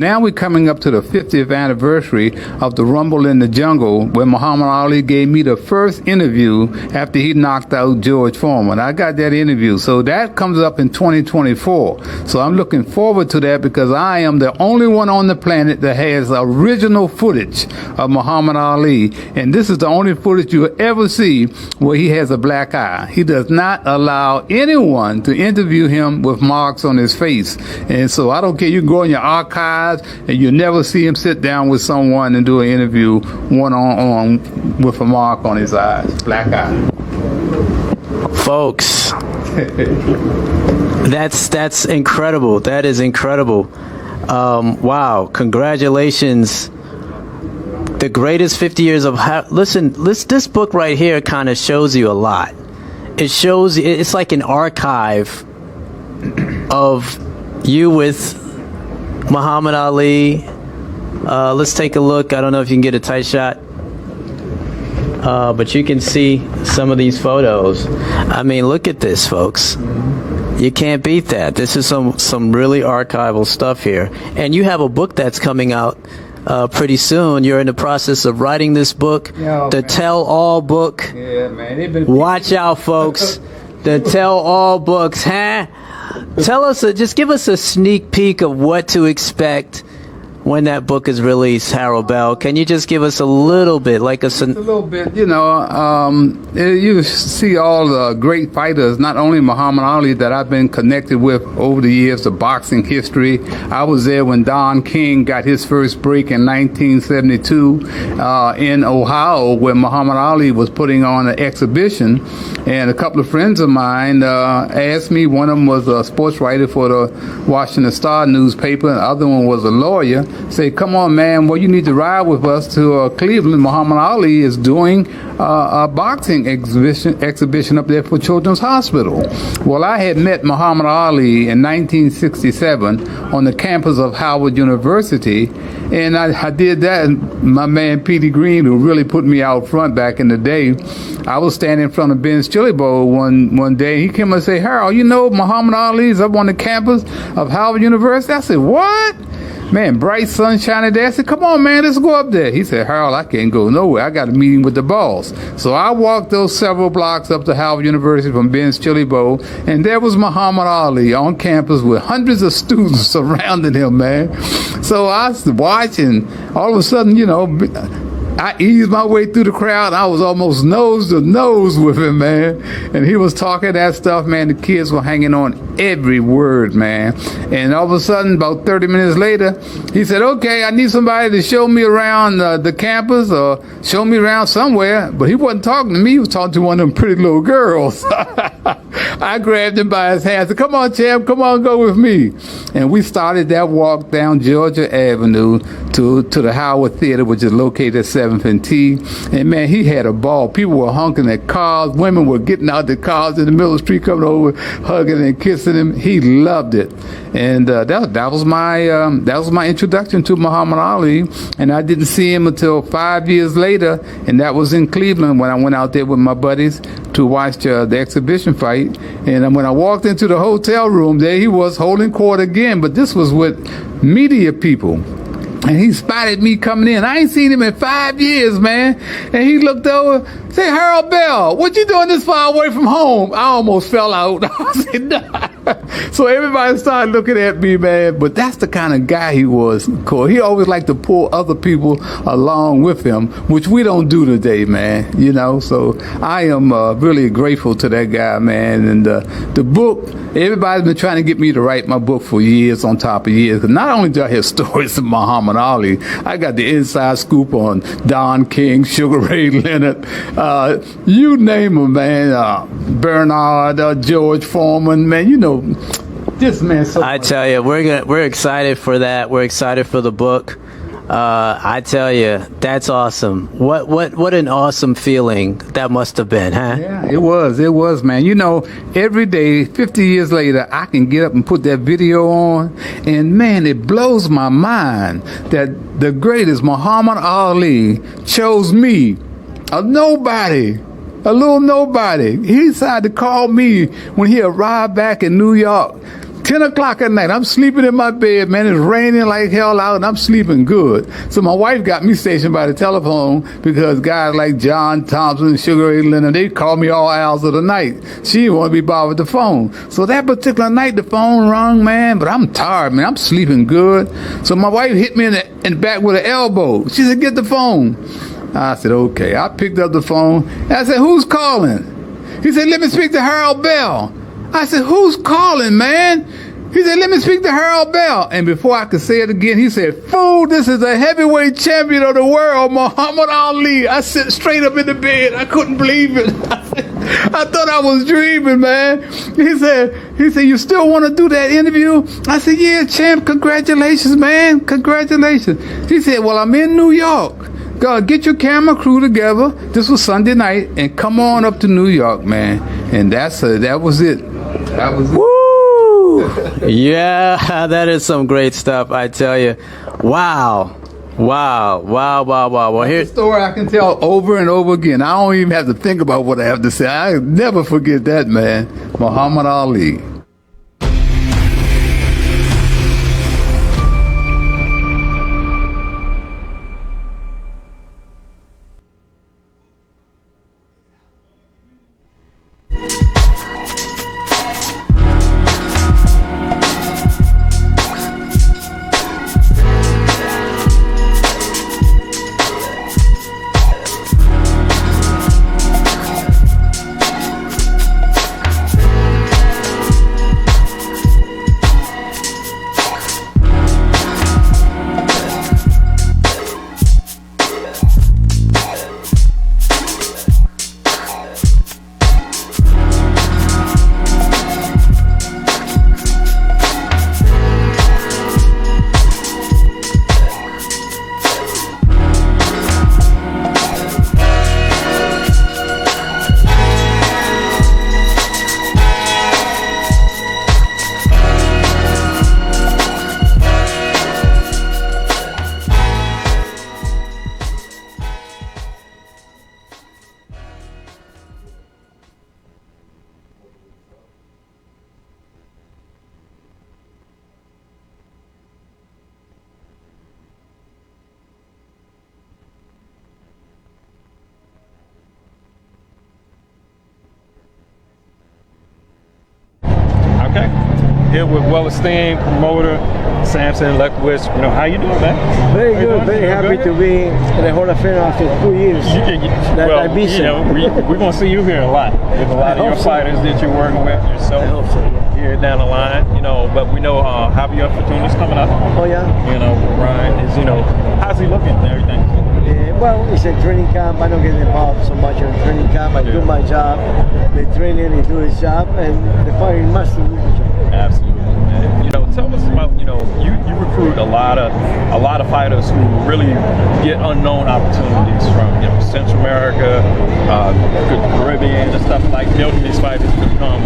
Now we're coming up to the 50th anniversary of the Rumble in the Jungle, where Muhammad Ali gave me the first interview after he knocked out George Foreman. I got that interview. So that comes up in 2024. So I'm looking forward to that because I am the only one on the planet that has original footage of Muhammad Ali. And this is the only footage you'll ever see where he has a black eye. He does not allow anyone to interview him with marks on his face. And so I don't care. You can go in your archives and you never see him sit down with someone and do an interview one-on-one with a mark on his eyes, black eye. Folks, that's incredible. That is incredible. Wow, congratulations. The greatest 50 years of this book right here kind of shows you a lot. It shows, it's like an archive of you with Muhammad Ali. Let's take a look. I don't know if you can get a tight shot, but you can see some of these photos. I mean, look at this, folks. You can't beat that. This is some really archival stuff here. And you have a book that's coming out pretty soon. You're in the process of writing this book, the Tell-All book. Yeah, man. Watch out, folks. The Tell-All books, huh? Tell us, just give us a sneak peek of what to expect when that book is released, Harold Bell. Can you just give us a little bit, like a little bit, you know, you see all the great fighters, not only Muhammad Ali that I've been connected with over the years of boxing history. I was there when Don King got his first break in 1972 in Ohio, where Muhammad Ali was putting on an exhibition. And a couple of friends of mine asked me, one of them was a sports writer for the Washington Star newspaper, and the other one was a lawyer, say, come on, man, well, you need to ride with us to Cleveland. Muhammad Ali is doing a boxing exhibition up there for Children's Hospital. Well, I had met Muhammad Ali in 1967 on the campus of Howard University, and I did that. And my man, Petey Green, who really put me out front back in the day, I was standing in front of Ben's Chili Bowl one day. He came and said, Harold, you know Muhammad Ali's up on the campus of Howard University? I said, what? Man, bright sunshiny day. I said, come on, man, let's go up there. He said, Harold, I can't go nowhere. I got a meeting with the boss. So I walked those several blocks up to Howard University from Ben's Chili Bowl, and there was Muhammad Ali on campus with hundreds of students surrounding him, man. So I was watching. All of a sudden, you know, I eased my way through the crowd. I was almost nose to nose with him, man. And he was talking that stuff, man. The kids were hanging on every word, man. And all of a sudden, about 30 minutes later, he said, okay, I need somebody to show me around the campus or show me around somewhere. But he wasn't talking to me. He was talking to one of them pretty little girls. I grabbed him by his hand and said, come on, champ, come on, go with me. And we started that walk down Georgia Avenue to the Howard Theater, which is located at 7th and T. And, man, he had a ball. People were honking at cars. Women were getting out their cars in the middle of the street, coming over, hugging and kissing him. He loved it. And that was my introduction to Muhammad Ali. And I didn't see him until 5 years later, and that was in Cleveland when I went out there with my buddies to watch the exhibition fight. And when I walked into the hotel room, there he was holding court again, but this was with media people. And he spotted me coming in. I ain't seen him in 5 years, man. And he looked over, said, Harold Bell, what you doing this far away from home? I almost fell out. I said, nah. So everybody started looking at me, man. But that's the kind of guy he was, Corey. He always liked to pull other people along with him, which we don't do today, man. You know, so I am really grateful to that guy, man. And the book, everybody's been trying to get me to write my book for years on top of years. Because not only do I hear stories of Muhammad Ali, I got the inside scoop on Don King, Sugar Ray Leonard, you name them, man. Bernard, George Foreman, man. You know, this man. So I tell you, we're excited for that. We're excited for the book. I tell you, that's awesome. What an awesome feeling that must have been, huh? Yeah, it was, man. You know, every day, 50 years later, I can get up and put that video on, and man, it blows my mind that the greatest Muhammad Ali chose me, a nobody, a little nobody. He decided to call me when he arrived back in New York 10 o'clock at night. I'm sleeping in my bed, man. It's raining like hell out, and I'm sleeping good. So my wife got me stationed by the telephone because guys like John Thompson, Sugar Ray Leonard, they call me all hours of the night. She didn't want to be bothered with the phone. So that particular night, the phone rung, man, but I'm tired, man. I'm sleeping good. So my wife hit me in the back with an elbow. She said, get the phone. I said, okay. I picked up the phone. And I said, who's calling? He said, let me speak to Harold Bell. I said, who's calling, man? He said, let me speak to Harold Bell. And before I could say it again, he said, fool, this is the heavyweight champion of the world, Muhammad Ali. I sat straight up in the bed. I couldn't believe it. I thought I was dreaming, man. He said, you still want to do that interview? I said, yeah, champ, congratulations, man. Congratulations. He said, well, I'm in New York. God, get your camera crew together. This was Sunday night, and come on up to New York, man. And that was it. That was it. Woo! Yeah, that is some great stuff, I tell you. Wow. Well, here's a story I can tell over and over again. I don't even have to think about what I have to say. I never forget that, man. Muhammad Ali. Okay. Here with well-esteemed promoter Samson Leckowitz. You know, how you doing, man? Very good. Very happy to be in the Hall of Fame after 2 years. Well, you know, we're going to see you here a lot. With a lot of your fighters that you're working with yourself. I hope so, yeah. Here down the line, you know, but we know Javier Fortuna's coming up. Oh, yeah? You know, Ryan is, you know, how's he looking and everything? Well, it's a training camp. I don't get involved so much in training camp. I do my job. The trainer, he do his job, and the fighting master do his job. Absolutely, man. You know, tell us about, you know, you recruit a lot of fighters who really get unknown opportunities from, you know, Central America, the Caribbean, and stuff like building these fighters to become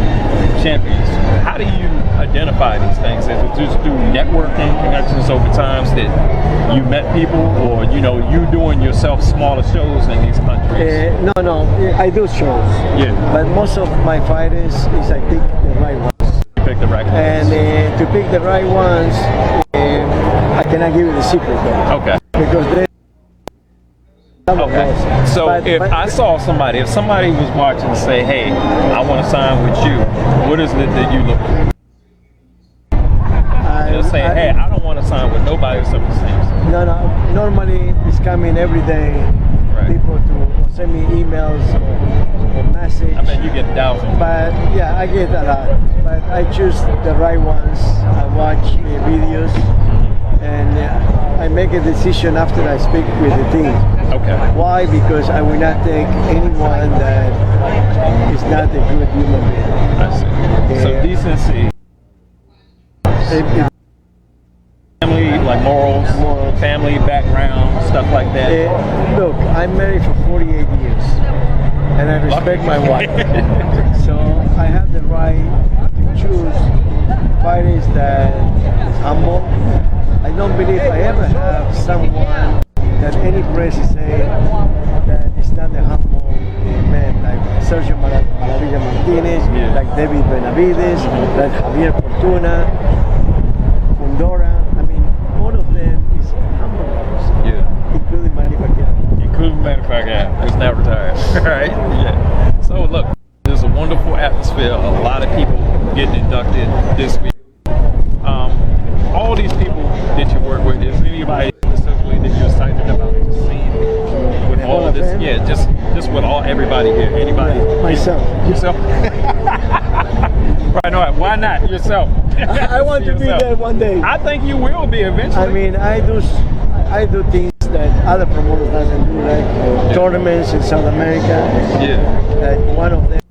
champions. How do you identify these things? Is it just through networking connections over times that you met people, or, you know, you doing yourself smaller shows in these countries? No, I do shows. Yeah. But most of my fighters is I pick the right ones. You pick the right ones. And to pick the right ones, I cannot give you the secret though. Okay. Because they. Okay. So if somebody was watching and say, hey, I want to sign with you, what is it that you look for? They'll say, hey, I don't want to sign with nobody except the same. No. Normally, it's coming every day. Right. People to send me emails or message. I bet you get thousands. But yeah, I get a lot. But I choose the right ones. I watch videos, and I make a decision after I speak with the team. Okay. Why? Because I will not take anyone that is not a good human being. I see. So decency. Family, like morals, family background, stuff like that. Look, I'm married for 48 years, and I respect my wife. So I have the right to choose fighters that humble. I don't believe I ever have someone that any press is saying that is not a humble man, like Sergio Maravilla Martinez, like David Benavides, like Javier Fortuna, Fundora. I mean, all of them is humble guys, including Manny Pacquiao. Including Manny Pacquiao, who's now retired. Right? Yeah. So look, there's a wonderful atmosphere. A lot of people getting inducted this week. All these people that you work with, is anybody specifically that you're excited about to see with all of this? Yeah, just with everybody here. Anybody? Myself. Yourself? Right, no, why not yourself? I want to be there one day. I think you will be eventually. I mean, I do things that other promoters doesn't do, like tournaments in South America. Yeah. Like one of them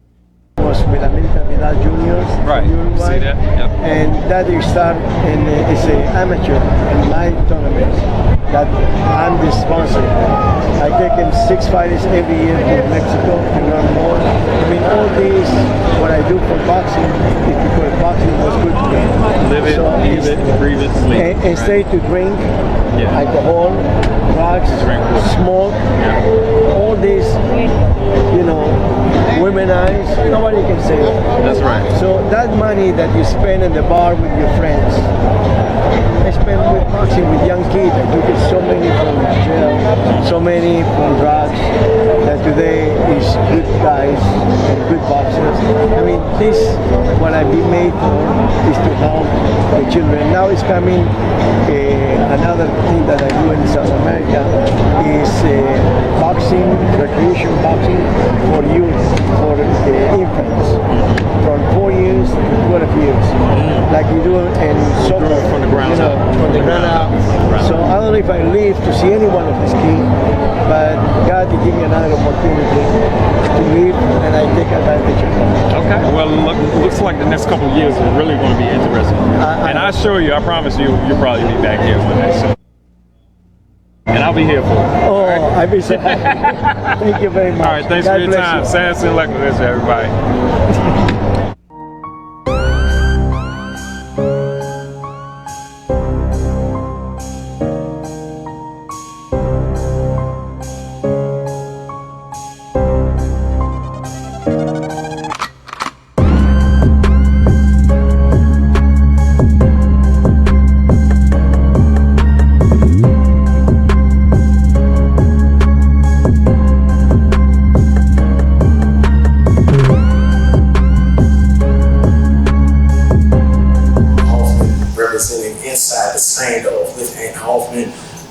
was with America Vidal Juniors. Right. Uruguay. See that? Yep. And that is start and it's an amateur in my tournaments that I'm the sponsor. I take him 6 fighters every year to Mexico to learn more. I mean, all these, what I do for boxing is because boxing was good to me. Live it, eat it, breathe it, sleep. And stay to drink, alcohol, drugs, smoke, all these, womanize, nobody can say it. That's right. So that money that you spend in the bar with your friends, I spend with boxing with young kids. I took so many from jail, so many from drugs, that today is good guys and good boxers. I mean, this, what I've been made for, is to help the children. Now it's coming, another thing that I do in South America is boxing, recreation boxing for youth, for infants, from 4 years to 12 years, like you do in soccer, from the ground up. from the ground up. So I don't know if I live to see any one of these kids, but God will give me another opportunity to live, and I take advantage of it. Okay. Well, looks like the next couple of years is really going to be interesting. And I assure you, I promise you, you'll probably be back here one day soon. And I'll be here for it. Oh, I'd be so happy. Thank you very much. All right, thanks God for your bless time. you. Samson, like this, everybody.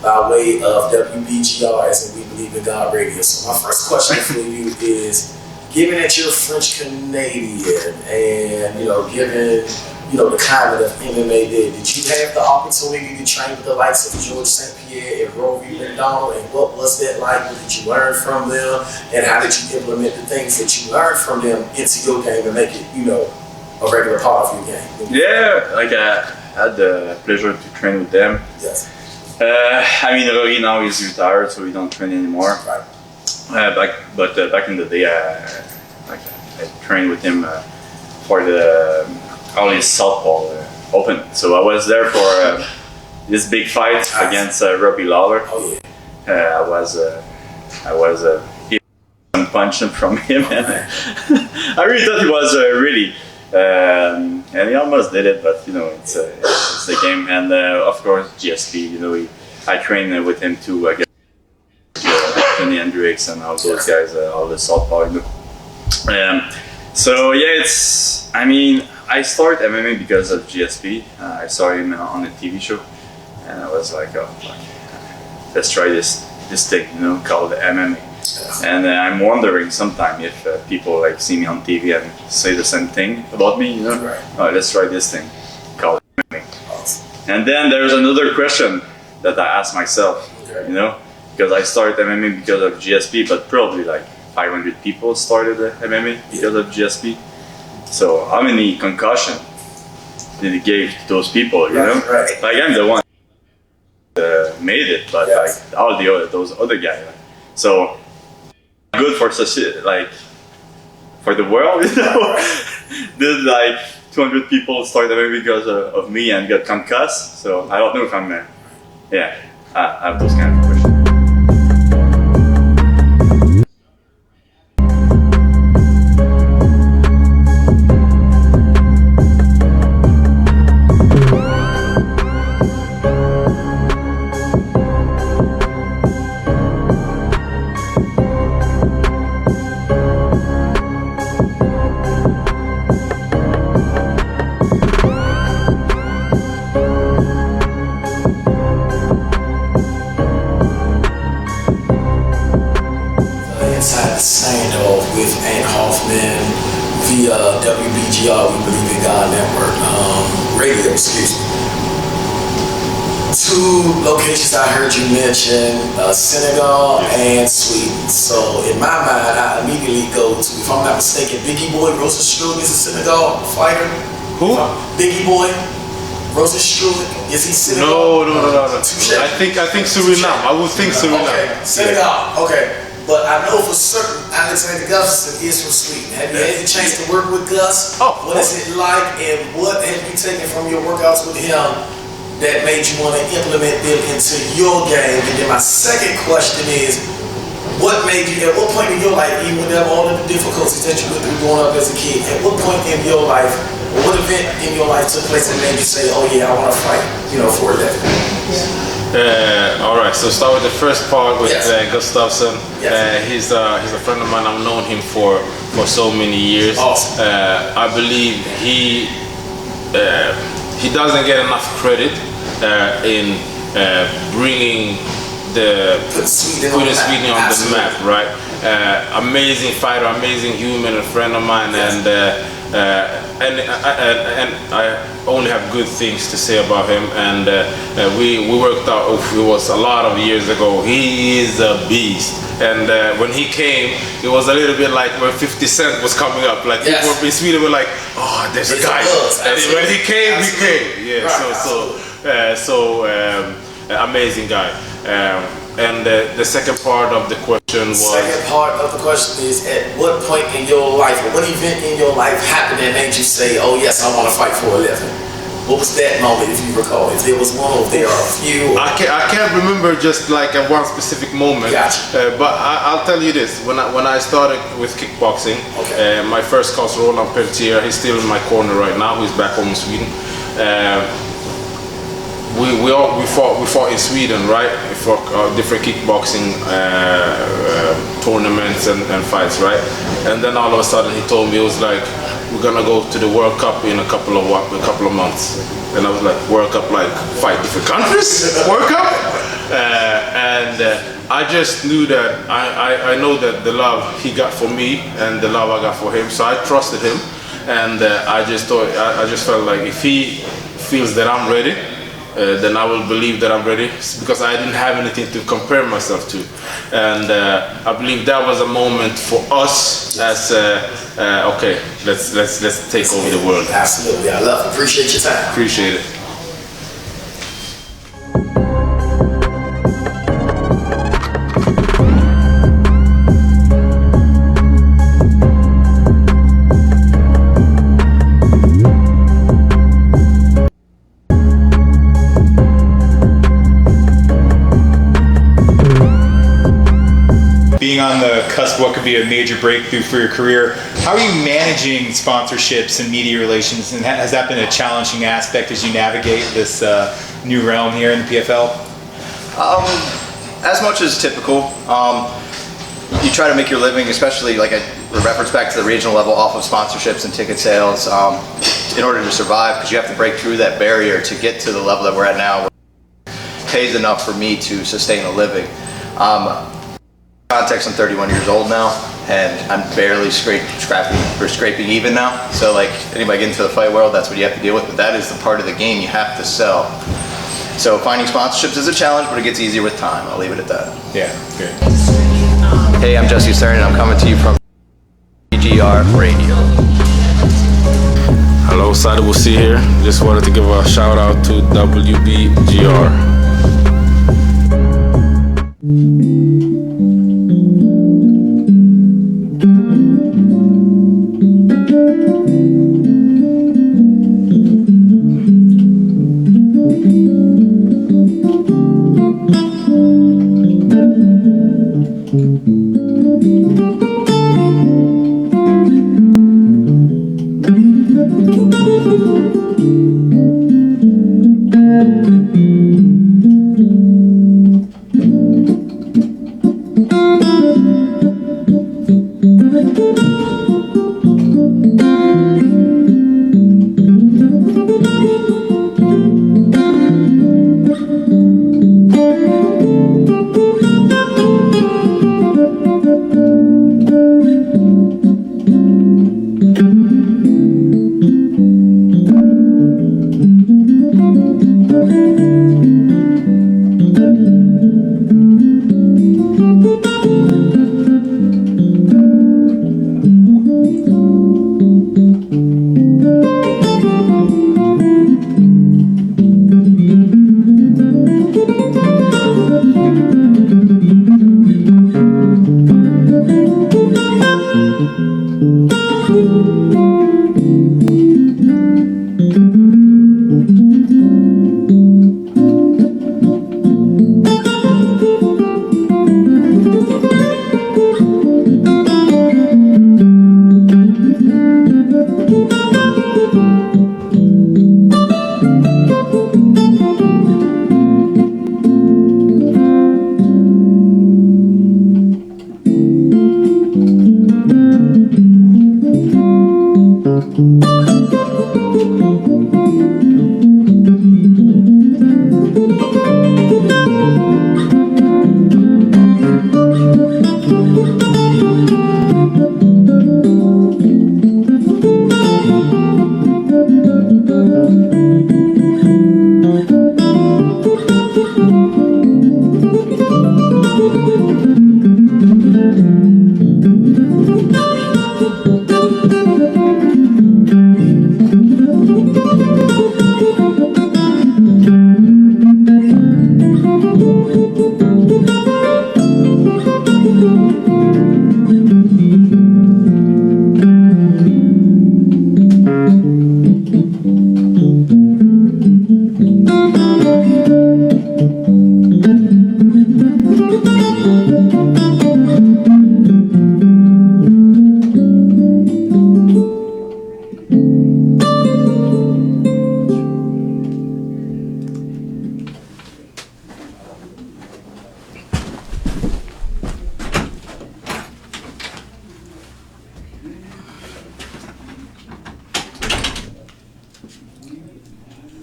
By way of WBGR, as in We Believe in God Radio. So my first question for you is, given that you're French Canadian and given the climate of MMA there, did you have the opportunity to train with the likes of George St. Pierre and Rory McDonald, and what was that like? What did you learn from them, and how did you implement the things that you learned from them into your game and make it a regular part of your game? Yeah, I had the pleasure to train with them. Yes. I mean, Rory now is retired, so we don't train anymore. Right. Back in the day, I trained with him for all his Southpaw Open. So I was there for this big fight against Robbie Lawler. Oh yeah. I was getting some punching from him, and I really thought he was really. And he almost did it, but it's the game. And of course, GSP. I trained with him too. Against Johnny Hendricks and all those guys, all the Southpaw. So yeah, I started MMA because of GSP. I saw him on a TV show, and I was like, oh, fuck, let's try this thing, called MMA. And I'm wondering sometimes if people see me on TV and say the same thing about me, Right. Oh, let's try this thing called MMA. And then there's another question that I ask myself, because I started MMA because of GSP, but probably 500 people started MMA because of GSP. So how many concussions did he give to those people, Right. I'm the one that made it, but all those other guys. So good for for the world, Did 200 people start MMA because of me and got concussed? So I don't know if I'm I have those kind of questions. inside the standoff with Ant Hoffman via WBGR, We Believe in God Network, radio, excuse me. Two locations I heard you mention, Senegal and Sweden. So in my mind, I immediately go to, if I'm not mistaken, Biggie Boy Rosenstruck is a Senegal fighter. Who? Biggie Boy Rosenstruck, is he Senegal? No. I think Suriname. I would think Suriname. Okay, Senegal. Okay. But I know for certain Alexander Gustafsson is from Sweden. Have you had the chance to work with Gus? Oh, what is it like, and what have you taken from your workouts with him that made you want to implement them into your game? And then my second question is, what made you, at what point in your life, even with all of the difficulties that you went through growing up as a kid, at what point in your life, or what event in your life took place and made you say, oh yeah, I want to fight, for a living? All right, so start with the first part with Gustafsson. Yes. He's a friend of mine. I've known him for so many years. Awesome. I believe he doesn't get enough credit in bringing putting Sweden on the map, right? Amazing fighter, amazing human, a friend of mine, and I only have good things to say about him. And we worked out. It was a lot of years ago. He is a beast. And when he came, it was a little bit like when 50 Cent was coming up. Like people in Sweden were like, "Oh, there's a guy." And when he came, he came. Yeah. Right. So amazing guy. And the second part of the question was... Second part of the question is, at what point in your life, or what event in your life happened that made you say, oh yes, I want to fight for a living? What was that moment, if you recall? If there was one, or if there are a few? I can't remember just like at one specific moment. Gotcha. But I'll tell you this. When I started with kickboxing, my first coach, Roland Peltier, he's still in my corner right now. He's back home in Sweden. We fought in Sweden, right? We fought different kickboxing tournaments and fights, right? And then all of a sudden he told me, it was like, we're gonna go to the World Cup in a couple of months. And I was like, World Cup, like fight different countries? World Cup? And I just knew that I know that the love he got for me and the love I got for him, so I trusted him. And I just felt like if he feels that I'm ready, then I will believe that I'm ready, because I didn't have anything to compare myself to. And I believe that was a moment for us as okay, let's take over the world. Absolutely, I love it. Appreciate your time. Appreciate it. Being on the cusp of what could be a major breakthrough for your career, how are you managing sponsorships and media relations, and has that been a challenging aspect as you navigate this new realm here in the PFL? As much as typical. You try to make your living, especially like a reference back to the regional level, off of sponsorships and ticket sales in order to survive, because you have to break through that barrier to get to the level that we're at now, where it pays enough for me to sustain a living. Context, I'm 31 years old now, and I'm barely scraping even now. So like anybody get into the fight world, that's what you have to deal with, but that is the part of the game you have to sell. So finding sponsorships is a challenge, but it gets easier with time. I'll leave it at that. Yeah, good. Hey, I'm Jesse Stern, and I'm coming to you from WBGR Radio. Hello, Sada Wussi here. Just wanted to give a shout out to WBGR.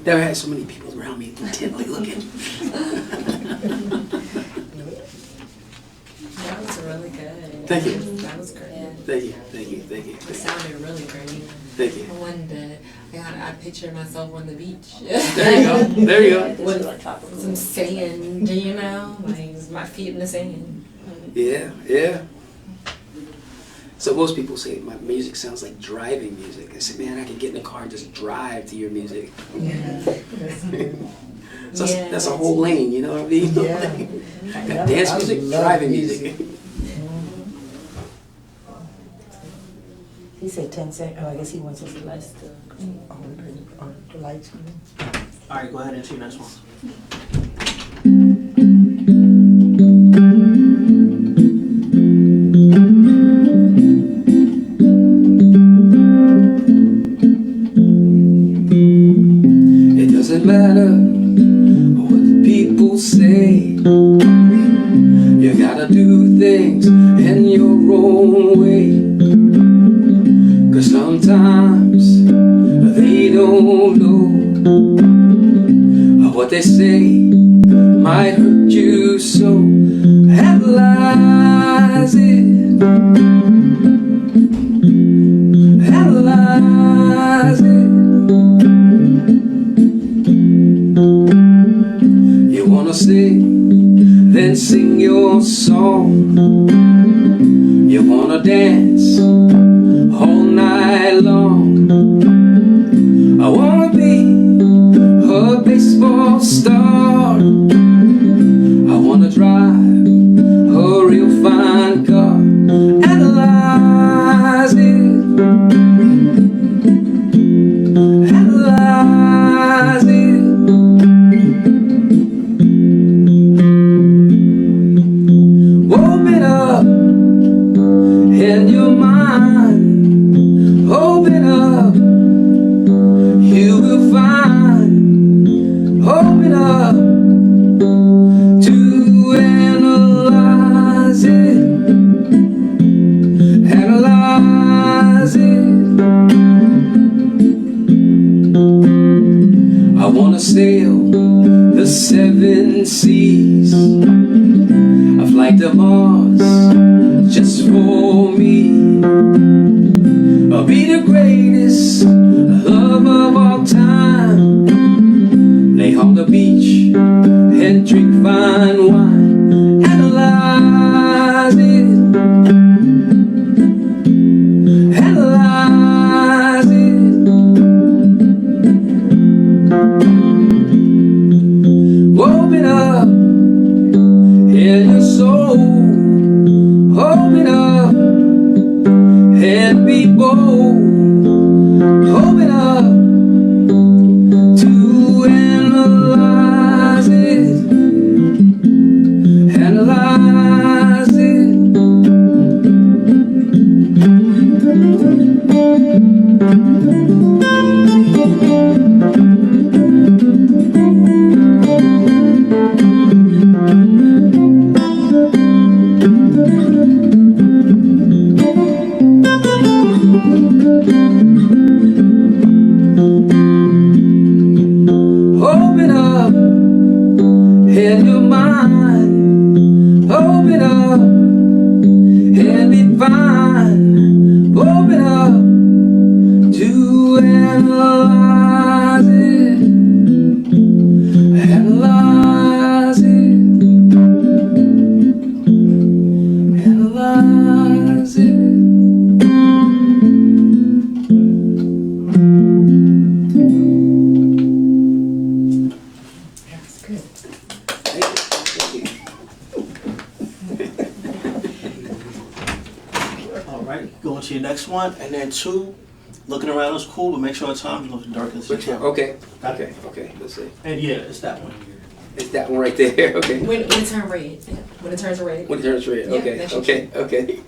Never had so many people around me intently looking. That was really good. Thank you. That was great. Thank you, thank you, thank you. It sounded really great. Thank you. I wanted to, I pictured myself on the beach. There you go, there you go. With some sand, you know, like my feet in the sand. Yeah, yeah. So most people say my music sounds like driving music. I said, man, I could get in the car and just drive to your music. Yeah. So that's a whole lane, you know what I mean? Yeah. Got dance music, driving music. He said 10 seconds. Oh, I guess he wants us to lights to on the lights. All right, go ahead and answer your next one. It doesn't matter what people say. You gotta do things in your own way. 'Cause sometimes they don't know what they say might hurt you, so analyze it. Analyze it. You wanna sing, then sing your song. You wanna dance all night long. I wanna be a baseball star. I wanna drive a real fine car. Analyze it. Analyze it. Open up in your mind. Open up, you will find. Open up to analyze it. Analyze it. I wanna sail the 7 seas. I fly to Mars just for me. I'll be the greatest love of all time. Lay on the beach and drink fine wine. Analyze it. Analyze it. Open up in your soul. Open up and be bold. Open up to analyze it. Analyze it. Open up in your mind. Open up and be fine. Open up to analyze it. Analyze it. Analyze it. That's good. All right, go on to your next one, and then 2. Looking around is cool, but make sure the time's looking dark as Which one? Okay, okay, okay, let's see. And yeah, it's that one. It's that one right there, okay. When it turn red. When it turns red. When it turns red, Yeah, okay, that's your okay, cue. okay.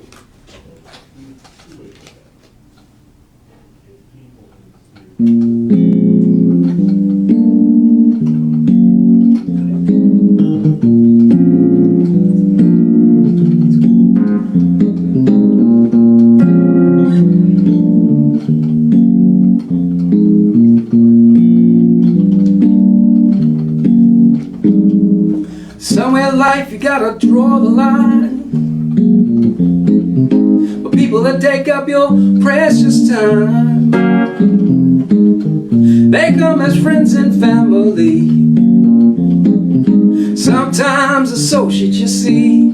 life, you gotta draw the line. But people that take up your precious time, they come as friends and family, sometimes associates, you see.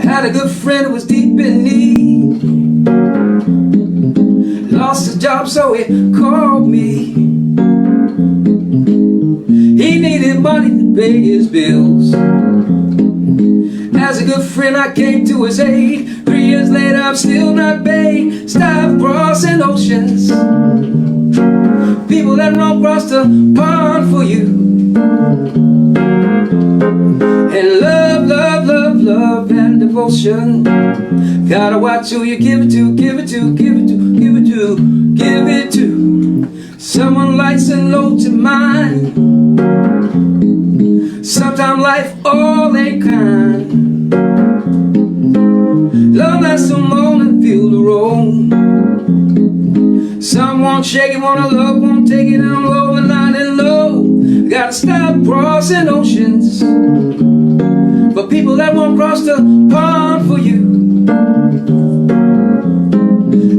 Had a good friend who was deep in need, lost his job so he called me. He needed money to pay his bills. As a good friend I came to his aid. 3 years later I'm still not paid. Stop crossing oceans, people that run across the pond for you. And love, love, love, love and devotion, gotta watch who you give it to, give it to, give it to, give it to, give it to. Someone likes and low to mine. Sometimes life all ain't kind. Love that's the moment, feel the roll. Some won't shake it, wanna love, won't take it down low and not in low. Gotta stop crossing oceans for people that won't cross the pond for you.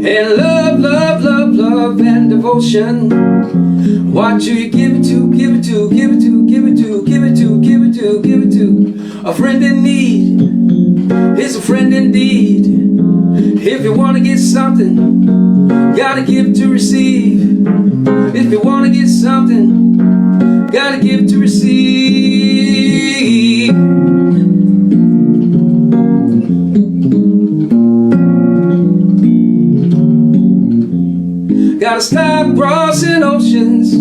And love, love, love, love and devotion, watch who you give it to, give it to, give it to, give it to, give it to, give it to, give it to. A friend in need is a friend indeed. If you wanna get something, gotta give to receive. If you wanna get something, gotta give to receive. Gotta stop crossing oceans.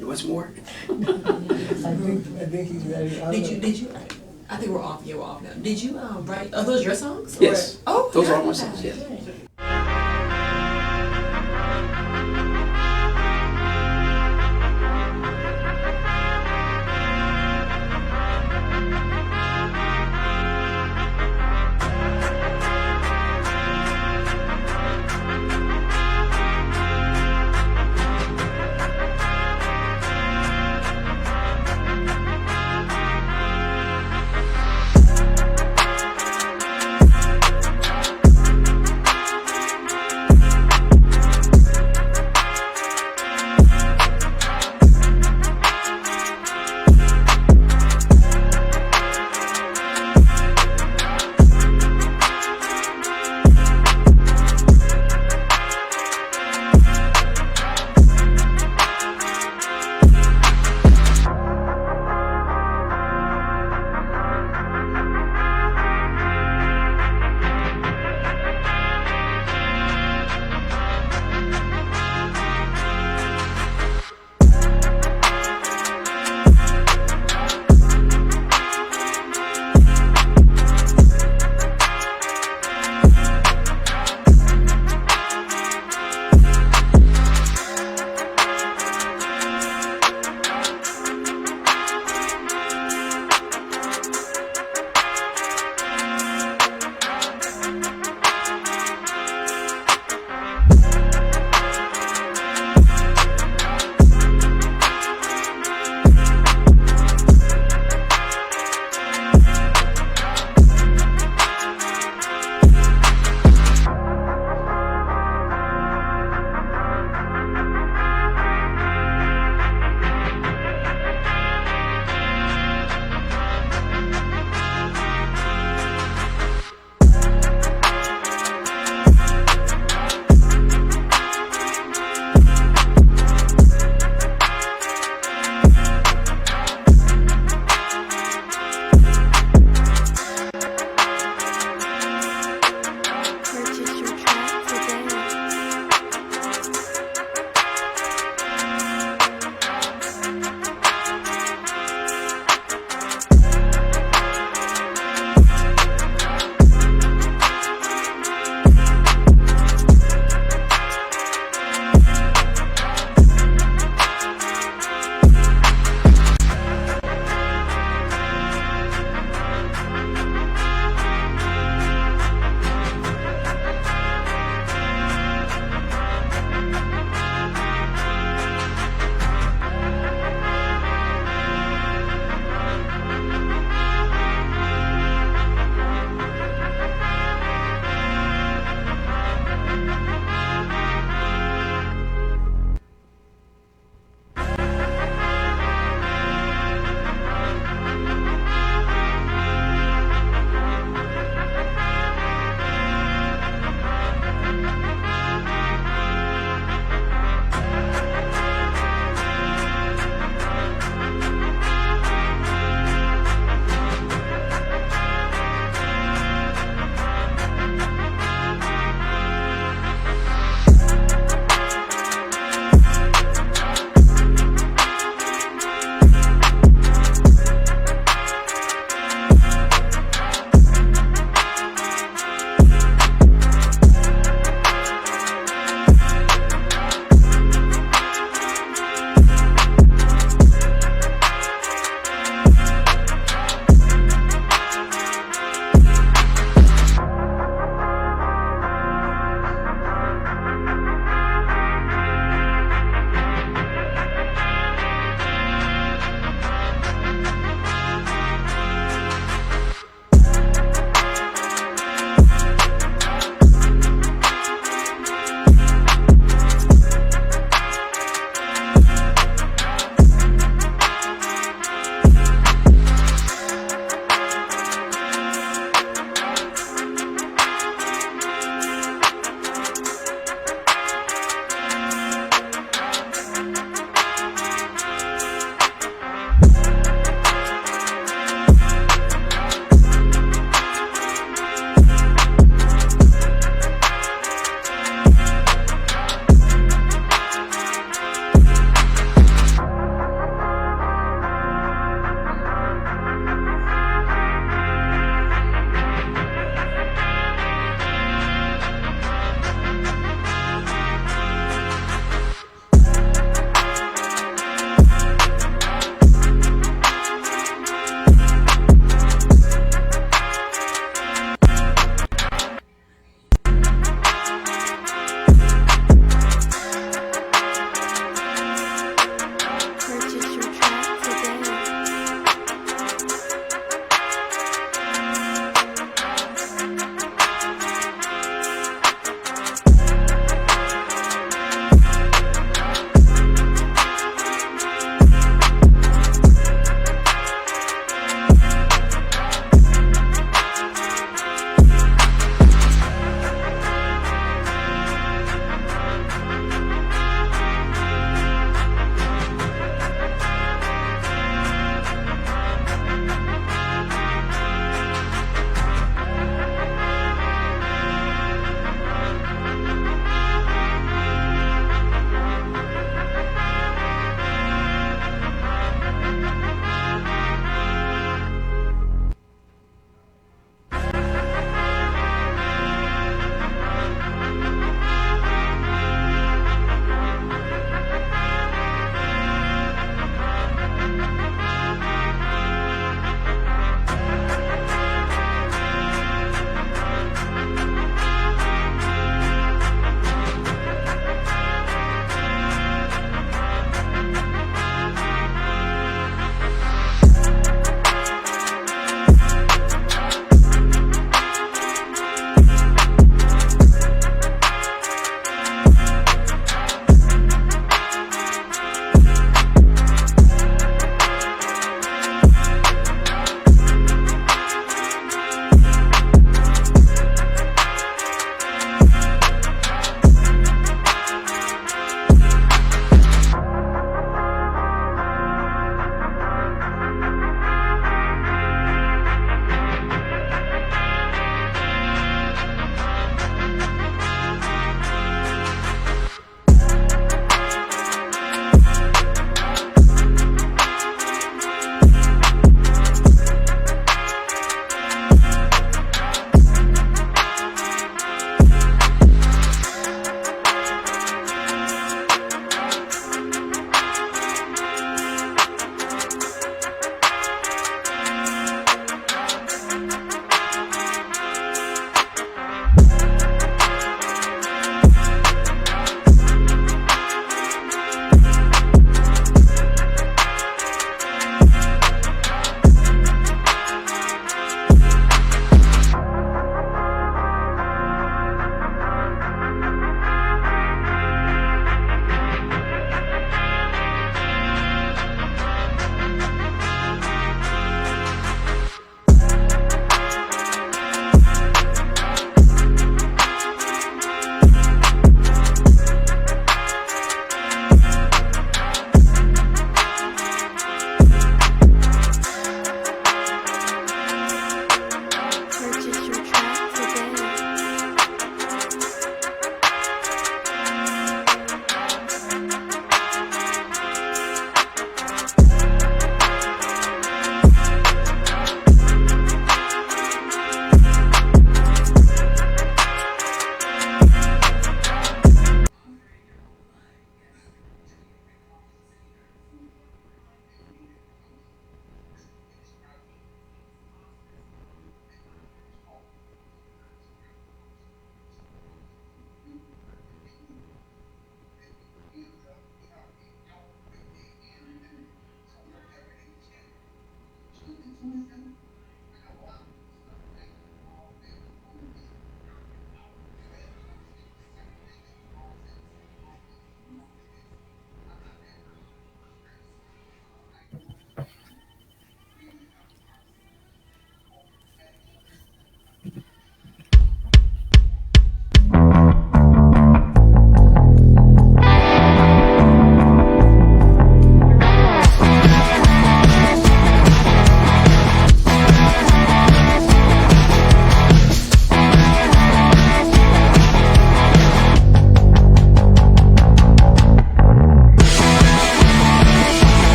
What's more? I think he's ready. Did you? I think we're off. Yeah, we're off now. Did you write? Are those your songs? Yes. Or, oh, those are all my songs. Yes.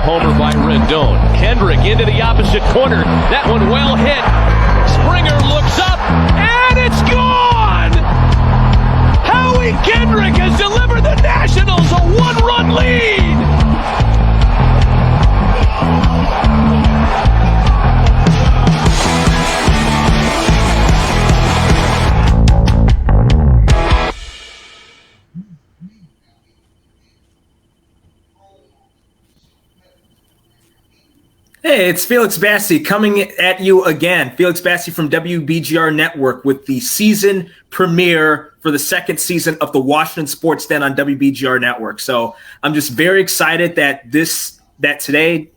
homer by Rendon. Kendrick into the opposite corner. That one well hit. Springer looks up, and it's gone! Howie Kendrick has delivered the Nationals a one-run lead! Hey, it's Felix Bassi coming at you again. Felix Bassi from WBGR Network with the season premiere for the second season of the Washington Sports Den on WBGR Network. So I'm just very excited that today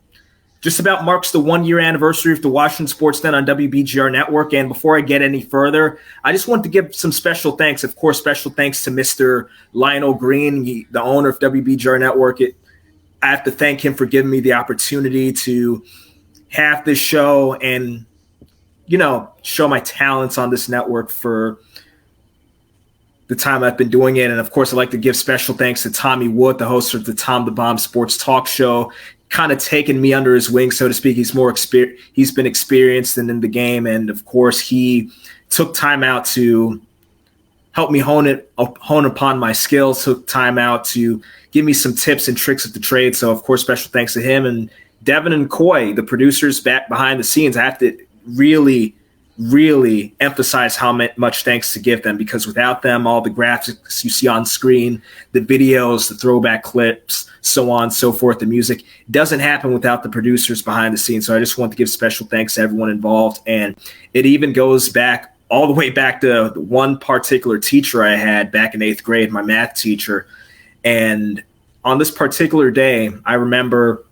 just about marks the 1-year anniversary of the Washington Sports Den on WBGR Network. And before I get any further, I just want to give some special thanks. Of course, special thanks to Mr. Lionel Green, the owner of WBGR Network. I have to thank him for giving me the opportunity to have this show and, show my talents on this network for the time I've been doing it. And of course, I'd like to give special thanks to Tommy Wood, the host of the Tom the Bomb Sports Talk Show, kind of taking me under his wing, so to speak. He's been experienced and in the game. And of course, he took time out to help me hone upon my skills, took time out to give me some tips and tricks of the trade. So, of course, special thanks to him. And Devin and Coy, the producers back behind the scenes, I have to really, really emphasize how much thanks to give them, because without them, all the graphics you see on screen, the videos, the throwback clips, so on and so forth, the music doesn't happen without the producers behind the scenes. So I just want to give special thanks to everyone involved. And it even goes back all the way back to one particular teacher I had back in 8th grade, my math teacher. And on this particular day, I remember,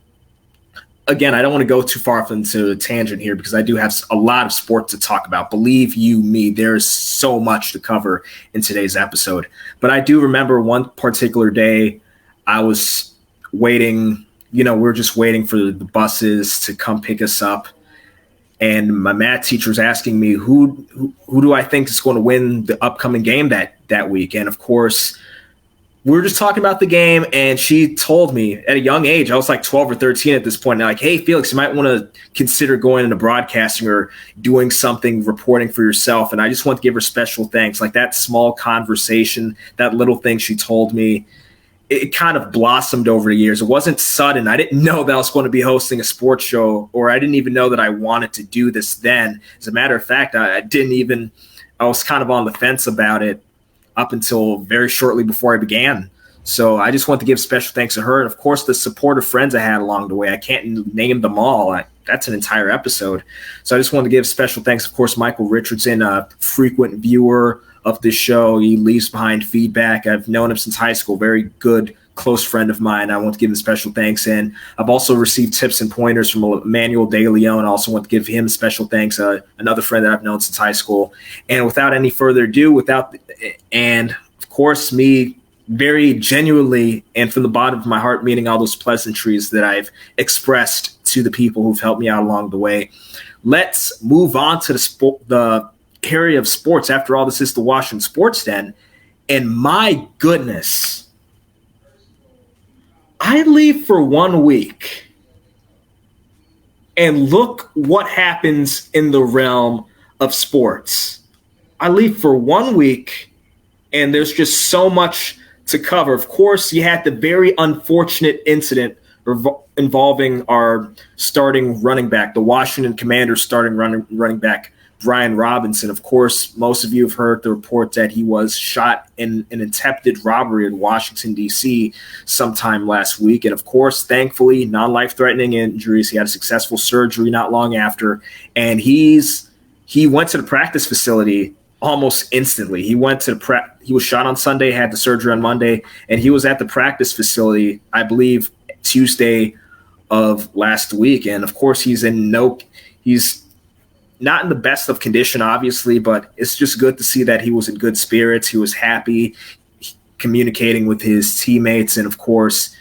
again, I don't want to go too far off into a tangent here because I do have a lot of sports to talk about. Believe you me, there's so much to cover in today's episode. But I do remember one particular day I was waiting, we were just waiting for the buses to come pick us up. And my math teacher was asking me, who do I think is going to win the upcoming game that week? And of course, we were just talking about the game, and she told me at a young age, I was like 12 or 13 at this point, and like, hey, Felix, you might want to consider going into broadcasting or doing something, reporting for yourself. And I just want to give her special thanks. Like that small conversation, that little thing she told me, it kind of blossomed over the years. It wasn't sudden. I didn't know that I was going to be hosting a sports show, or I didn't even know that I wanted to do this then. As a matter of fact, I was kind of on the fence about it up until very shortly before I began. So I just want to give special thanks to her. And of course, the supportive friends I had along the way. I can't name them all. That's an entire episode. So I just want to give special thanks. Of course, Michael Richardson, a frequent viewer of this show. He leaves behind feedback. I've known him since high school. Very good, close friend of mine. I want to give him special thanks. And I've also received tips and pointers from Emmanuel De Leon. I also want to give him special thanks. Another friend that I've known since high school. And without any further ado, and of course, me very genuinely and from the bottom of my heart, meaning all those pleasantries that I've expressed to the people who've helped me out along the way. Let's move on to the area of sports. After all, this is the Washington Sports Den. And my goodness, I leave for 1 week and look what happens in the realm of sports. I leave for 1 week and there's just so much to cover. Of course, you had the very unfortunate incident involving our starting running back, the Washington Commanders starting running back, Brian Robinson. Of course, most of you have heard the report that he was shot in an attempted robbery in Washington, D.C. sometime last week. And of course, thankfully, non-life-threatening injuries. He had a successful surgery not long after. And he went to the practice facility almost instantly. He was shot on Sunday, had the surgery on Monday, and he was at the practice facility, I believe, Tuesday of last week. And of course, he's not in the best of condition, obviously, but it's just good to see that he was in good spirits. He was happy, communicating with his teammates. And of course,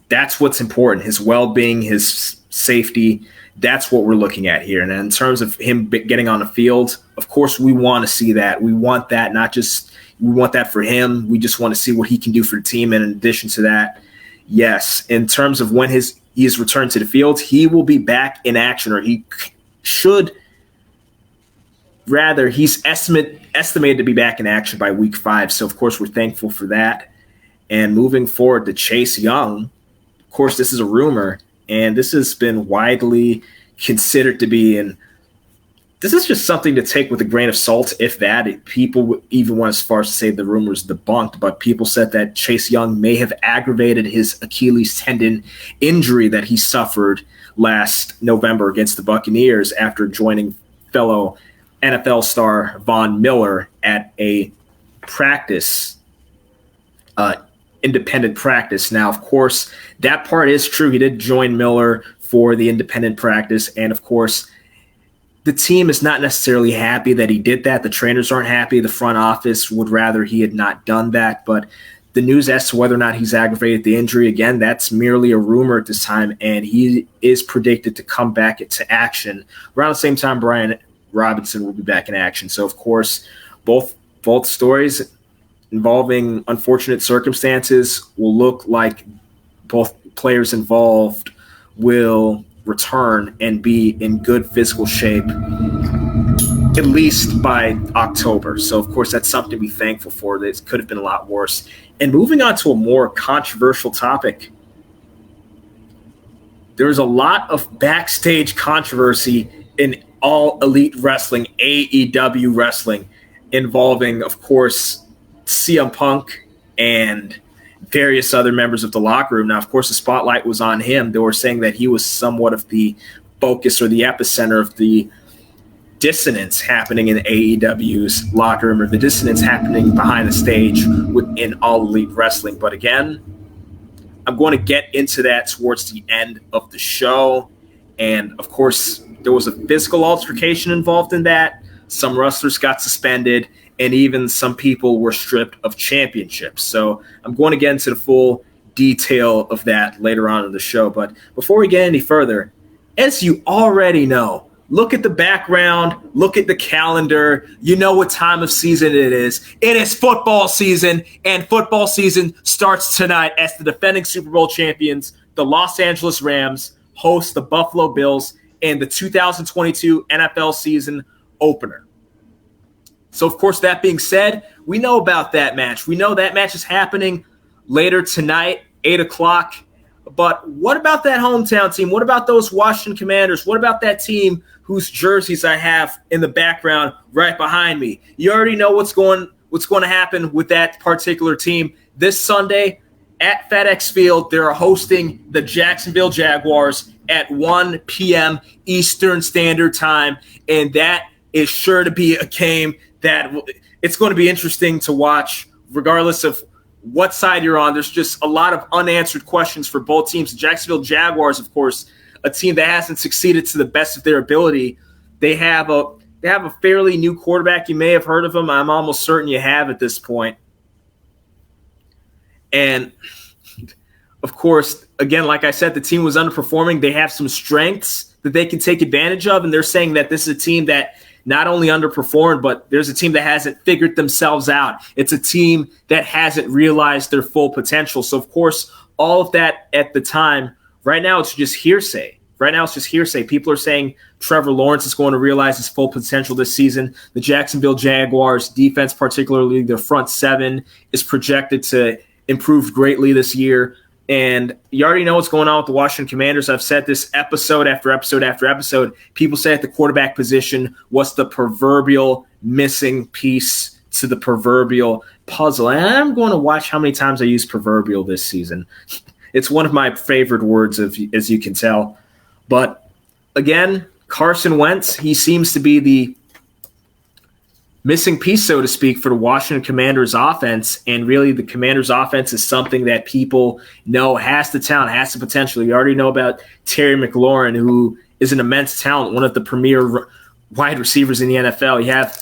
that's what's important, his well-being, his safety. That's what we're looking at here. And in terms of him getting on the field, of course, we want to see that. We want that, we want that for him. We just want to see what he can do for the team. And in addition to that, yes, in terms of when he's returned to the field, he will be back in action, or he should rather. He's estimated to be back in action by week 5. So, of course, we're thankful for that. And moving forward to Chase Young, of course, this is a rumor, and this has been widely considered to be, and this is just something to take with a grain of salt, if that. People even went as far as to say the rumor is debunked, but people said that Chase Young may have aggravated his Achilles tendon injury that he suffered last November against the Buccaneers after joining fellow NFL star Von Miller at a practice, independent practice. Now, of course, that part is true. He did join Miller for the independent practice, and of course, the team is not necessarily happy that he did that. The trainers aren't happy. The front office would rather he had not done that. But the news as to whether or not he's aggravated the injury, again, that's merely a rumor at this time, and he is predicted to come back into action around the same time Brian Robinson will be back in action. So, of course, both stories involving unfortunate circumstances will look like both players involved will return and be in good physical shape at least by October. So, of course, that's something to be thankful for. This could have been a lot worse. And moving on to a more controversial topic, there's a lot of backstage controversy in All Elite Wrestling, AEW wrestling, involving, of course, CM Punk and various other members of the locker room. Now, of course, the spotlight was on him. They were saying that he was somewhat of the focus or the epicenter of the dissonance happening in AEW's locker room, or the dissonance happening behind the stage within All Elite Wrestling. But again, I'm going to get into that towards the end of the show. And of course, there was a physical altercation involved in that. Some wrestlers got suspended, and even some people were stripped of championships. So I'm going to get into the full detail of that later on in the show. But before we get any further, as you already know, look at the background, look at the calendar. You know what time of season it is. It is football season, and football season starts tonight as the defending Super Bowl champions, the Los Angeles Rams, host the Buffalo Bills in the 2022 NFL season opener. So, of course, that being said, we know about that match. We know that match is happening later tonight, 8 o'clock. But what about that hometown team? What about those Washington Commanders? What about that team whose jerseys I have in the background right behind me? You already know what's going to happen with that particular team. This Sunday at FedEx Field, they're hosting the Jacksonville Jaguars at 1 p.m. Eastern Standard Time, and that is sure to be a game that it's going to be interesting to watch, regardless of what side you're on. There's just a lot of unanswered questions for both teams. The Jacksonville Jaguars, of course, a team that hasn't succeeded to the best of their ability. They have a fairly new quarterback. You may have heard of him. I'm almost certain you have at this point. And, of course, again, like I said, the team was underperforming. They have some strengths that they can take advantage of, and they're saying that this is a team that not only underperformed, but there's a team that hasn't figured themselves out. It's a team that hasn't realized their full potential. So, of course, all of that at the time, right now it's just hearsay. People are saying Trevor Lawrence is going to realize his full potential this season. The Jacksonville Jaguars defense, particularly their front seven, is projected to improve greatly this year. And you already know what's going on with the Washington Commanders. I've said this episode after episode after episode. People say at the quarterback position, what's the proverbial missing piece to the proverbial puzzle? And I'm going to watch how many times I use proverbial this season. It's one of my favorite words, as you can tell. But again, Carson Wentz, he seems to be the missing piece, so to speak, for the Washington Commanders offense. And really the Commanders offense is something that people know has the talent, has the potential. You already know about Terry McLaurin, who is an immense talent, one of the premier wide receivers in the NFL. You have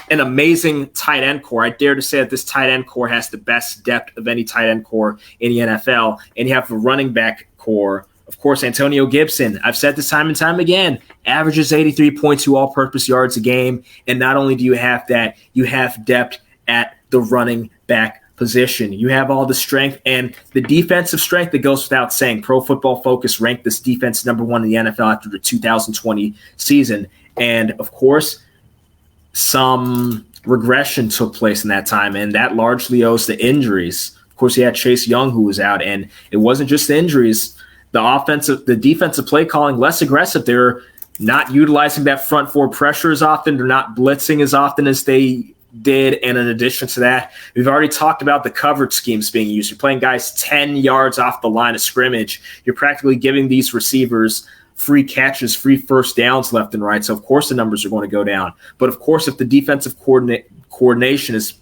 an amazing tight end core. I dare to say that this tight end core has the best depth of any tight end core in the NFL. And you have a running back core. Of course, Antonio Gibson, I've said this time and time again, averages 83.2 all-purpose yards a game. And not only do you have that, you have depth at the running back position. You have all the strength and the defensive strength that goes without saying. Pro Football Focus ranked this defense number 1 in the NFL after the 2020 season. And, of course, some regression took place in that time, and that largely owes to injuries. Of course, you had Chase Young who was out, and it wasn't just the injuries. The defensive play calling less aggressive. They're not utilizing that front four pressure as often. They're not blitzing as often as they did. And in addition to that, we've already talked about the coverage schemes being used. You're playing guys 10 yards off the line of scrimmage. You're practically giving these receivers free catches, free first downs left and right. So, of course, the numbers are going to go down. But, of course, if the defensive coordination is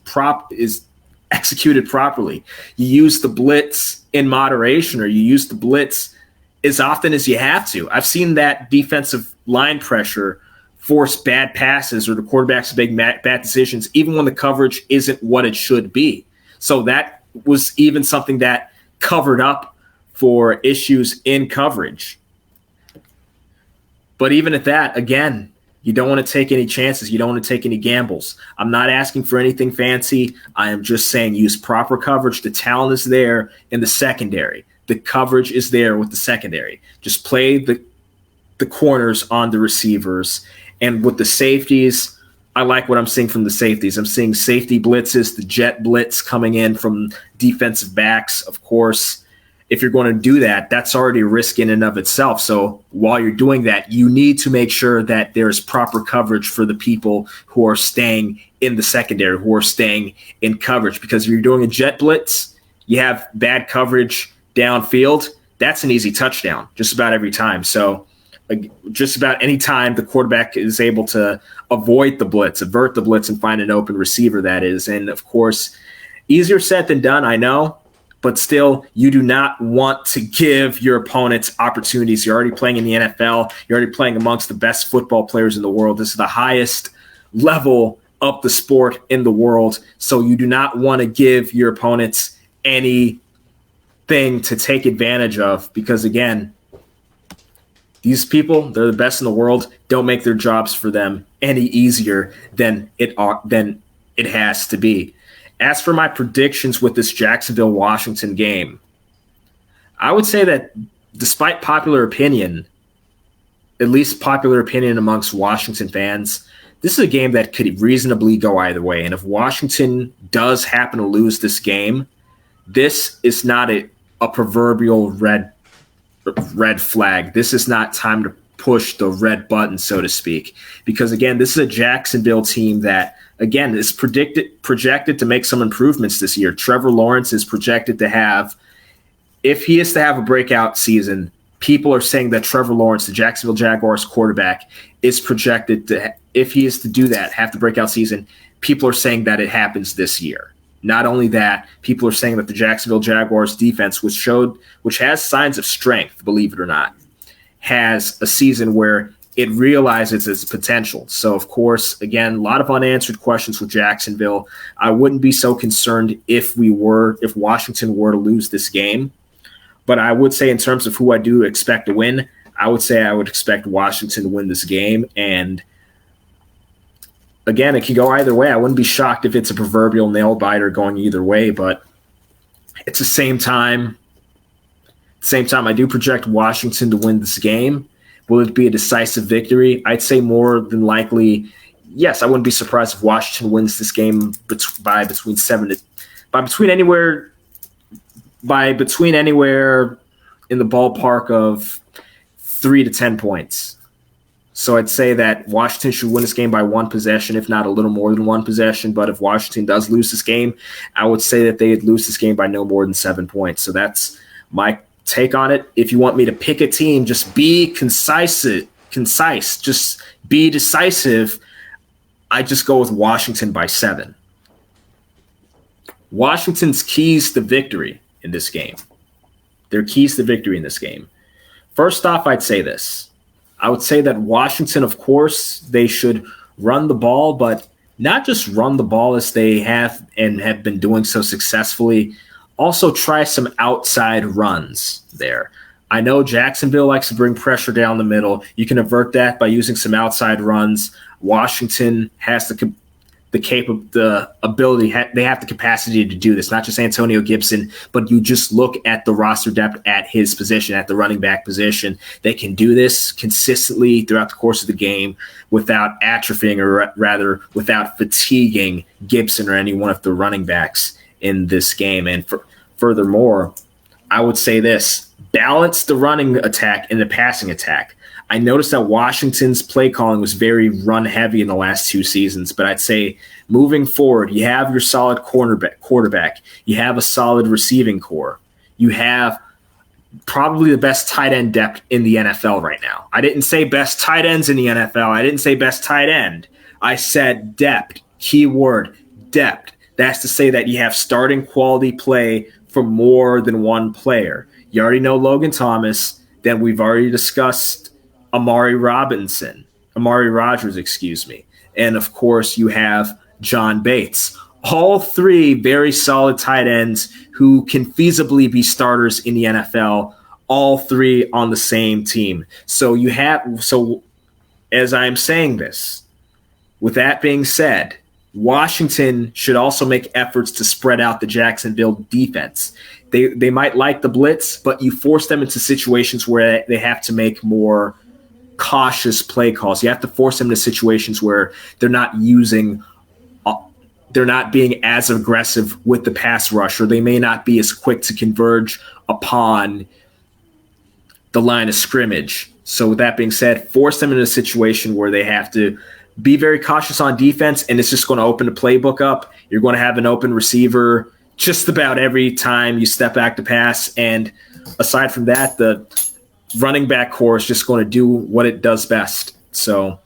executed properly, you use the blitz in moderation, or you use the blitz as often as you have to. I've seen that defensive line pressure force bad passes or the quarterbacks to make bad decisions, even when the coverage isn't what it should be. So that was even something that covered up for issues in coverage. But even at that, again, you don't want to take any chances. You don't want to take any gambles. I'm not asking for anything fancy. I am just saying use proper coverage. The talent is there in the secondary. The coverage is there with the secondary. Just play the corners on the receivers. And with the safeties, I like what I'm seeing from the safeties. I'm seeing safety blitzes, the jet blitz coming in from defensive backs. Of course, if you're going to do that, that's already a risk in and of itself. So while you're doing that, you need to make sure that there's proper coverage for the people who are staying in the secondary, who are staying in coverage. Because if you're doing a jet blitz, you have bad coverage downfield, that's an easy touchdown just about every time. So just about any time the quarterback is able to avoid the blitz, avert the blitz, and find an open receiver, that is. And, of course, easier said than done, I know. But still, you do not want to give your opponents opportunities. You're already playing in the NFL. You're already playing amongst the best football players in the world. This is the highest level of the sport in the world. So you do not want to give your opponents anything to take advantage of because, again, these people, they're the best in the world. Don't make their jobs for them any easier than it has to be. As for my predictions with this Jacksonville-Washington game, I would say that despite popular opinion, at least popular opinion amongst Washington fans, this is a game that could reasonably go either way. And if Washington does happen to lose this game, this is not a proverbial red flag. This is not time to push the red button, so to speak. Because, again, this is a Jacksonville team that, again, is projected to make some improvements this year. Trevor Lawrence is projected to have, if he is to have a breakout season, people are saying that Trevor Lawrence, the Jacksonville Jaguars quarterback, is projected to, if he is to do that, have the breakout season, people are saying that it happens this year. Not only that, people are saying that the Jacksonville Jaguars defense, which has signs of strength, believe it or not, has a season where it realizes its potential. So, of course, again, a lot of unanswered questions with Jacksonville. I wouldn't be so concerned if Washington were to lose this game. But I would say in terms of who I do expect to win, I would say I would expect Washington to win this game. And again, it can go either way. I wouldn't be shocked if it's a proverbial nail biter going either way, but at the same time, I do project Washington to win this game. Will it be a decisive victory? I'd say more than likely, yes. I wouldn't be surprised if Washington wins this game by between anywhere in the ballpark of 3 to 10 points. So I'd say that Washington should win this game by one possession, if not a little more than one possession. But if Washington does lose this game, I would say that they'd lose this game by no more than 7 points. So that's my take on it. If you want me to pick a team, just be concise, just be decisive. I just go with Washington by 7. Washington's keys to victory in this game. Their keys to victory in this game. First off, I'd say this. I would say that Washington, of course, they should run the ball, but not just run the ball as they have and have been doing so successfully. Also try some outside runs there. I know Jacksonville likes to bring pressure down the middle. You can avert that by using some outside runs. Washington has the ability, they have the capacity to do this. Not just Antonio Gibson, but you just look at the roster depth at his position, at the running back position. They can do this consistently throughout the course of the game without atrophying, or rather without fatiguing Gibson or any one of the running backs in this game. And furthermore, I would say this: balance the running attack and the passing attack. I noticed that Washington's play calling was very run heavy in the last 2 seasons, but I'd say moving forward, you have your solid quarterback, you have a solid receiving core, you have probably the best tight end depth in the NFL right now. I didn't say best tight ends in the NFL. I didn't say best tight end. I said depth, keyword depth. That's to say that you have starting quality play for more than one player. You already know Logan Thomas. Then we've already discussed Amari Rogers, and of course you have John Bates. All 3 very solid tight ends who can feasibly be starters in the NFL, all 3 on the same team. So as I'm saying this, with that being said, Washington should also make efforts to spread out the Jacksonville defense. They might like the blitz, but you force them into situations where they have to make more cautious play calls. You have to force them into situations where they're not being as aggressive with the pass rush, or they may not be as quick to converge upon the line of scrimmage. So with that being said, force them into a situation where they have to be very cautious on defense, and it's just going to open the playbook up. You're going to have an open receiver just about every time you step back to pass. And aside from that, the running back core is just going to do what it does best. So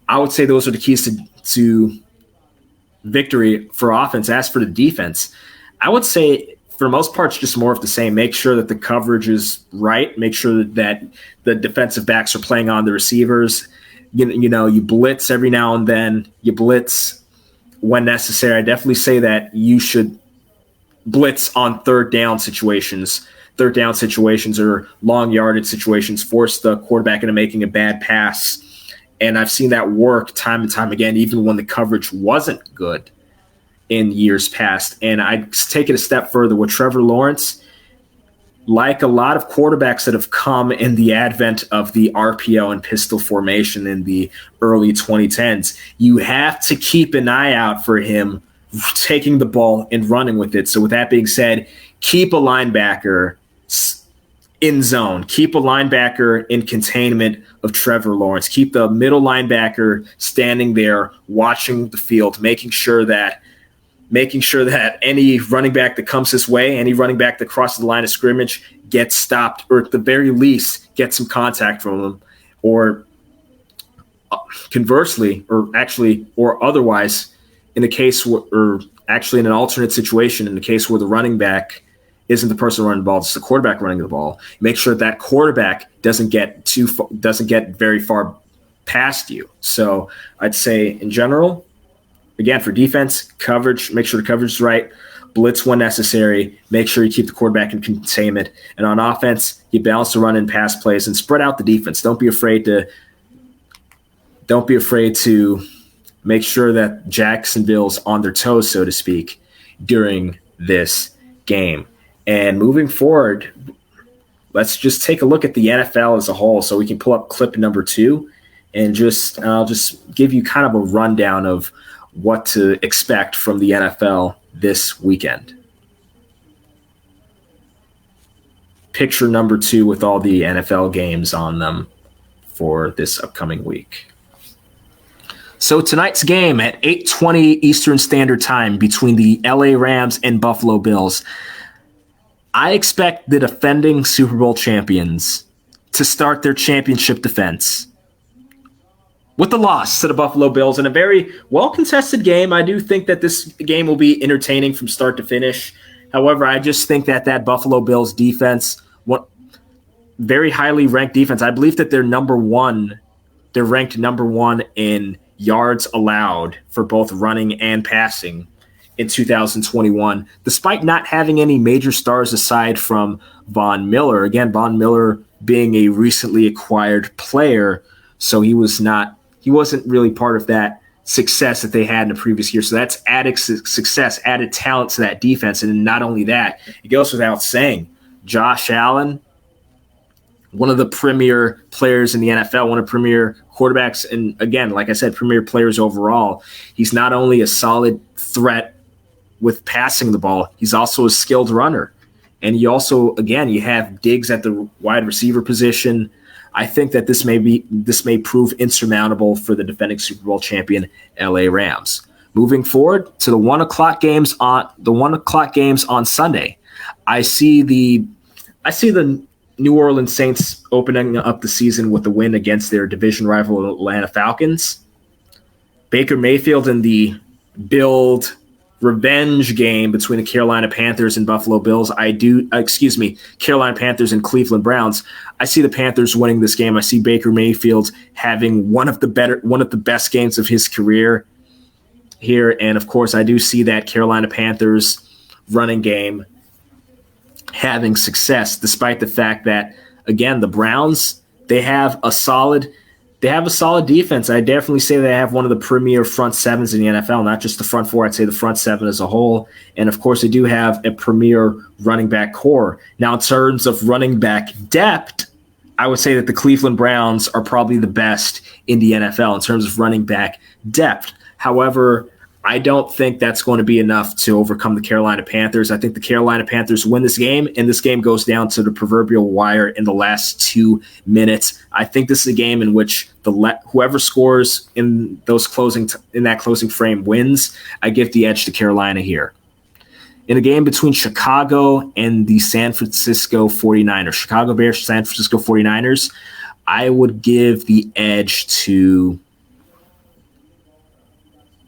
I would say those are the keys to victory for offense. As for the defense, I would say for the most part, it's just more of the same. Make sure that the coverage is right. Make sure that the defensive backs are playing on the receivers. You blitz every now and then. You blitz when necessary. I definitely say that you should blitz on third down situations or long yardage situations, force the quarterback into making a bad pass. And I've seen that work time and time again, even when the coverage wasn't good in years past. And I take it a step further with Trevor Lawrence. Like a lot of quarterbacks that have come in the advent of the RPO and pistol formation in the early 2010s, you have to keep an eye out for him taking the ball and running with it. So with that being said, keep a linebacker in zone. Keep a linebacker in containment of Trevor Lawrence. Keep the middle linebacker standing there watching the field, making sure that any running back that comes his way, any running back that crosses the line of scrimmage gets stopped, or at the very least get some contact from him, or conversely, or otherwise, in the case or actually in an alternate situation, in the case where the running back isn't the person running the ball, it's the quarterback running the ball. Make sure that quarterback doesn't get very far past you. So I'd say in general, again, for defense, coverage, make sure the coverage is right. Blitz when necessary. Make sure you keep the quarterback in containment. And on offense, you balance the run and pass plays and spread out the defense. Don't be afraid to make sure that Jacksonville's on their toes, so to speak, during this game. And moving forward, let's just take a look at the NFL as a whole. So we can pull up clip number 2 and I'll just give you kind of a rundown of what to expect from the NFL this weekend. Picture number 2 with all the NFL games on them for this upcoming week. So tonight's game at 8:20 Eastern Standard Time between the LA Rams and Buffalo Bills. I expect the defending Super Bowl champions to start their championship defense with the loss to the Buffalo Bills in a very well-contested game. I do think that this game will be entertaining from start to finish. However, I just think that Buffalo Bills defense, very highly ranked defense, I believe that they're ranked number 1 in yards allowed for both running and passing in 2021, despite not having any major stars aside from Von Miller. Again, Von Miller being a recently acquired player, so he wasn't really part of that success that they had in the previous year. So that's added success, added talent to that defense. And not only that, it goes without saying, Josh Allen, one of the premier players in the NFL, one of the premier quarterbacks, and again, like I said, premier players overall. He's not only a solid threat with passing the ball, he's also a skilled runner. And you also, again, you have Diggs at the wide receiver position. I think that this may prove insurmountable for the defending Super Bowl champion LA Rams. Moving forward to the 1 o'clock games on Sunday, I see the New Orleans Saints opening up the season with a win against their division rival Atlanta Falcons. Baker Mayfield in the build revenge game between the Carolina Panthers and Buffalo Bills. Carolina Panthers and Cleveland Browns. I see the Panthers winning this game. I see Baker Mayfield having one of the best games of his career here. And of course, I do see that Carolina Panthers running game having success, despite the fact that, again, the Browns, they have a solid defense. I definitely say they have one of the premier front sevens in the NFL, not just the front four. I'd say the front seven as a whole. And of course, they do have a premier running back core. Now, in terms of running back depth, I would say that the Cleveland Browns are probably the best in the NFL in terms of running back depth. However, I don't think that's going to be enough to overcome the Carolina Panthers. I think the Carolina Panthers win this game, and this game goes down to the proverbial wire in the last 2 minutes. I think this is a game in which whoever scores in that closing frame wins. I give the edge to Carolina here. In a game between Chicago and the San Francisco 49ers, Chicago Bears, San Francisco 49ers, I would give the edge to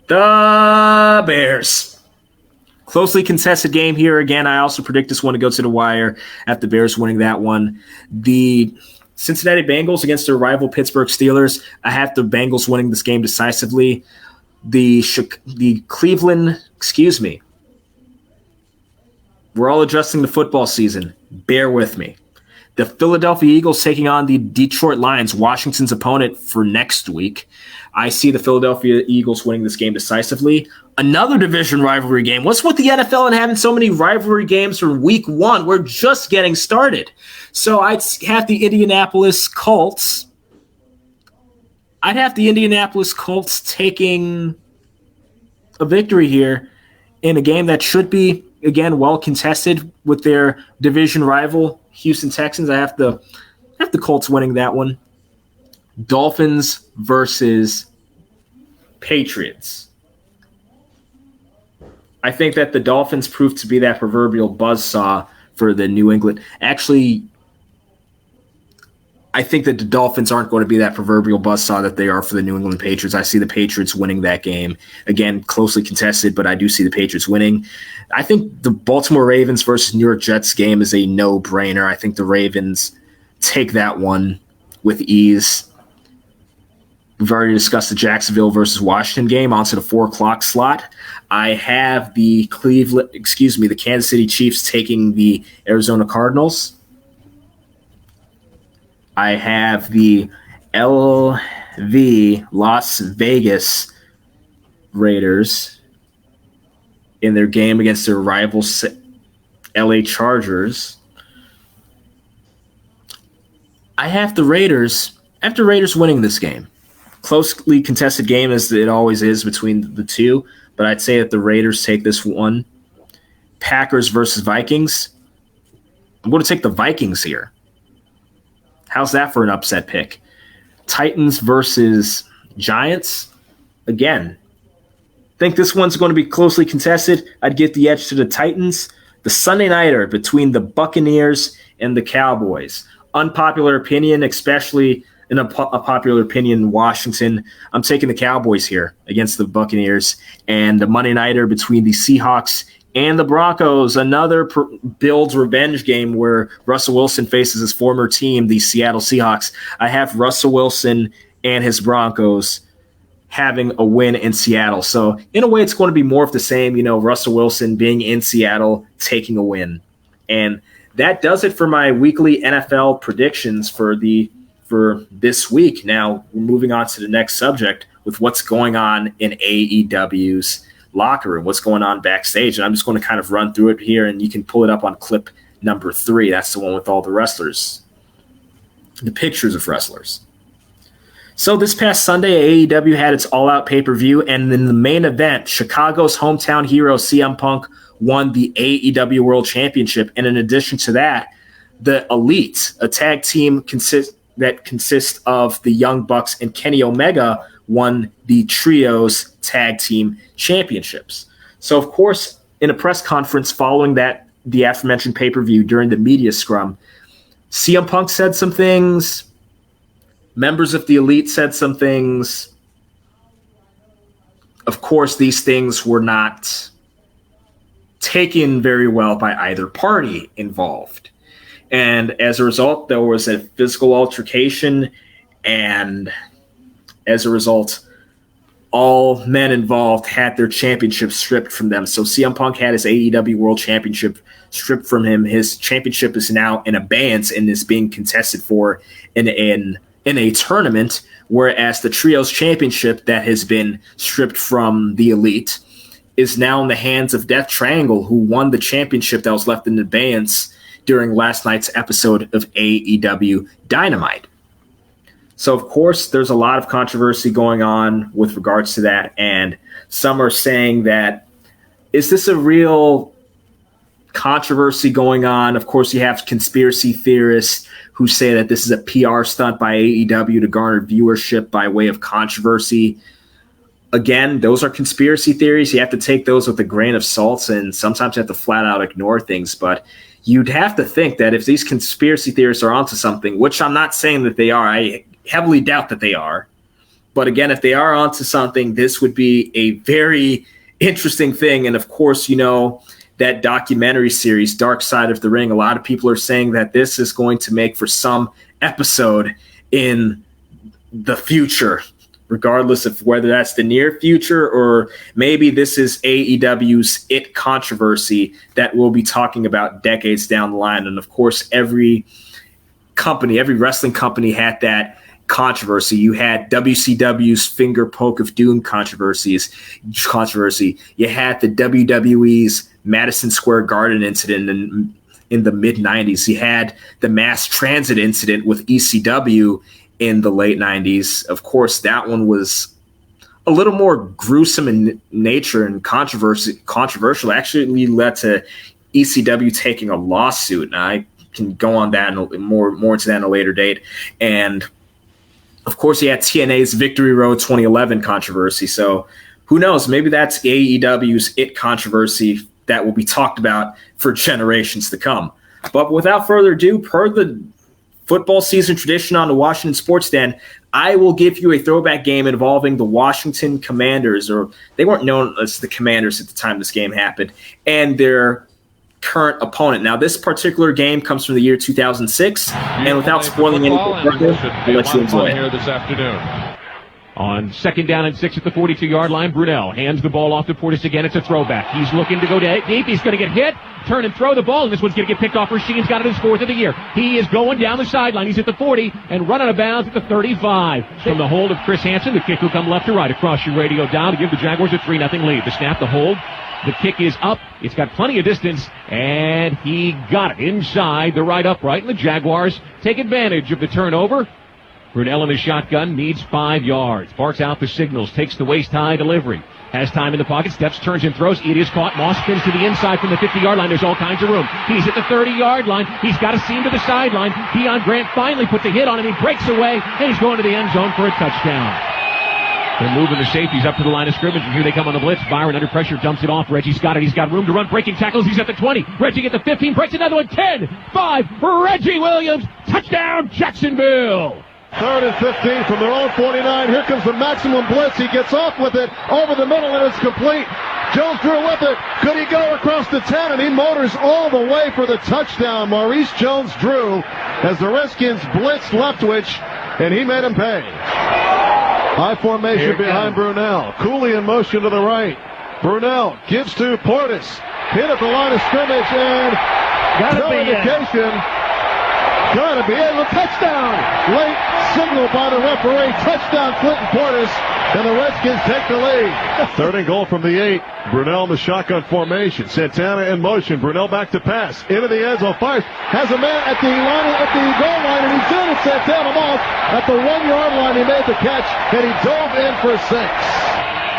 the Bears. Closely contested game here. Again, I also predict this one to go to the wire after the Bears winning that one. The Cincinnati Bengals against their rival Pittsburgh Steelers. I have the Bengals winning this game decisively. The Cleveland, we're all adjusting the football season. Bear with me. The Philadelphia Eagles taking on the Detroit Lions, Washington's opponent for next week. I see the Philadelphia Eagles winning this game decisively. Another division rivalry game. What's with the NFL and having so many rivalry games for week one? We're just getting started. So I'd have the Indianapolis Colts. Taking a victory here in a game that should be, again, well contested with their division rival, Houston Texans. I have the Colts winning that one. Dolphins versus Patriots. I think that the Dolphins proved to be that proverbial buzzsaw for the New England. Actually, I think that the Dolphins aren't going to be that proverbial buzzsaw that they are for the New England Patriots. I see the Patriots winning that game. Again, closely contested, but I do see the Patriots winning. I think the Baltimore Ravens versus New York Jets game is a no-brainer. I think the Ravens take that one with ease. We've already discussed the Jacksonville versus Washington game. Onto the 4 o'clock slot. I have the Kansas City Chiefs taking the Arizona Cardinals. I have the Las Vegas Raiders in their game against their rival LA Chargers. I have the Raiders. After Raiders winning this game. Closely contested game as it always is between the two, but I'd say that the Raiders take this one. Packers versus Vikings. I'm going to take the Vikings here. How's that for an upset pick? Titans versus Giants. Again, think this one's going to be closely contested. I'd get the edge to the Titans. The Sunday nighter between the Buccaneers and the Cowboys. Unpopular opinion, especially in a popular opinion in Washington. I'm taking the Cowboys here against the Buccaneers. And the Monday nighter between the Seahawks and the Broncos, another Bills revenge game where Russell Wilson faces his former team, the Seattle Seahawks. I have Russell Wilson and his Broncos having a win in Seattle. So in a way, it's going to be more of the same, Russell Wilson being in Seattle, taking a win. And that does it for my weekly NFL predictions for this week. Now, we're moving on to the next subject, with what's going on in AEW's locker room, what's going on backstage. And I'm just going to kind of run through it here, and you can pull it up on clip number 3. That's the one with all the wrestlers, the pictures of wrestlers. So this past Sunday, AEW had its all-out pay-per-view, and in the main event, Chicago's hometown hero CM Punk won the AEW World Championship. And in addition to that, the Elite, a tag team that consists of the Young Bucks and Kenny Omega, won the Trios Tag Team Championships. So, of course, in a press conference following the aforementioned pay-per-view during the media scrum, CM Punk said some things. Members of the Elite said some things. Of course, these things were not taken very well by either party involved. And as a result, there was a physical altercation, and as a result, all men involved had their championship stripped from them. So CM Punk had his AEW World Championship stripped from him. His championship is now in abeyance and is being contested for in a tournament, whereas the Trios Championship that has been stripped from the Elite is now in the hands of Death Triangle, who won the championship that was left in abeyance during last night's episode of AEW Dynamite. So, of course, there's a lot of controversy going on with regards to that, and some are saying that, is this a real controversy going on? Of course, you have conspiracy theorists who say that this is a PR stunt by AEW to garner viewership by way of controversy. Again, those are conspiracy theories. You have to take those with a grain of salt, and sometimes you have to flat out ignore things. But you'd have to think that if these conspiracy theorists are onto something, which I'm not saying that they are, I heavily doubt that they are. But again, if they are onto something, this would be a very interesting thing. And of course, that documentary series, Dark Side of the Ring, a lot of people are saying that this is going to make for some episode in the future, regardless of whether that's the near future or maybe this is AEW's It controversy that we'll be talking about decades down the line. And of course, every wrestling company had that controversy. You had WCW's Finger Poke of Doom controversy. You had the WWE's Madison Square Garden incident in the mid-90s. You had the mass transit incident with ECW in the late 90s. Of course, that one was a little more gruesome in nature and controversial. Actually led to ECW taking a lawsuit. And I can go on that more into that in a later date. And of course, you had TNA's Victory Road 2011 controversy. So who knows? Maybe that's AEW's It controversy that will be talked about for generations to come. But without further ado, per the football season tradition on the Washington Sports Den, I will give you a throwback game involving the Washington Commanders, or they weren't known as the Commanders at the time this game happened, and their current opponent. Now, this particular game comes from the year 2006, and without spoiling anything further, I'll let you enjoy it. Here this afternoon. On 2nd down and 6 at the 42-yard line, Brunel hands the ball off to Portis again. It's a throwback. He's looking to go deep. He's going to get hit, turn and throw the ball, and this one's going to get picked off. Rasheen's got it his 4th of the year. He is going down the sideline. He's at the 40 and running out of bounds at the 35. From the hold of Chris Hansen, the kick will come left to right across your radio dial to give the Jaguars a 3-0 lead. The snap, the hold. The kick is up. It's got plenty of distance, and he got it inside the right upright, and the Jaguars take advantage of the turnover. Brunel in the shotgun needs 5 yards. Barks out the signals, takes the waist-high delivery. Has time in the pocket, steps, turns, and throws. It is caught. Moss spins to the inside from the 50-yard line. There's all kinds of room. He's at the 30-yard line. He's got a seam to the sideline. Deion Grant finally puts a hit on him. He breaks away, and he's going to the end zone for a touchdown. They're moving the safeties up to the line of scrimmage, and here they come on the blitz. Byron under pressure dumps it off. Reggie's got it. He's got room to run. Breaking tackles. He's at the 20. Reggie at the 15. Breaks another one. 10, 5. Reggie Williams. Touchdown, Jacksonville. 3rd and 15 from their own 49. Here comes the maximum blitz. He gets off with it over the middle, and it's complete. Jones Drew with it. Could he go across the 10? And he motors all the way for the touchdown. Maurice Jones-Drew as the Redskins blitzed Leftwich, and he made him pay. High formation behind Brunel. Cooley in motion to the right. Brunel gives to Portis. Hit at the line of scrimmage, and no indication. Gotta be able to touchdown. Late signal whistle by the referee. Touchdown, Clinton Portis, and the Redskins take the lead. 3rd and goal from the 8. Brunell in the shotgun formation. Santana in motion. Brunell back to pass. Into the end zone. Fires. Has a man at the goal line, and he's in. It's Santana Moss at the 1-yard line. He made the catch, and he dove in for 6.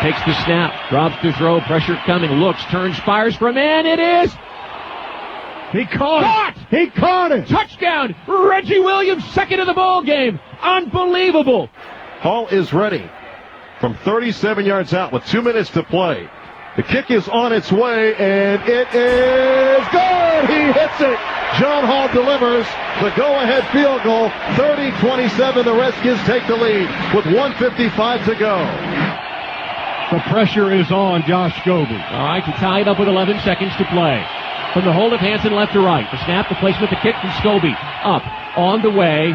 Takes the snap, drops to throw, pressure coming, looks, turns, fires for a man. It is. He caught it. He caught it. Touchdown. Reggie Williams, second of the ball game. Unbelievable. Hall is ready from 37 yards out with 2 minutes to play. The kick is on its way, and it is good. He hits it. John Hall delivers the go-ahead field goal. 30-27. The Redskins take the lead with 1:55 to go. The pressure is on Josh Scobie. All right, to tie it up with 11 seconds to play. From the hold of Hansen left to right. The snap, the placement, the kick from Scobie. Up, on the way.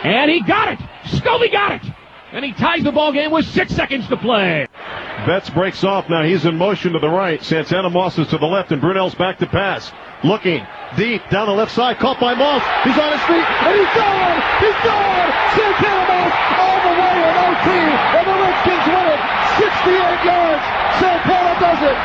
And he got it! Scobie got it! And he ties the ball game with 6 seconds to play. Betts breaks off now. He's in motion to the right. Santana Moss is to the left, and Brunell's back to pass. Looking deep down the left side. Caught by Moss. He's on his feet, and he's gone! He's gone! Santana Moss all the way in OT, and the Redskins win it. 68 yards. Santana does it.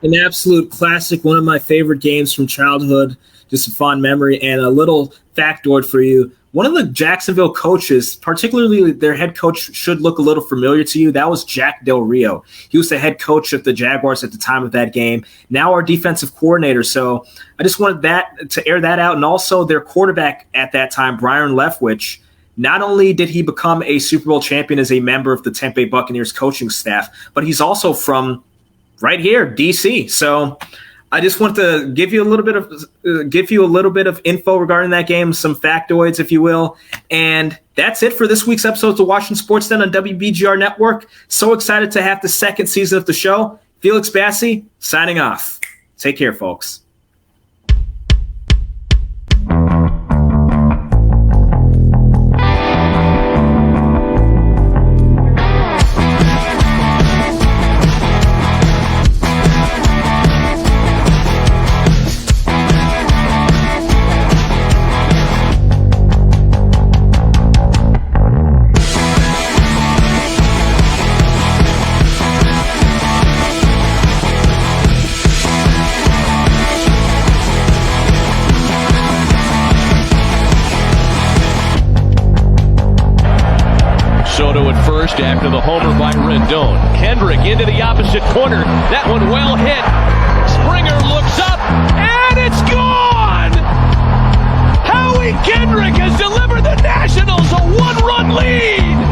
An absolute classic, one of my favorite games from childhood, just a fond memory. And a little factoid for you. One of the Jacksonville coaches, particularly their head coach, should look a little familiar to you. That was Jack Del Rio. He was the head coach of the Jaguars at the time of that game. Now our defensive coordinator. So I just wanted that to air that out. And also their quarterback at that time, Byron Leftwich. Not only did he become a Super Bowl champion as a member of the Tampa Bay Buccaneers coaching staff, but he's also from right here, DC. So I just want to give you a little bit of info regarding that game, some factoids, if you will. And that's it for this week's episode of the Washington Sports Den on WBGR Network. So excited to have the second season of the show. Felix Bassi signing off. Take care, folks. After the homer by Rendon. Kendrick into the opposite corner. That one well hit. Springer looks up, and it's gone! Howie Kendrick has delivered the Nationals a 1-run lead!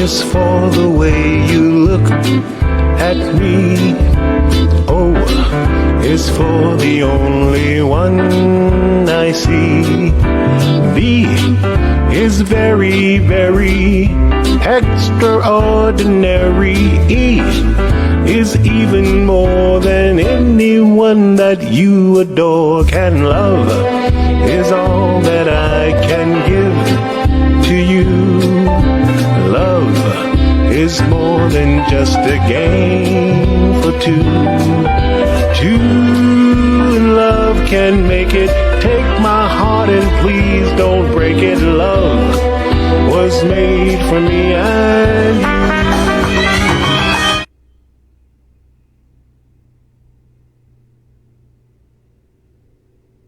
just for the way you look at me. O is for the only one I see. B is very, very extraordinary. E is even more than anyone that you adore can love, is all that I can give to you. Love is more than just a game for two. Two in love can make it. Take my heart and please don't break it. Love was made for me and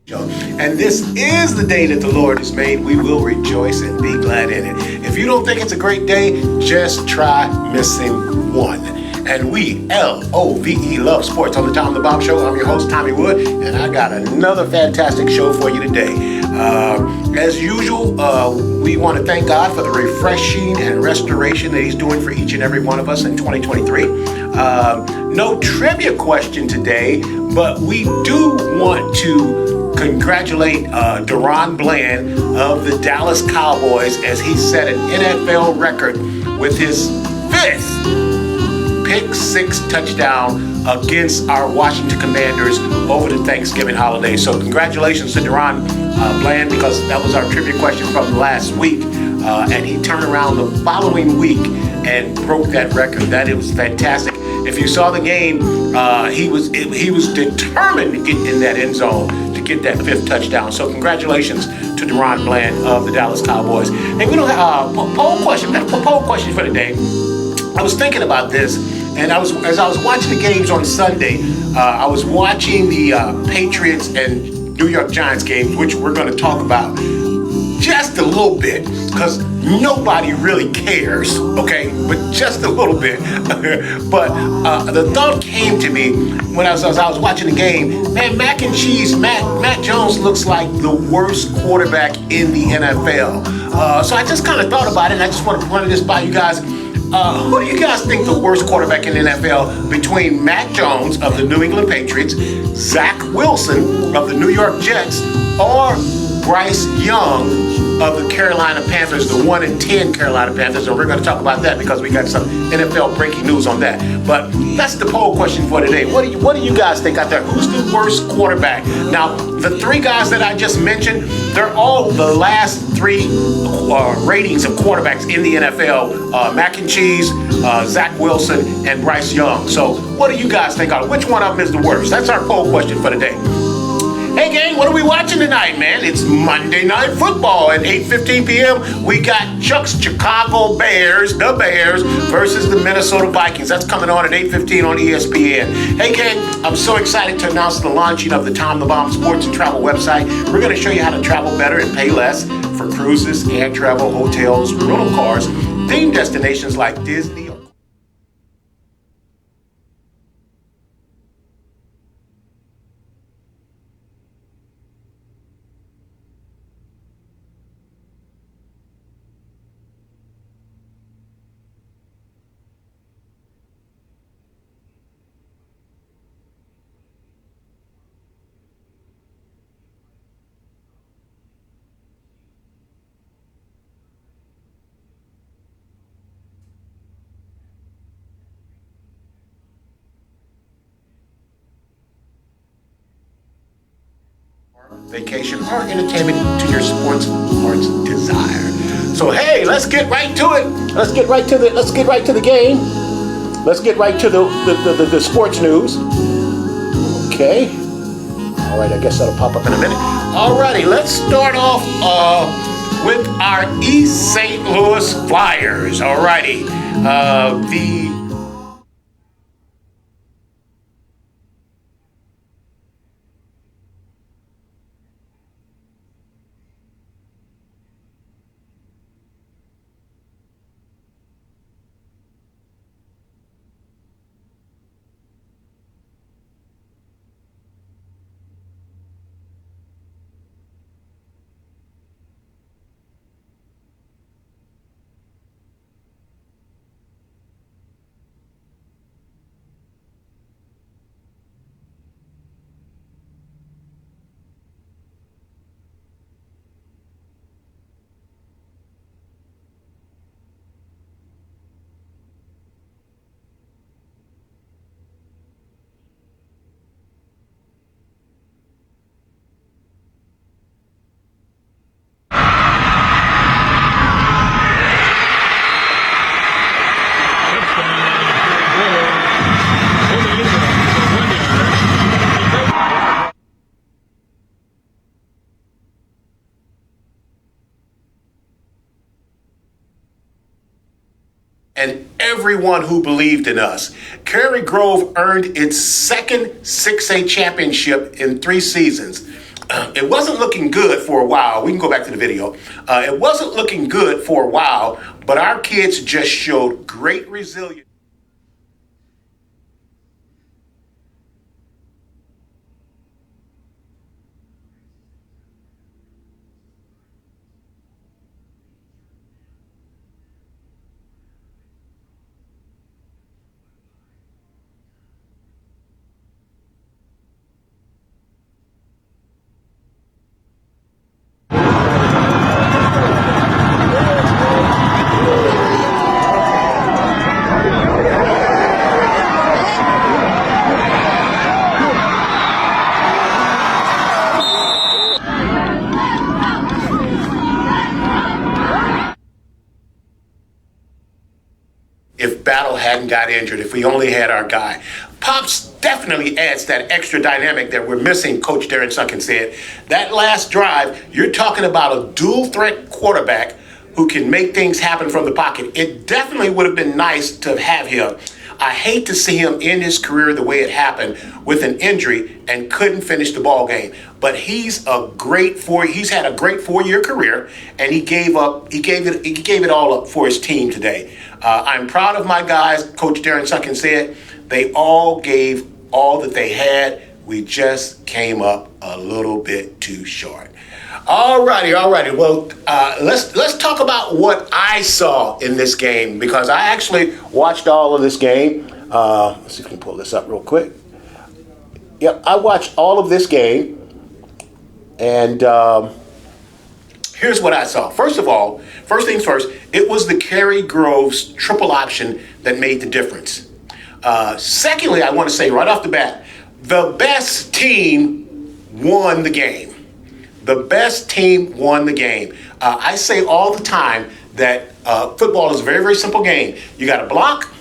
you. And this is the day that the Lord has made. We will rejoice and be glad in it. If you don't think it's a great day, just try missing one. And we, L-O-V-E, love sports on the Tom the Bomb Show. I'm your host, Tommy Wood, and I got another fantastic show for you today. As usual, we want to thank God for the refreshing and restoration that He's doing for each and every one of us in 2023. No trivia question today, but we do want to congratulate Deron Bland of the Dallas Cowboys as he set an NFL record with his 5th pick 6 touchdown against our Washington Commanders over the Thanksgiving holiday. So congratulations to Deron Bland, because that was our trivia question from last week. And he turned around the following week and broke that record. It was fantastic. If you saw the game, he was determined to get in that end zone to get that 5th touchdown. So congratulations to Deron Bland of the Dallas Cowboys. And we don't have a poll question for today. I was thinking about this, and as I was watching the games on Sunday, I was watching the Patriots and New York Giants games, which we're going to talk about just a little bit, because nobody really cares, okay? But just a little bit. But the thought came to me when I was watching the game, man, Mac Jones looks like the worst quarterback in the NFL. So I just kind of thought about it, and I just want to run this by you guys. Who do you guys think the worst quarterback in the NFL between Mac Jones of the New England Patriots, Zach Wilson of the New York Jets, or Bryce Young of the Carolina Panthers, the 1-10 Carolina Panthers? And we're going to talk about that because we got some NFL breaking news on that. But that's the poll question for today. What do you guys think out there? Who's the worst quarterback? Now, the 3 guys that I just mentioned, they're all the last 3 ratings of quarterbacks in the NFL. Mac and Cheese, Zach Wilson, and Bryce Young. So what do you guys think? Which one of them is the worst? That's our poll question for today. Hey gang, what are we watching tonight, man? It's Monday Night Football at 8:15 p.m. We got Chuck's Chicago Bears, the Bears, versus the Minnesota Vikings. That's coming on at 8:15 on ESPN. Hey gang, I'm so excited to announce the launching of the Tom the Bomb Sports and Travel website. We're going to show you how to travel better and pay less for cruises, air travel, hotels, rental cars, themed destinations like Disney. Vacation or entertainment to your sports heart's desire. So hey, let's get right to it. Let's get right to the game. Let's get right to the sports news. Okay. All right, I guess that'll pop up in a minute. All righty, let's start off with our East St. Louis Flyers. All righty. The and everyone who believed in us. Cary Grove earned its second 6A championship in 3 seasons. It wasn't looking good for a while. We can go back to the video. It wasn't looking good for a while, but our kids just showed great resilience. If Battle hadn't got injured, if we only had our guy. Pops definitely adds that extra dynamic that we're missing, Coach Darren Sunken said. That last drive, you're talking about a dual threat quarterback who can make things happen from the pocket. It definitely would have been nice to have him. I hate to see him end his career the way it happened with an injury and couldn't finish the ball game. But he's had a great 4-year career, and he gave it all up for his team today. I'm proud of my guys. Coach Darren Sunken said they all gave all that they had. We just came up a little bit too short. All righty. Well, let's talk about what I saw in this game, because I actually watched all of this game. Let's see if we can pull this up real quick. Yep, I watched all of this game, and here's what I saw. First things first, it was the Cary Grove's triple option that made the difference. Secondly, I want to say right off the bat, the best team won the game. The best team won the game. I say all the time that football is a very, very simple game. You got to block,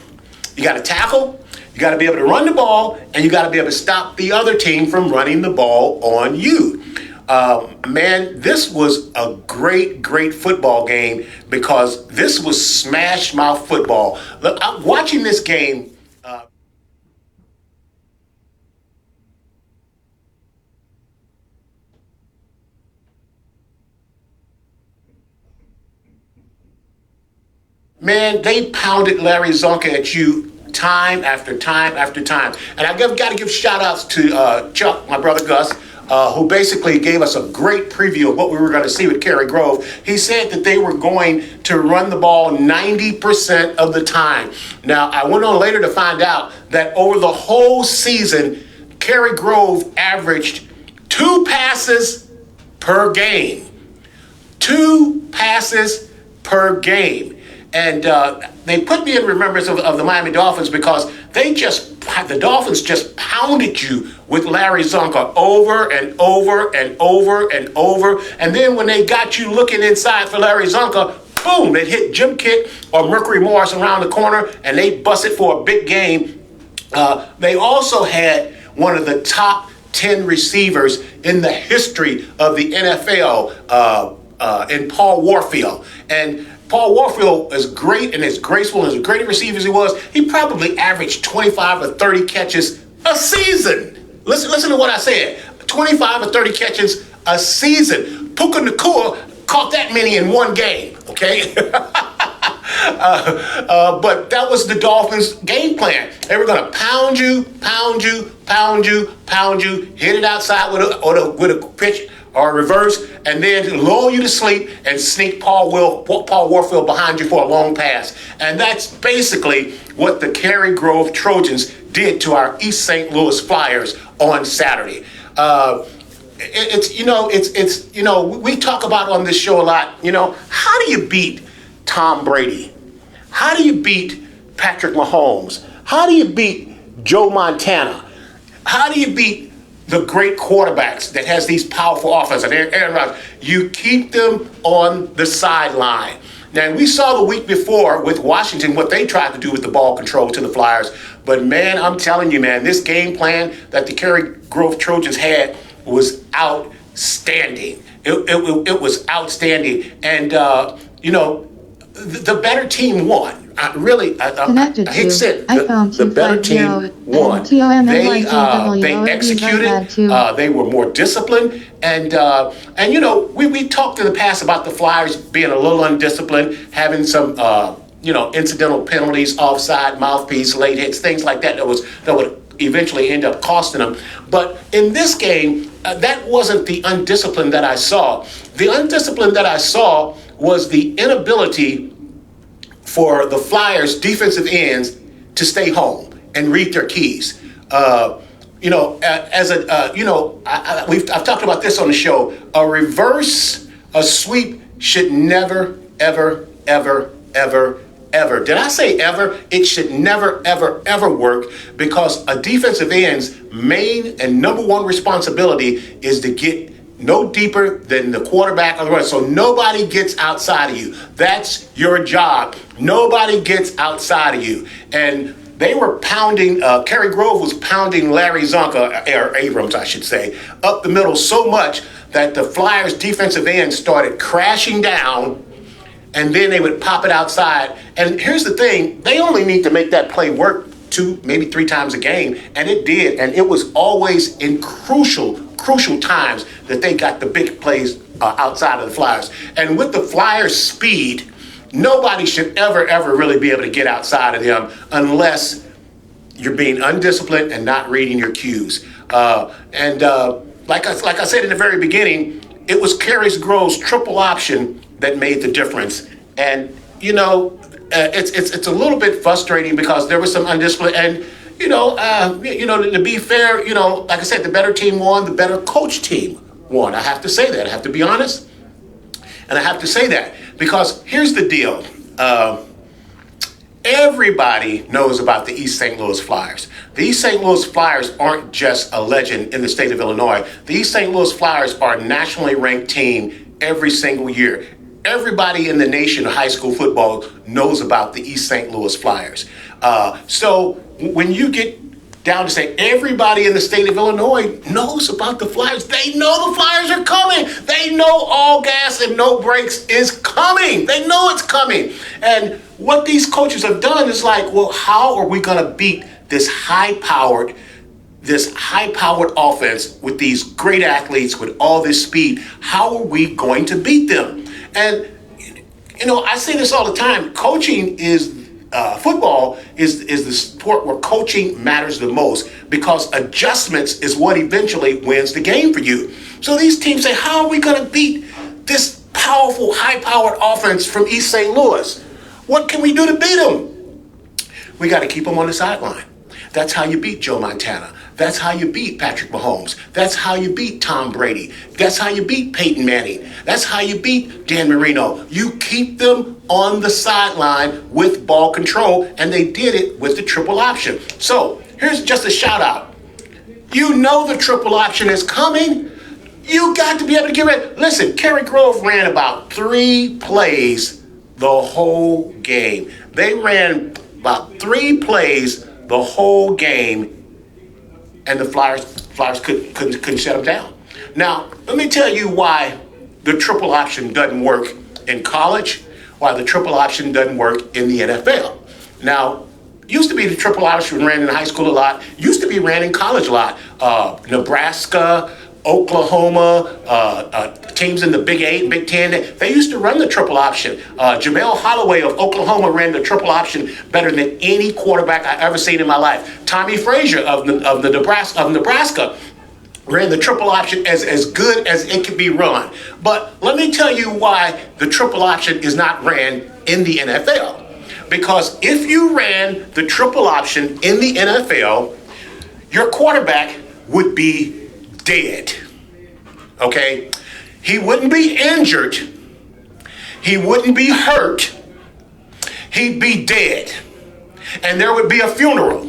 you got to tackle, you got to be able to run the ball, and you got to be able to stop the other team from running the ball on you. Man, this was a great, great football game, because this was smash mouth football. Look, I'm watching this game. Man, they pounded Larry Zonka at you time after time after time. And I've got to give shout outs to Chuck, my brother Gus, who basically gave us a great preview of what we were going to see with Cary Grove. He said that they were going to run the ball 90% of the time. Now, I went on later to find out that over the whole season, Cary Grove averaged 2 passes per game. 2 passes per game. And they put me in remembrance of the Miami Dolphins, because the Dolphins just pounded you with Larry Zonka over and over and over and over. And then when they got you looking inside for Larry Zonka, boom, they'd hit Jim Kitt or Mercury Morris around the corner, and they busted for a big game. They also had one of the top 10 receivers in the history of the NFL in Paul Warfield. And Paul Warfield, as great and as graceful and as great a receiver as he was, he probably averaged 25 or 30 catches a season. Listen to what I said. 25 or 30 catches a season. Puka Nacua caught that many in one game, okay? But that was the Dolphins' game plan. They were going to pound you, hit it outside with a pitch or reverse, and then lull you to sleep and sneak Paul Warfield behind you for a long pass. And that's basically what the Cary Grove Trojans did to our East St. Louis Flyers on Saturday. We talk about on this show a lot, how do you beat Tom Brady? How do you beat Patrick Mahomes? How do you beat Joe Montana? How do you beat the great quarterbacks that has these powerful offenses? Aaron Rodgers, you keep them on the sideline. Now, we saw the week before with Washington what they tried to do with the ball control to the Flyers. But, man, I'm telling you, man, this game plan that the Cary Grove Trojans had was outstanding. It was outstanding. And, the better team won. I Connected hate to say it, the better team won. They executed. They were more disciplined, and you know, we talked in the past about the Flyers being a little undisciplined, having some you know, incidental penalties, offside, mouthpiece, late hits, things like that that would eventually end up costing them. But in this game, that wasn't the undiscipline that I saw. The undiscipline that I saw was the inability for the Flyers defensive ends to stay home and read their keys. You know, I've talked about this on the show. A sweep should never, ever, ever, ever, ever. Did I say ever? It should never, ever, ever work, because a defensive end's main and number one responsibility is to get no deeper than the quarterback of the run. So nobody gets outside of you. That's your job. Nobody gets outside of you. And they were pounding, Kerry Grove was pounding Larry Zonka, or Abrams, I should say, up the middle so much that the Flyers defensive end started crashing down, and then they would pop it outside. And here's the thing, they only need to make that play work 2, maybe 3 times a game, and it did. And it was always in crucial times that they got the big plays outside of the Flyers. And with the Flyers' speed, nobody should ever really be able to get outside of them unless you're being undisciplined and not reading your cues. Like I said in the very beginning, it was Kerry Grove's triple option that made the difference. And you know, it's a little bit frustrating because there was some undiscipline. And you know, to be fair, you know, like I said, the better team won, the better coach team won. I have to say that. I have to be honest, and I have to say that because here's the deal. Everybody knows about the East St. Louis Flyers. The East St. Louis Flyers aren't just a legend in the state of Illinois. The East St. Louis Flyers are a nationally ranked team every single year. Everybody in the nation of high school football knows about the East St. Louis Flyers. So when you get down to say everybody in the state of Illinois knows about the Flyers, they know the Flyers are coming. They know all gas and no brakes is coming. They know it's coming. And what these coaches have done is like, well, how are we going to beat this high-powered offense with these great athletes with all this speed? How are we going to beat them? And, you know, I say this all the time. Coaching is, football is the sport where coaching matters the most, because adjustments is what eventually wins the game for you. So these teams say, how are we going to beat this powerful, high-powered offense from East St. Louis? What can we do to beat them? We got to keep them on the sideline. That's how you beat Joe Montana. That's how you beat Patrick Mahomes. That's how you beat Tom Brady. That's how you beat Peyton Manning. That's how you beat Dan Marino. You keep them on the sideline with ball control, and they did it with the triple option. So here's just a shout out. You know the triple option is coming. You got to be able to get ready. Listen, Kerry Grove ran about 3 plays the whole game. They ran about 3 plays the whole game, and the Flyers couldn't shut them down. Now, let me tell you why the triple option doesn't work in college, why the triple option doesn't work in the NFL. Now, used to be the triple option ran in high school a lot, used to be ran in college a lot. Nebraska, Oklahoma, teams in the Big 8, Big 10, they used to run the triple option. Jamel Holloway of Oklahoma ran the triple option better than any quarterback I ever seen in my life. Tommy Frazier of Nebraska ran the triple option as good as it could be run. But let me tell you why the triple option is not ran in the NFL. Because if you ran the triple option in the NFL, your quarterback would be dead. Okay? He wouldn't be injured. He wouldn't be hurt. He'd be dead. And there would be a funeral.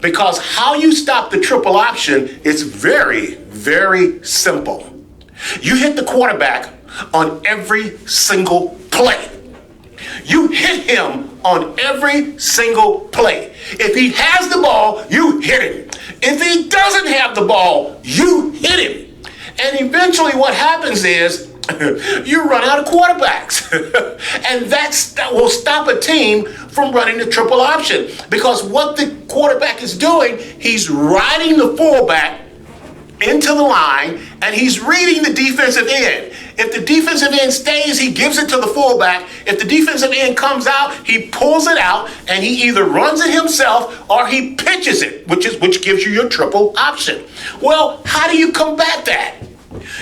Because how you stop the triple option is very, very simple. You hit the quarterback on every single play. You hit him on every single play. If he has the ball, you hit him. If he doesn't have the ball, you hit him. And eventually what happens is you run out of quarterbacks. And that will stop a team from running the triple option, because what the quarterback is doing, he's riding the fullback into the line, and he's reading the defensive end. If the defensive end stays, he gives it to the fullback. If the defensive end comes out, he pulls it out, and he either runs it himself or he pitches it, which gives you your triple option. Well, how do you combat that?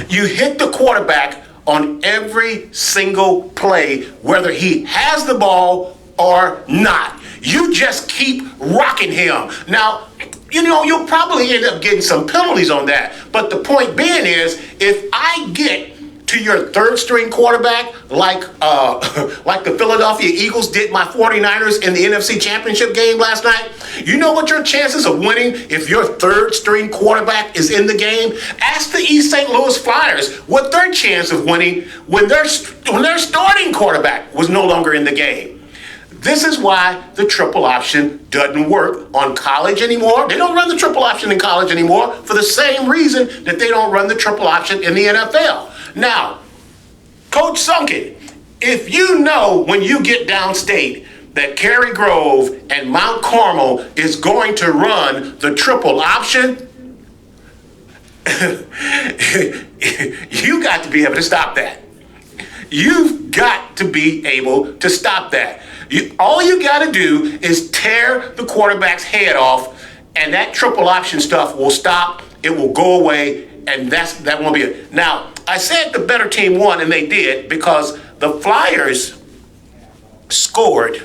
You hit the quarterback on every single play, whether he has the ball or not. You just keep rocking him. Now, you'll probably end up getting some penalties on that. But the point being is, if I get to your third string quarterback, like the Philadelphia Eagles did my 49ers in the NFC Championship game last night, you know what your chances of winning if your third string quarterback is in the game? Ask the East St. Louis Flyers what their chance of winning when their starting quarterback was no longer in the game. This is why the triple option doesn't work on college anymore. They don't run the triple option in college anymore for the same reason that they don't run the triple option in the NFL. Now, Coach Sunken, if you know when you get downstate that Cary Grove and Mount Carmel is going to run the triple option, you got to be able to stop that. You've got to be able to stop that. All you got to do is tear the quarterback's head off, and that triple option stuff will stop. It will go away, and that won't be it. Now, I said the better team won, and they did, because the Flyers scored.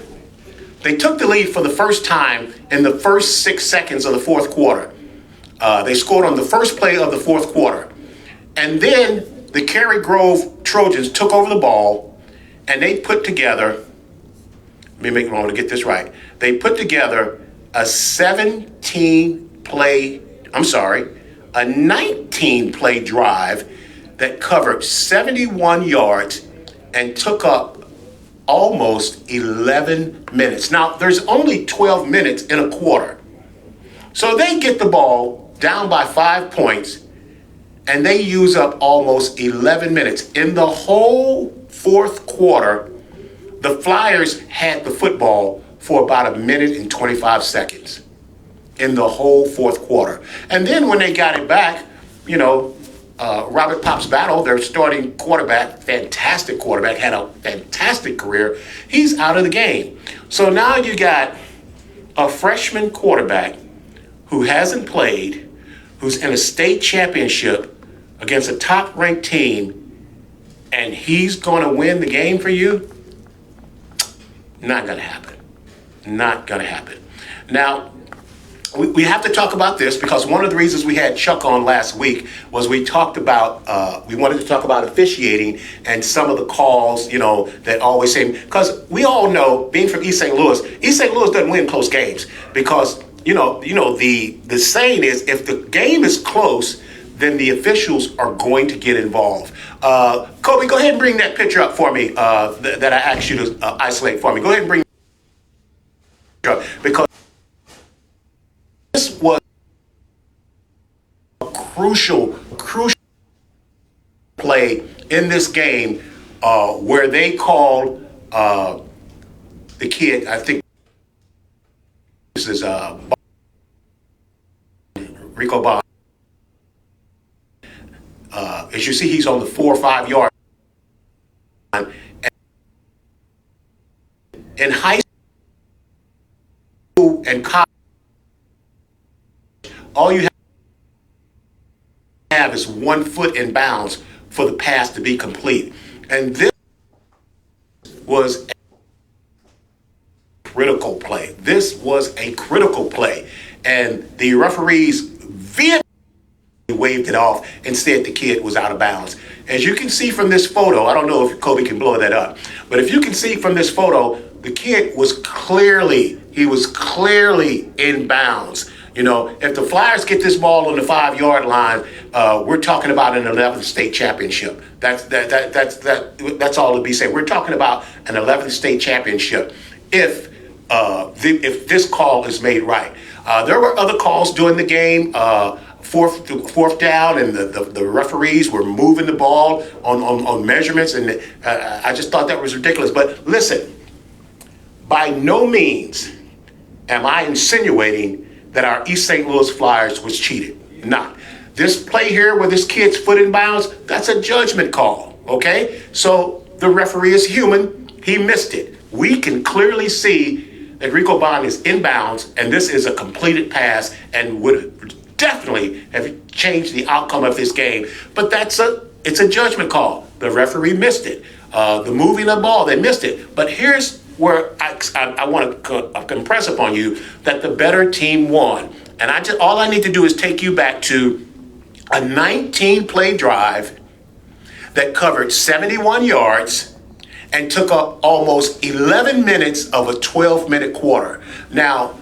They took the lead for the first time in the first 6 seconds of the fourth quarter. They scored on the first play of the fourth quarter. And then the Cary Grove Trojans took over the ball, and they put together, let me make sure to get this right. They put together a 19-play drive that covered 71 yards and took up almost 11 minutes. Now, there's only 12 minutes in a quarter. So they get the ball down by 5 points, and they use up almost 11 minutes. In the whole fourth quarter, the Flyers had the football for about 1 minute and 25 seconds in the whole fourth quarter. And then when they got it back, Robert Pops Battle, their starting quarterback, fantastic quarterback, had a fantastic career. He's out of the game. So now you got a freshman quarterback who hasn't played, who's in a state championship against a top-ranked team, and he's going to win the game for you? Not going to happen. Not going to happen. Now, we have to talk about this, because one of the reasons we had Chuck on last week was we wanted to talk about officiating and some of the calls, that always seem, because we all know, being from East St. Louis doesn't win close games, because, the saying is, if the game is close, then the officials are going to get involved. Kobe, go ahead and bring that picture up for me that I asked you to isolate for me. Go ahead and bring it up, because this was a crucial play in this game where they called the kid, I think this is Rico Bond. As you see, he's on the 4 or 5 yard line. In high school and college, all you have is 1 foot in bounds for the pass to be complete. And this was a critical play. And the referees vehemently waved it off and said the kid was out of bounds. As you can see from this photo, I don't know if Kobe can blow that up, but if you can see from this photo, the kid was clearly in bounds. If the Flyers get this ball on the 5 yard line, we're talking about an 11th state championship. That's all to be said. We're talking about an 11th state championship if this call is made right. There were other calls during the game. fourth down, and the referees were moving the ball on measurements, and I just thought that was ridiculous. But listen, by no means am I insinuating that our East St. Louis Flyers was cheated. Not. This play here where this kid's foot in bounds, that's a judgment call, okay? So the referee is human. He missed it. We can clearly see that Rico Bond is inbounds, and this is a completed pass and would definitely have changed the outcome of this game. But it's a judgment call. The referee missed it. The moving of the ball, they missed it. But here's where I want to impress upon you that the better team won. And all I need to do is take you back to a 19-play drive that covered 71 yards and took up almost 11 minutes of a 12-minute quarter. Now,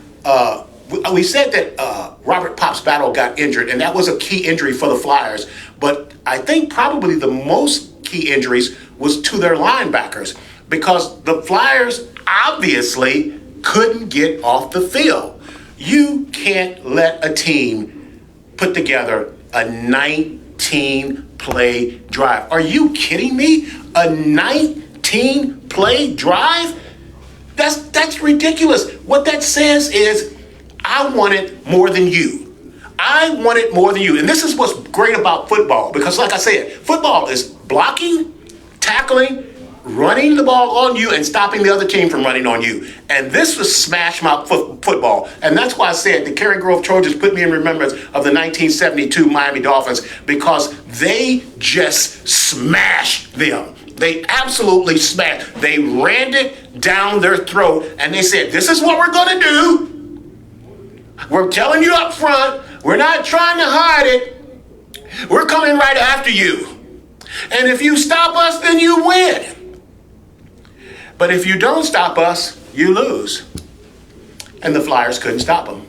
we said that Robert Pops Battle got injured, and that was a key injury for the Flyers. But I think probably the most key injuries was to their linebackers, because the Flyers obviously couldn't get off the field. You can't let a team put together a 19-play drive. Are you kidding me? A 19-play drive? That's ridiculous. What that says is, I wanted more than you. I wanted more than you. And this is what's great about football, because like I said, football is blocking, tackling, running the ball on you, and stopping the other team from running on you. And this was smash mouth football. And that's why I said the Cary Grove Trojans put me in remembrance of the 1972 Miami Dolphins, because they just smashed them. They absolutely smashed. They rammed it down their throat, and they said, this is what we're going to do. We're telling you up front. We're not trying to hide it. We're coming right after you. And if you stop us, then you win. But if you don't stop us, you lose. And the Flyers couldn't stop them.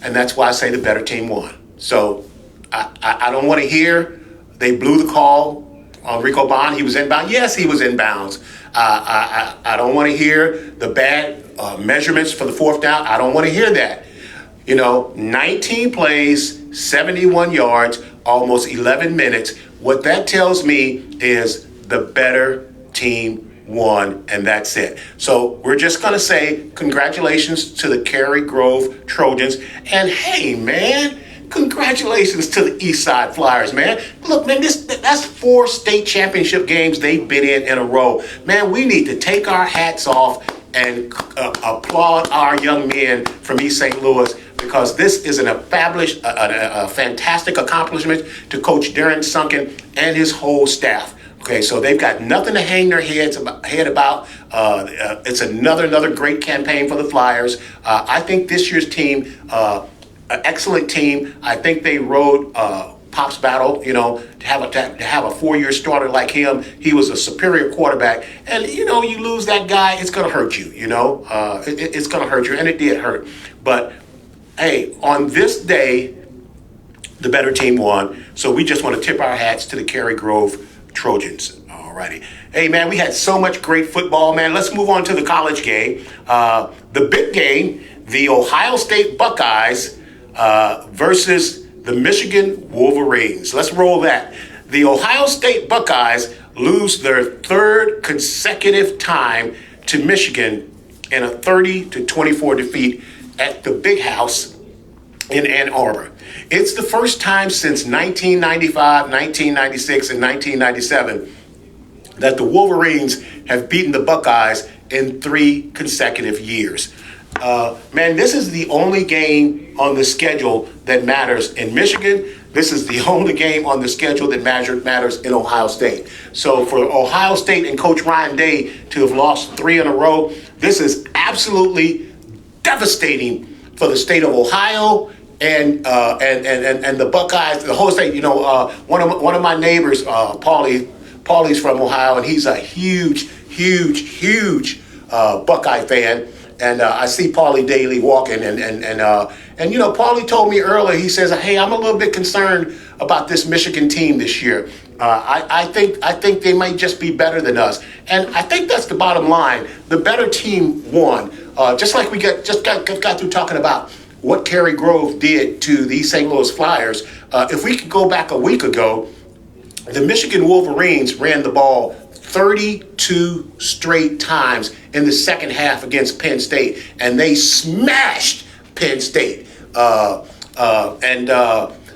And that's why I say the better team won. So I don't want to hear they blew the call on Rico Bond. He was inbound. Yes, he was inbounds. I don't want to hear the bad measurements for the fourth down. I don't want to hear that. 19 plays, 71 yards, almost 11 minutes. What that tells me is the better team won, and that's it. So we're just going to say congratulations to the Cary Grove Trojans. And hey, man, congratulations to the Eastside Flyers, man. Look, man, that's 4 state championship games they've been in a row. Man, we need to take our hats off and applaud our young men from East St. Louis, because this is a fantastic accomplishment to Coach Darren Sunken and his whole staff. Okay, so they've got nothing to hang their head about. It's another great campaign for the Flyers. I think this year's team, an excellent team. I think they rode Pop's Battle. To have a 4-year starter like him, he was a superior quarterback. And you lose that guy, it's going to hurt you. It's going to hurt you, and it did hurt. But hey, on this day, the better team won. So we just want to tip our hats to the Cary Grove Trojans. Alrighty. Hey, man, we had so much great football, man. Let's move on to the college game. The big game, the Ohio State Buckeyes versus the Michigan Wolverines. Let's roll that. The Ohio State Buckeyes lose their 3rd consecutive time to Michigan in a 30-24 defeat at the Big House in Ann Arbor. It's the first time since 1995, 1996, and 1997 that the Wolverines have beaten the Buckeyes in 3 consecutive years. Man, this is the only game on the schedule that matters in Michigan. This is the only game on the schedule that matters in Ohio State. So for Ohio State and Coach Ryan Day to have lost 3 in a row, this is absolutely devastating for the state of Ohio and the Buckeyes, the whole state. One of my neighbors, Paulie's from Ohio, and he's a huge Buckeye fan. And I see Paulie daily walking, and Paulie told me earlier. He says, "Hey, I'm a little bit concerned about this Michigan team this year. I think they might just be better than us." And I think that's the bottom line. The better team won. Just like we got through talking about what Terry Grove did to the St. Louis Flyers. If we could go back a week ago, the Michigan Wolverines ran the ball 32 straight times in the second half against Penn State, and they smashed Penn State.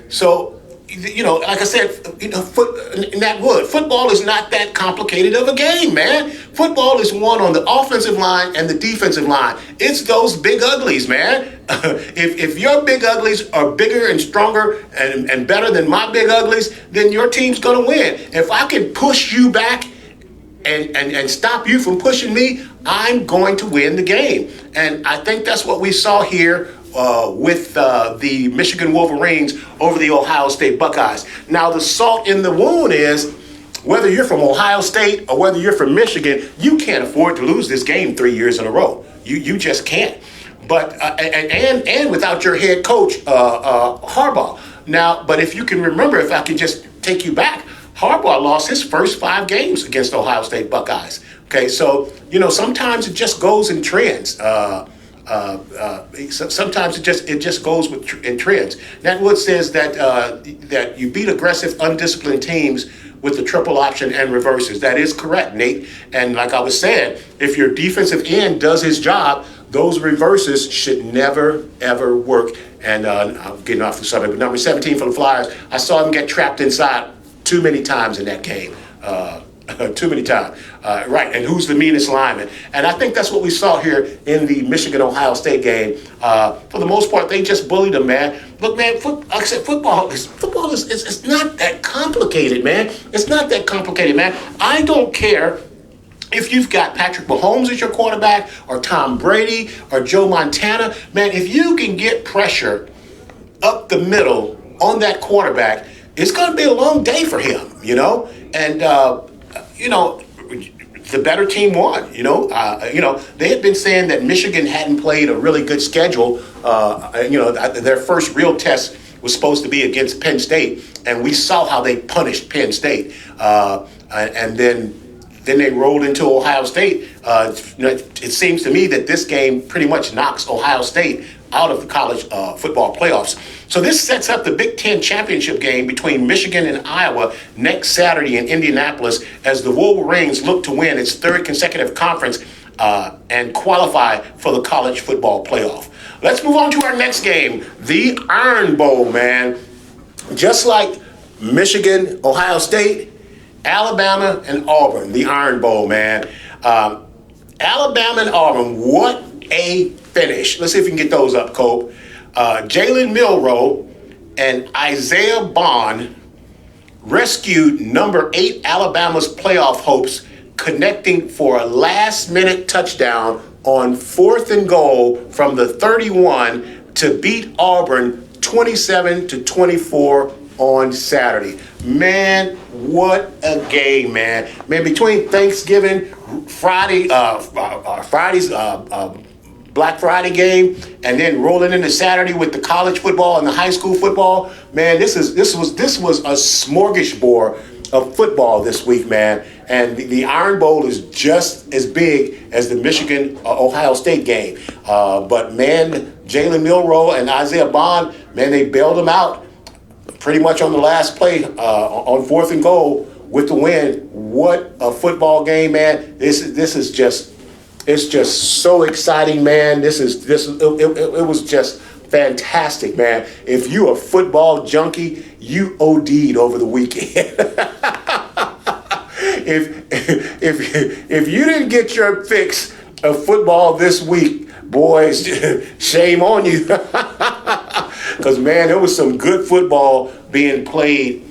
So, you know, like I said, you know, football is not that complicated of a game, man. Football is won on the offensive line and the defensive line. It's those big uglies, man. If your big uglies are bigger and stronger and better than my big uglies, then your team's gonna win. If I can push you back and stop you from pushing me, I'm going to win the game. And I think that's what we saw here with the Michigan Wolverines over the Ohio State Buckeyes. Now, the salt in the wound is, whether you're from Ohio State or whether you're from Michigan, you can't afford to lose this game 3 years in a row. You just can't. But and without your head coach, Harbaugh. Now, but if you can remember, if I can just take you back, Harbaugh lost his first 5 games against Ohio State Buckeyes. Okay, so, you know, sometimes it just goes in trends. Sometimes it just goes in trends. Nat Wood says that you beat aggressive, undisciplined teams with the triple option and reverses. That is correct, Nate. And like I was saying, if your defensive end does his job, those reverses should never, ever work. And I'm getting off the subject, but number 17 for the Flyers, I saw him get trapped inside too many times in that game. Too many times. Right, and who's the meanest lineman? And I think that's what we saw here in the Michigan-Ohio State game. For the most part, they just bullied them, man. Look, man, like I said, football is it's not that complicated, man. It's not that complicated, man. I don't care if you've got Patrick Mahomes as your quarterback, or Tom Brady, or Joe Montana. Man, if you can get pressure up the middle on that quarterback, it's going to be a long day for him, you know? And, you know, the better team won, you know? They had been saying that Michigan hadn't played a really good schedule. Their first real test was supposed to be against Penn State, and we saw how they punished Penn State. And then they rolled into Ohio State. It seems to me that this game pretty much knocks Ohio State out of the college football playoffs. So this sets up the Big Ten championship game between Michigan and Iowa next Saturday in Indianapolis, as the Wolverines look to win its 3rd consecutive conference and qualify for the college football playoff. Let's move on to our next game, the Iron Bowl, man. Just like Michigan, Ohio State, Alabama, and Auburn, the Iron Bowl, man. Alabama and Auburn, what a finish. Let's see if we can get those up, Cope. Jalen Milroe and Isaiah Bond rescued number 8 Alabama's playoff hopes, connecting for a last-minute touchdown on 4th and goal from the 31 to beat Auburn 27-24 on Saturday. Man, what a game, man. Man, between Thanksgiving, Friday's Black Friday game, and then rolling into Saturday with the college football and the high school football, man, this was a smorgasbord of football this week, man. And the Iron Bowl is just as big as the Michigan Ohio State game. But man, Jalen Milroe and Isaiah Bond, man, they bailed them out pretty much on the last play on 4th and goal with the win. What a football game, man. This is just, it's just so exciting, man. It was just fantastic, man. If you a football junkie, you OD'd over the weekend. If you didn't get your fix of football this week, boys, shame on you. Because, man, there was some good football being played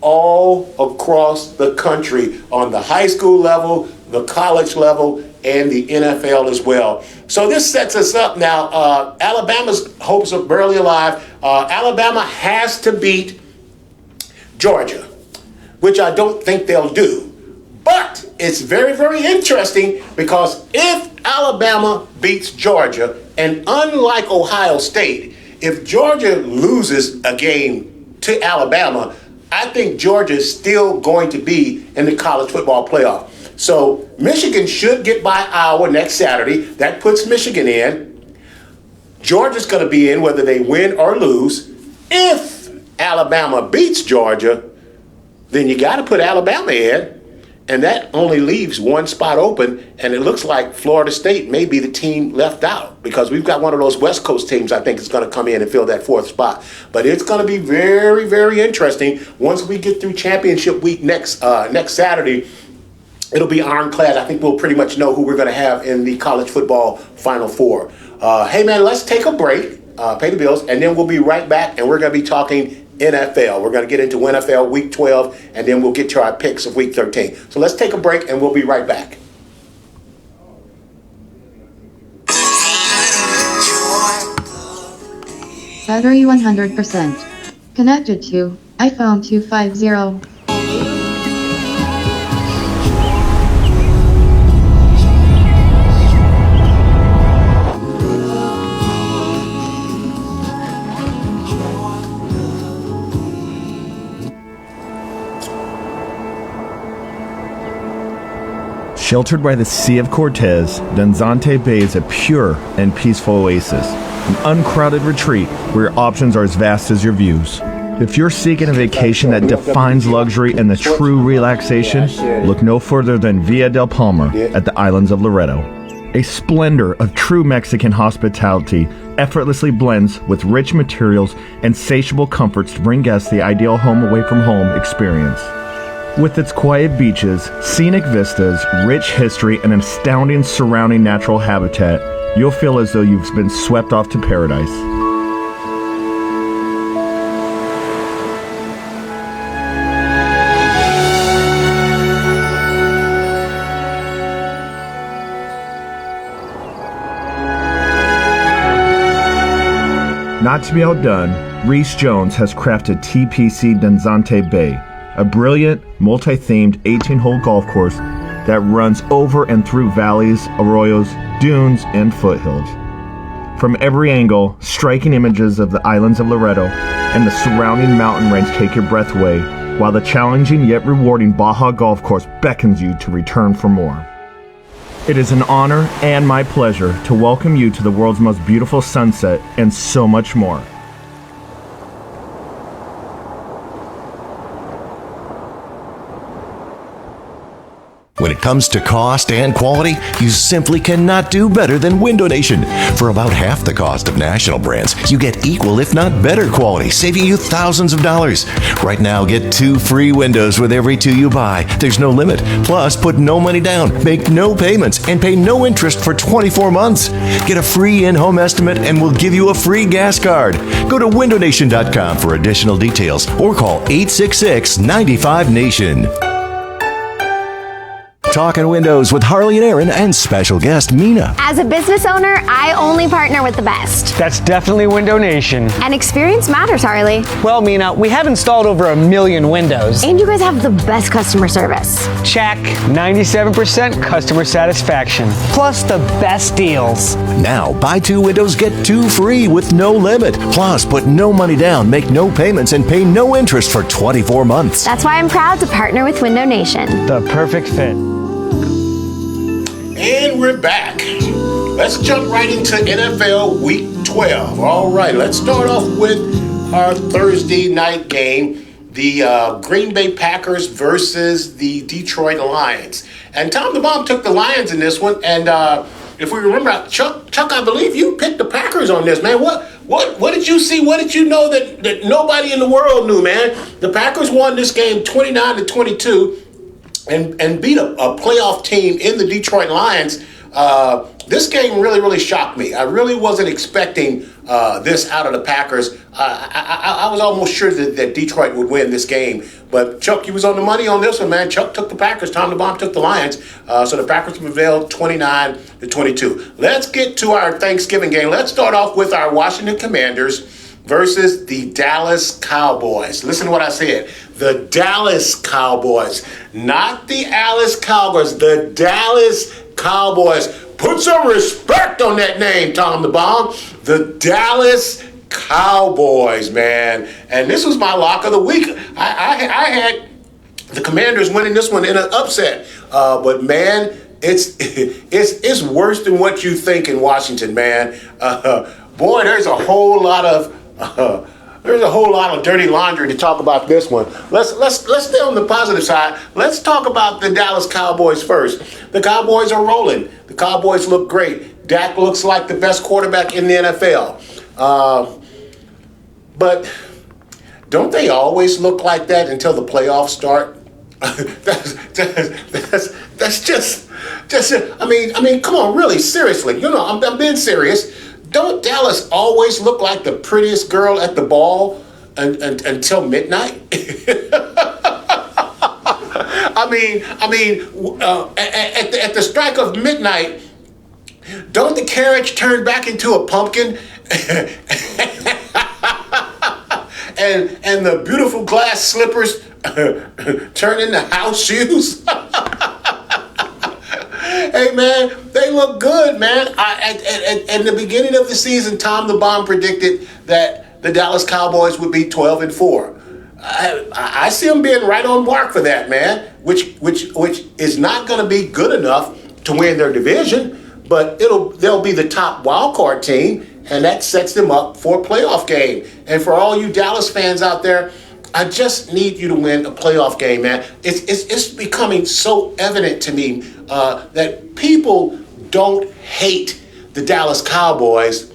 all across the country on the high school level, the college level, and the NFL as well. So this sets us up now. Alabama's hopes are barely alive. Alabama has to beat Georgia, which I don't think they'll do. But it's very, very interesting, because if Alabama beats Georgia, and unlike Ohio State, if Georgia loses a game to Alabama, I think Georgia is still going to be in the college football playoff. So Michigan should get by Iowa next Saturday. That puts Michigan in. Georgia's going to be in whether they win or lose. If Alabama beats Georgia, then you got to put Alabama in. And that only leaves one spot open, and it looks like Florida State may be the team left out because we've got one of those West Coast teams I think is going to come in and fill that fourth spot. But it's going to be very, very interesting once we get through championship week next Saturday. It'll be ironclad. I think we'll pretty much know who we're going to have in the college football Final Four. Hey, man, let's take a break, pay the bills, and then we'll be right back, and we're going to be talking NFL. We're going to get into NFL Week 12, and then we'll get to our picks of Week 13. So let's take a break, and we'll be right back. Battery 100%. Connected to iPhone 250. Sheltered by the Sea of Cortez, Danzante Bay is a pure and peaceful oasis, an uncrowded retreat where your options are as vast as your views. If you're seeking a vacation that defines luxury and the true relaxation, look no further than Villa del Palma at the islands of Loreto. A splendor of true Mexican hospitality effortlessly blends with rich materials and insatiable comforts to bring guests the ideal home away from home experience. With its quiet beaches, scenic vistas, rich history, and an astounding surrounding natural habitat, you'll feel as though you've been swept off to paradise. Not to be outdone, Reese Jones has crafted TPC Danzante Bay, a brilliant, multi-themed 18-hole golf course that runs over and through valleys, arroyos, dunes, and foothills. From every angle, striking images of the islands of Loreto and the surrounding mountain range take your breath away, while the challenging yet rewarding Baja Golf Course beckons you to return for more. It is an honor and my pleasure to welcome you to the world's most beautiful sunset and so much more. When it comes to cost and quality, you simply cannot do better than Window Nation. For about half the cost of national brands, you get equal if not better quality, saving you thousands of dollars. Right now, get 2 free windows with every 2 you buy. There's no limit. Plus, put no money down, make no payments, and pay no interest for 24 months. Get a free in-home estimate and we'll give you a free gas card. Go to windownation.com for additional details or call 866-95-NATION. Talking Windows with Harley and Aaron and special guest Mina. As a business owner, I only partner with the best. That's definitely Window Nation. And experience matters, Harley. Well, Mina, we have installed over 1 million windows. And you guys have the best customer service. Check. 97% customer satisfaction. Plus the best deals. Now, buy 2 windows, get 2 free with no limit. Plus, put no money down, make no payments, and pay no interest for 24 months. That's why I'm proud to partner with Window Nation. The perfect fit. And we're back. Let's jump right into NFL Week 12. All right, let's start off with our Thursday night game, the Green Bay Packers versus the Detroit Lions. And Tom the Bomb took the Lions in this one. And if we remember, Chuck, I believe you picked the Packers on this, man. What did you see? What did you know that nobody in the world knew, man? The Packers won this game 29-22. And beat a playoff team in the Detroit Lions. This game really shocked me. I really wasn't expecting this out of the Packers. I was almost sure that Detroit would win this game. But Chuck, you was on the money on this one, man. Chuck took the Packers. Tom the Bomb took the Lions. So the Packers prevailed 29-22. Let's get to our Thanksgiving game. Let's start off with our Washington Commanders versus the Dallas Cowboys. Listen to what I said. The Dallas Cowboys, not the Alice Cowboys, the Dallas Cowboys. Put some respect on that name, Tom the Bomb. The Dallas Cowboys, man. And this was my lock of the week. I had the Commanders winning this one in an upset. But, man, it's worse than what you think in Washington, man. boy, there's a whole lot of dirty laundry to talk about this one. Let's stay on the positive side. Let's talk about the Dallas Cowboys first. The Cowboys are rolling. The Cowboys look great. Dak looks like the best quarterback in the NFL. But don't they always look like that until the playoffs start? that's just. I mean, come on, really, seriously. You know, I'm being serious. Don't Dallas always look like the prettiest girl at the ball until midnight? At the strike of midnight, don't the carriage turn back into a pumpkin? and the beautiful glass slippers turn into house shoes? Hey, man, they look good, man. At the beginning of the season, Tom the Bomb predicted that the Dallas Cowboys would be 12-4. I see them being right on mark for that, man, which is not going to be good enough to win their division, but they'll be the top wild card team, and that sets them up for a playoff game. And for all you Dallas fans out there, I just need you to win a playoff game, man. It's becoming so evident to me that people don't hate the Dallas Cowboys.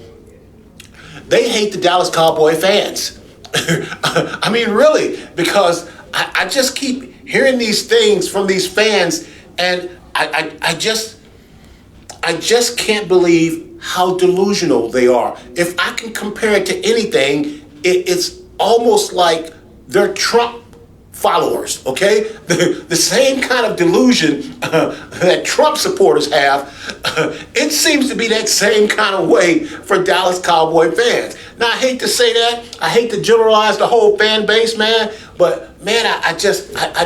They hate the Dallas Cowboy fans. I mean, really, because I just keep hearing these things from these fans, and I just can't believe how delusional they are. If I can compare it to anything, it's almost like they're Trump followers, okay? The same kind of delusion that Trump supporters have, it seems to be that same kind of way for Dallas Cowboy fans. Now, I hate to say that. I hate to generalize the whole fan base, man. But, man, I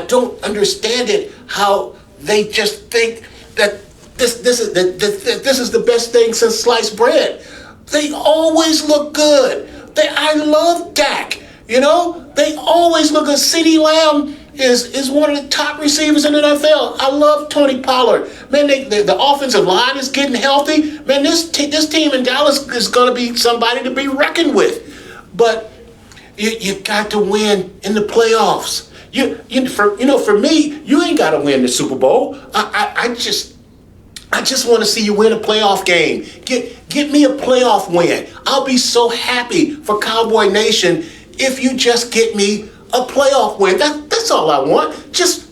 don't understand it, how they just think that this is the best thing since sliced bread. They always look good. I love Dak. You know, they always look good. CeeDee Lamb is one of the top receivers in the NFL. I love Tony Pollard. Man, the offensive line is getting healthy. Man, this team in Dallas is going to be somebody to be reckoned with. But you got to win in the playoffs. For me, you ain't got to win the Super Bowl. I just want to see you win a playoff game. Get me a playoff win. I'll be so happy for Cowboy Nation if you just get me a playoff win. That's all I want. Just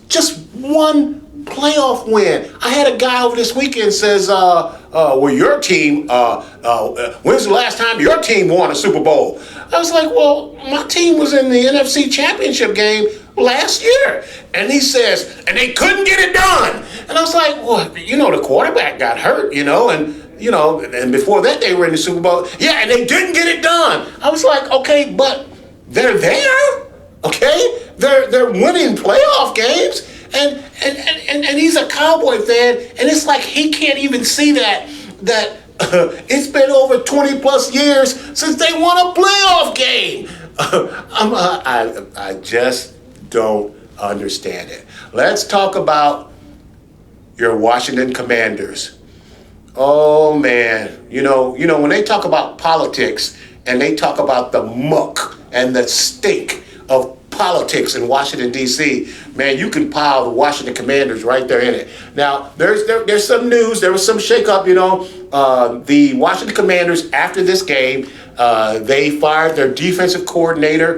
one playoff win. I had a guy over this weekend says, well, your team, when's the last time your team won a Super Bowl? I was like, well, my team was in the NFC Championship game last year. And he says, and they couldn't get it done. And I was like, well, the quarterback got hurt, and before that they were in the Super Bowl. Yeah, and they didn't get it done. I was like, okay, but they're there, okay? They're winning playoff games, and he's a Cowboy fan, and it's like he can't even see that it's been over 20 plus years since they won a playoff game. I just don't understand it. Let's talk about your Washington Commanders. Oh man, when they talk about politics and they talk about the muck and the stink of politics in Washington, D.C., man, you can pile the Washington Commanders right there in it. Now, there's some news. There was some shakeup, the Washington Commanders, after this game, they fired their defensive coordinator,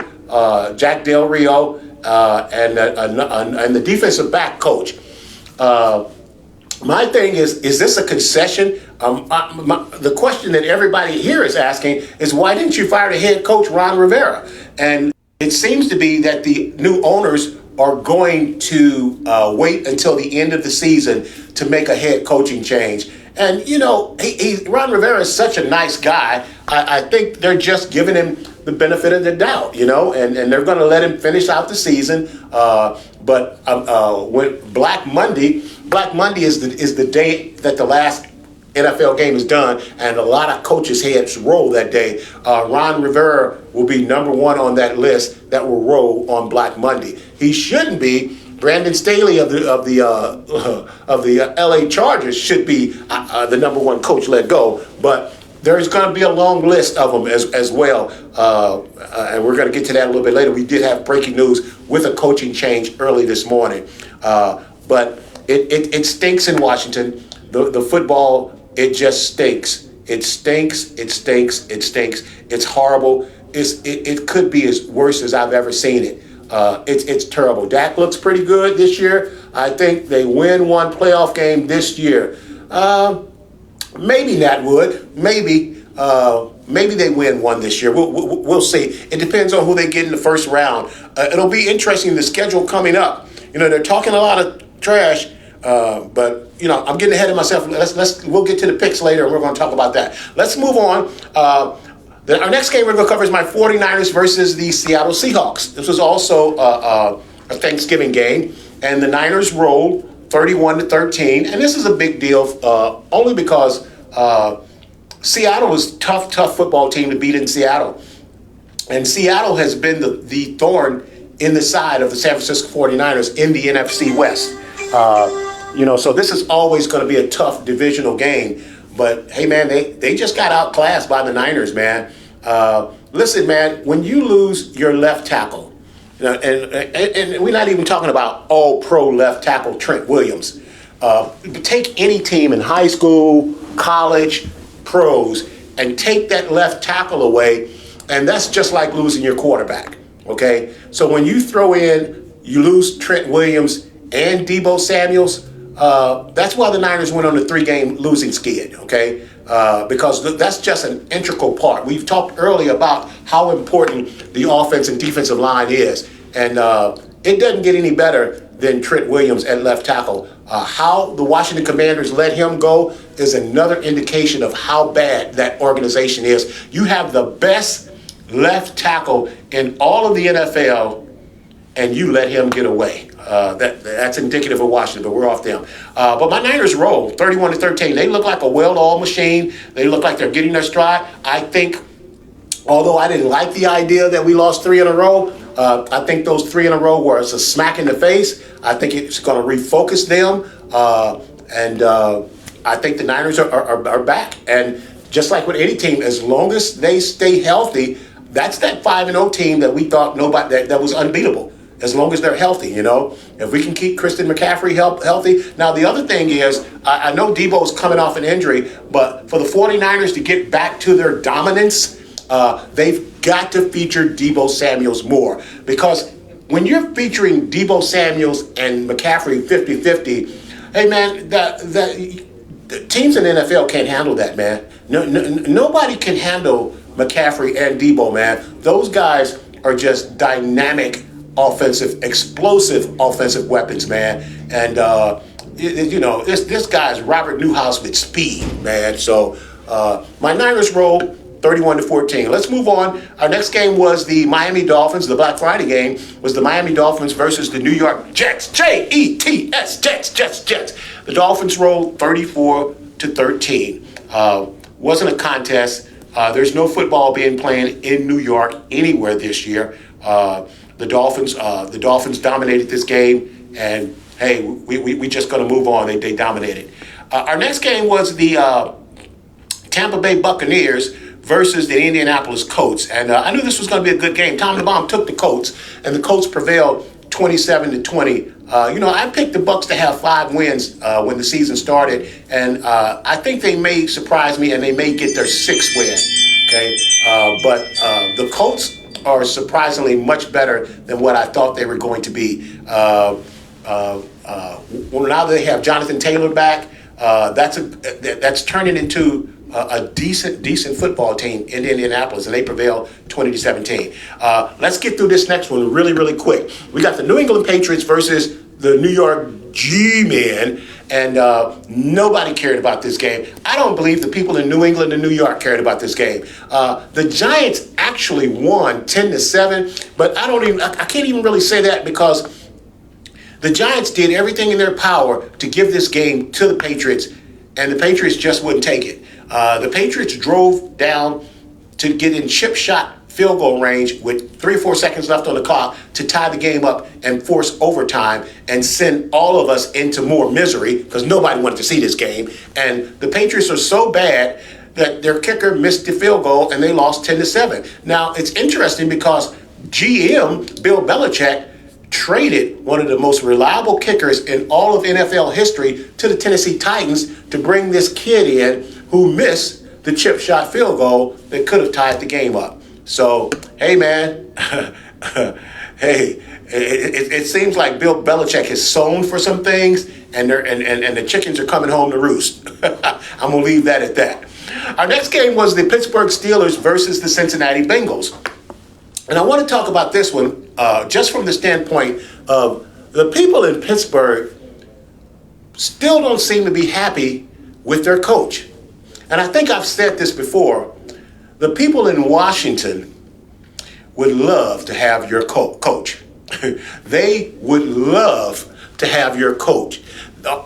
Jack Del Rio, and the defensive back coach. My thing is this a concession? The question that everybody here is asking is, why didn't you fire the head coach, Ron Rivera? And it seems to be that the new owners are going to wait until the end of the season to make a head coaching change. And, Ron Rivera is such a nice guy. I think they're just giving him the benefit of the doubt, and they're going to let him finish out the season. But when Black Monday is the day that the last NFL game is done, and a lot of coaches' heads roll that day. Ron Rivera will be number one on that list that will roll on Black Monday. He shouldn't be. Brandon Staley of the LA Chargers should be the number one coach let go. But there's going to be a long list of them as well. And we're going to get to that a little bit later. We did have breaking news with a coaching change early this morning. But it stinks in Washington. The football, it just stinks. It stinks, it stinks, it stinks. It's horrible. It could be as worse as I've ever seen it. It's terrible. Dak looks pretty good this year. I think they win one playoff game this year. Maybe Nat would. Maybe they win one this year. We'll see. It depends on who they get in the first round. It'll be interesting, the schedule coming up. They're talking a lot of trash, but I'm getting ahead of myself. We'll get to the picks later, and we're going to talk about that. Let's move on. Our next game we're going to cover is my 49ers versus the Seattle Seahawks. This was also a Thanksgiving game, and the Niners rolled 31-13, and this is a big deal only because Seattle is tough football team to beat in Seattle, and Seattle has been the thorn in the side of the San Francisco 49ers in the NFC West. So this is always going to be a tough divisional game. But hey, man, they just got outclassed by the Niners, man. Listen, man, when you lose your left tackle, and we're not even talking about all-pro left tackle Trent Williams. Take any team in high school, college, pros, and take that left tackle away, and that's just like losing your quarterback, okay? So when you you lose Trent Williams and Deebo Samuels, that's why the Niners went on a 3-game losing skid, okay? Because that's just an integral part. We've talked earlier about how important the offense and defensive line is, and it doesn't get any better than Trent Williams at left tackle. How the Washington Commanders let him go is another indication of how bad that organization is. You have the best left tackle in all of the NFL, and you let him get away. That's indicative of Washington, but we're off them. But my Niners roll 31-13. They look like a well-oiled machine. They look like they're getting their stride. I think, although I didn't like the idea that we lost 3 in a row, I think those 3 in a row were a smack in the face. I think it's going to refocus them. And I think the Niners are back. And just like with any team, as long as they stay healthy, that's that 5-0 team that we thought that was unbeatable. As long as they're healthy, If we can keep Christian McCaffrey healthy. Now, the other thing is, I know Deebo's coming off an injury, but for the 49ers to get back to their dominance, they've got to feature Deebo Samuels more. Because when you're featuring Deebo Samuels and McCaffrey 50-50, hey, man, the teams in the NFL can't handle that, man. Nobody can handle McCaffrey and Deebo, man. Those guys are just dynamic explosive offensive weapons, man. And, this guy's Robert Newhouse with speed, man. So my Niners roll 31-14. Let's move on. Our next game was the Miami Dolphins. The Black Friday game was the Miami Dolphins versus the New York Jets. Jets, Jets. The Dolphins rolled 34-13. Wasn't a contest. There's no football being played in New York anywhere this year. The Dolphins dominated this game, and hey, we just going to move on. They dominated. Our next game was the Tampa Bay Buccaneers versus the Indianapolis Colts, and I knew this was going to be a good game. Tom DeBomb took the Colts, and the Colts prevailed 27-20. I picked the Bucs to have 5 wins when the season started, and I think they may surprise me, and they may get their 6th win. Okay, but the Colts are surprisingly much better than what I thought they were going to be. Well, now they have Jonathan Taylor back. That's turning into a decent football team in Indianapolis, and they prevail 20-17. Let's get through this next one really quick. We got the New England Patriots versus the New York G-Men, and nobody cared about this game. I don't believe the people in New England and New York cared about this game. The Giants actually won 10-7, but I can't even really say that because the Giants did everything in their power to give this game to the Patriots, and the Patriots just wouldn't take it. The Patriots drove down to get in chip shot field goal range with 3 or 4 seconds left on the clock to tie the game up and force overtime and send all of us into more misery because nobody wanted to see this game. And the Patriots are so bad that their kicker missed the field goal and they lost 10-7. Now, it's interesting because GM Bill Belichick traded one of the most reliable kickers in all of NFL history to the Tennessee Titans to bring this kid in who missed the chip shot field goal that could have tied the game up. So, hey, man, hey, it seems like Bill Belichick has sown for some things, and the chickens are coming home to roost. I'm going to leave that at that. Our next game was the Pittsburgh Steelers versus the Cincinnati Bengals. And I want to talk about this one just from the standpoint of the people in Pittsburgh still don't seem to be happy with their coach. And I think I've said this before. The people in Washington would love to have your coach. They would love to have your coach.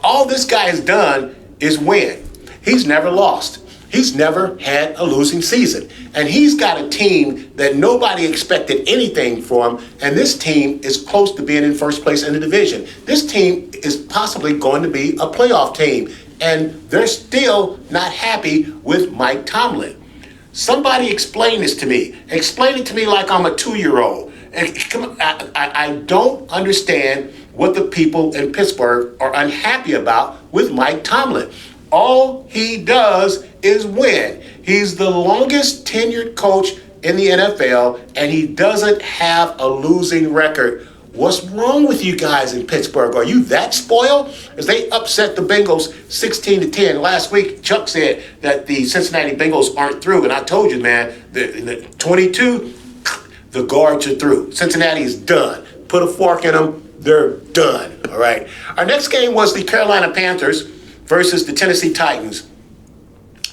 All this guy has done is win. He's never lost. He's never had a losing season. And he's got a team that nobody expected anything from, and this team is close to being in first place in the division. This team is possibly going to be a playoff team, and they're still not happy with Mike Tomlin. Somebody explain this to me. Explain it to me like I'm a 2-year-old. I don't understand what the people in Pittsburgh are unhappy about with Mike Tomlin. All he does is win. He's the longest tenured coach in the NFL, and he doesn't have a losing record. What's wrong with you guys in Pittsburgh? Are you that spoiled? As they upset the Bengals 16-10. Last week, Chuck said that the Cincinnati Bengals aren't through, and I told you, man, the 22, the guards are through. Cincinnati is done. Put a fork in them. They're done. All right. Our next game was the Carolina Panthers versus the Tennessee Titans.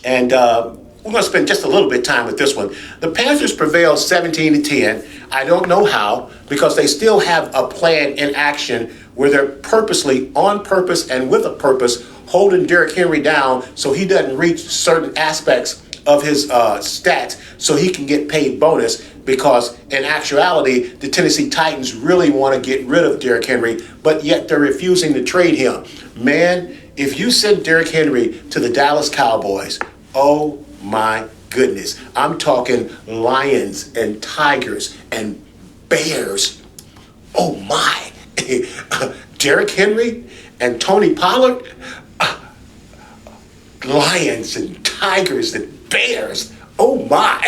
And we're going to spend just a little bit of time with this one. The Panthers prevailed 17-10. I don't know how, because they still have a plan in action where they're purposely, on purpose and with a purpose, holding Derrick Henry down so he doesn't reach certain aspects of his stats so he can get paid bonus, because in actuality, the Tennessee Titans really want to get rid of Derrick Henry, but yet they're refusing to trade him. Man, if you send Derrick Henry to the Dallas Cowboys, oh my goodness, I'm talking lions and tigers and bears. Oh my. Derrick Henry and Tony Pollard, lions and tigers and bears. Oh my.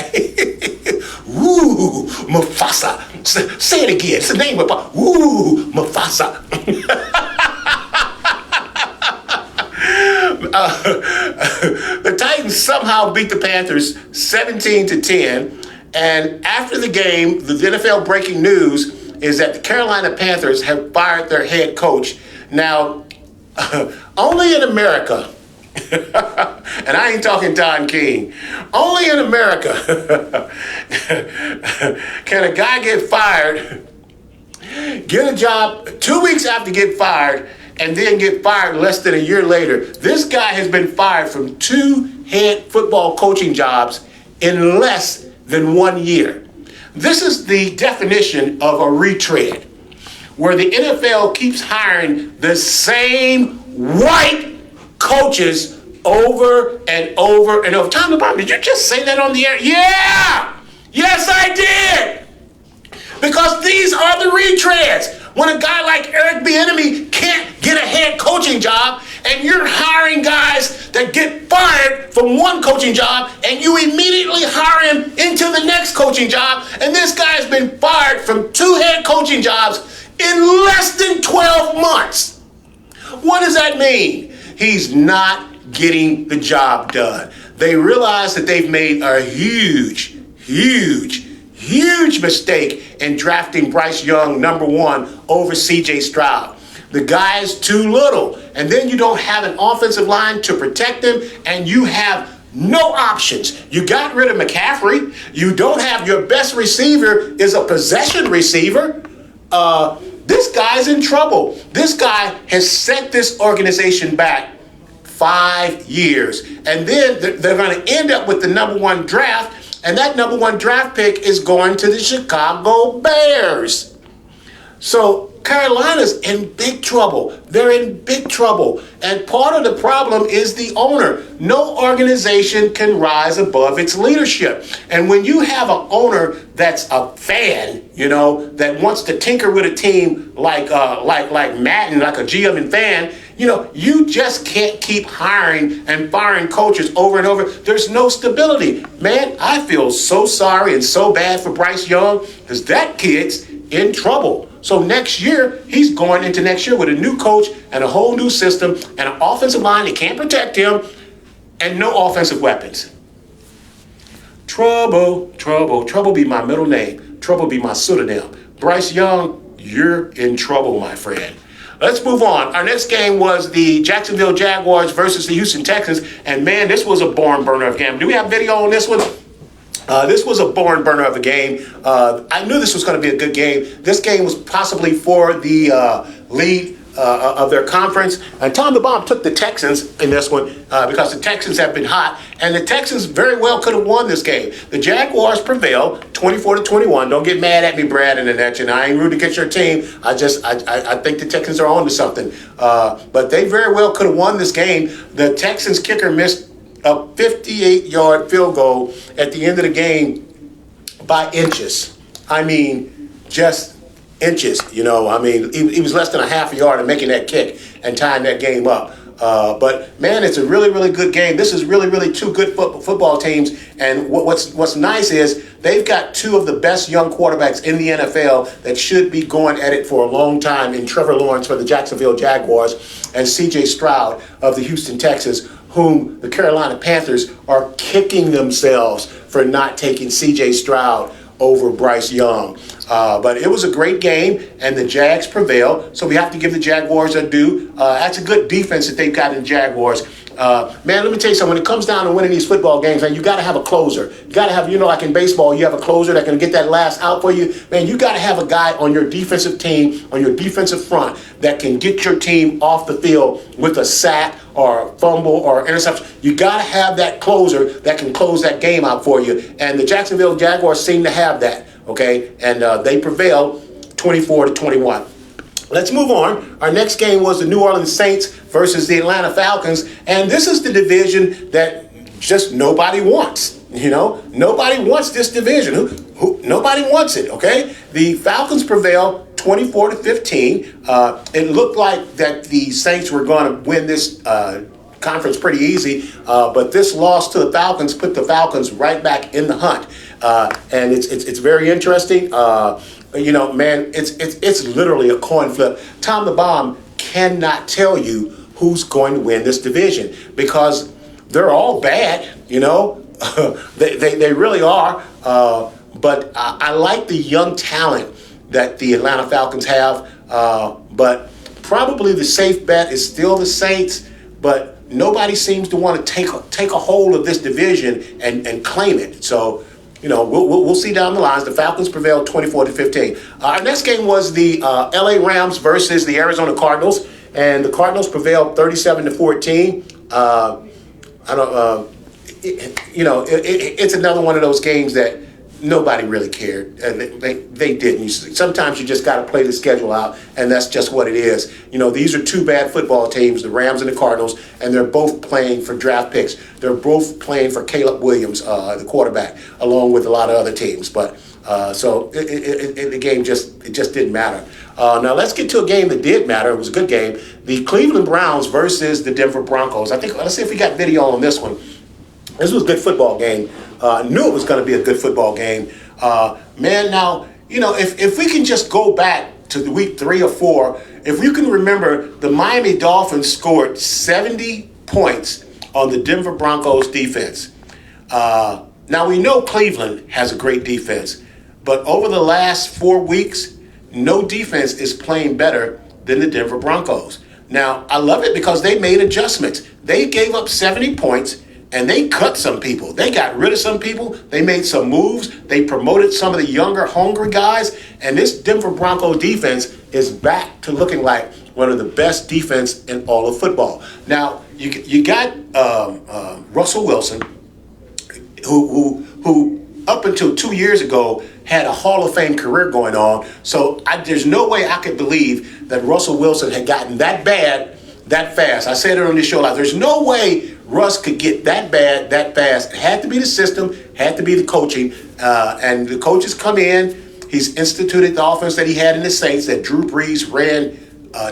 Woo, Mufasa. Say it again. It's the name of it. Woo, Mufasa. The Titans somehow beat the Panthers 17-10. And after the game, the NFL breaking news is that the Carolina Panthers have fired their head coach. Now, only in America, and I ain't talking Don King, only in America can a guy get fired, get a job 2 weeks after get fired, and then get fired less than a year later. This guy has been fired from 2 head football coaching jobs in less than 1 year. This is the definition of a retread, where the NFL keeps hiring the same white coaches over and over and over. Tom LeBron, did you just say that on the air? Yeah! Yes, I did! Because these are the retreads. When a guy like Eric Bieniemy can't get a head coaching job, and you're hiring guys that get fired from one coaching job, and you immediately hire him into the next coaching job, and this guy's been fired from 2 head coaching jobs in less than 12 months. What does that mean? He's not getting the job done. They realize that they've made a huge mistake in drafting Bryce Young #1 over C.J. Stroud. The guy's too little, and then you don't have an offensive line to protect him, and you have no options. You got rid of McCaffrey. You don't have your best receiver is a possession receiver. This guy's in trouble. This guy has set this organization back 5 years, and then they're going to end up with the #1 draft. And that #1 draft pick is going to the Chicago Bears. So Carolina's in big trouble. They're in big trouble. And part of the problem is the owner. No organization can rise above its leadership. And when you have an owner that's a fan, that wants to tinker with a team like Madden, like a GM and fan, you just can't keep hiring and firing coaches over and over. There's no stability. Man, I feel so sorry and so bad for Bryce Young because that kid's in trouble. So next year, he's going into next year with a new coach and a whole new system and an offensive line that can't protect him and no offensive weapons. Trouble be my middle name. Trouble be my pseudonym. Bryce Young, you're in trouble, my friend. Let's move on. Our next game was the Jacksonville Jaguars versus the Houston Texans. And man, this was a barn burner of a game. Do we have video on this one? This was a barn burner of a game. I knew this was going to be a good game. This game was possibly for the lead of their conference. And Tom the Bomb took the Texans in this one because the Texans have been hot. And the Texans very well could have won this game. The Jaguars prevailed 24-21. Don't get mad at me, Brad, and Annette. I ain't rude against your team. I think the Texans are on to something. But they very well could have won this game. The Texans kicker missed a 58-yard field goal at the end of the game by inches. I mean, just inches, he was less than a half a yard in making that kick and tying that game up. But man, it's a really, really good game. This is really, really two good football teams. And what's nice is they've got two of the best young quarterbacks in the NFL that should be going at it for a long time in Trevor Lawrence for the Jacksonville Jaguars and C.J. Stroud of the Houston Texans, whom the Carolina Panthers are kicking themselves for not taking C.J. Stroud over Bryce Young. But it was a great game, and the Jags prevailed, so we have to give the Jaguars their due. That's a good defense that they've got in Jaguars. Man, let me tell you something. When it comes down to winning these football games, man, you got to have a closer. You got to have, like in baseball, you have a closer that can get that last out for you. Man, you got to have a guy on your defensive team, on your defensive front, that can get your team off the field with a sack or a fumble or interception. You got to have that closer that can close that game out for you. And the Jacksonville Jaguars seem to have that, okay? And they prevailed 24-21. Let's move on. Our next game was the New Orleans Saints versus the Atlanta Falcons. And this is the division that just nobody wants. Nobody wants this division. Nobody wants it, okay? The Falcons prevailed 24-15. It looked like that the Saints were going to win this conference pretty easy, but this loss to the Falcons put the Falcons right back in the hunt. And it's very interesting. Man, it's literally a coin flip. Tom the Bomb cannot tell you who's going to win this division because they're all bad, they really are. But I like the young talent that the Atlanta Falcons have. But probably the safe bet is still the Saints, but nobody seems to want to take a hold of this division and claim it. So, we'll see down the lines. The Falcons prevailed 24-15. Our next game was the LA Rams versus the Arizona Cardinals, and the Cardinals prevailed 37-14. It's another one of those games that nobody really cared. They didn't. Sometimes you just got to play the schedule out, and that's just what it is. These are two bad football teams, the Rams and the Cardinals, and they're both playing for draft picks. They're both playing for Caleb Williams, the quarterback, along with a lot of other teams. But so the game just didn't matter. Now let's get to a game that did matter. It was a good game. The Cleveland Browns versus the Denver Broncos. Let's see if we got video on this one. This was a good football game. I knew it was going to be a good football game. Man, now, if we can just go back to the week 3 or 4, if you can remember, the Miami Dolphins scored 70 points on the Denver Broncos defense. Now, we know Cleveland has a great defense, but over the last 4 weeks, no defense is playing better than the Denver Broncos. Now, I love it because they made adjustments. They gave up 70 points, and they cut some people. They got rid of some people. They made some moves. They promoted some of the younger, hungry guys. And this Denver Bronco defense is back to looking like one of the best defense in all of football. Now, you got Russell Wilson, who up until 2 years ago, had a Hall of Fame career going on. So there's no way I could believe that Russell Wilson had gotten that bad that fast. I said it on this show. Like, there's no way Russ could get that bad that fast. It had to be the system, had to be the coaching. And the coaches come in. He's instituted the offense that he had in the Saints that Drew Brees ran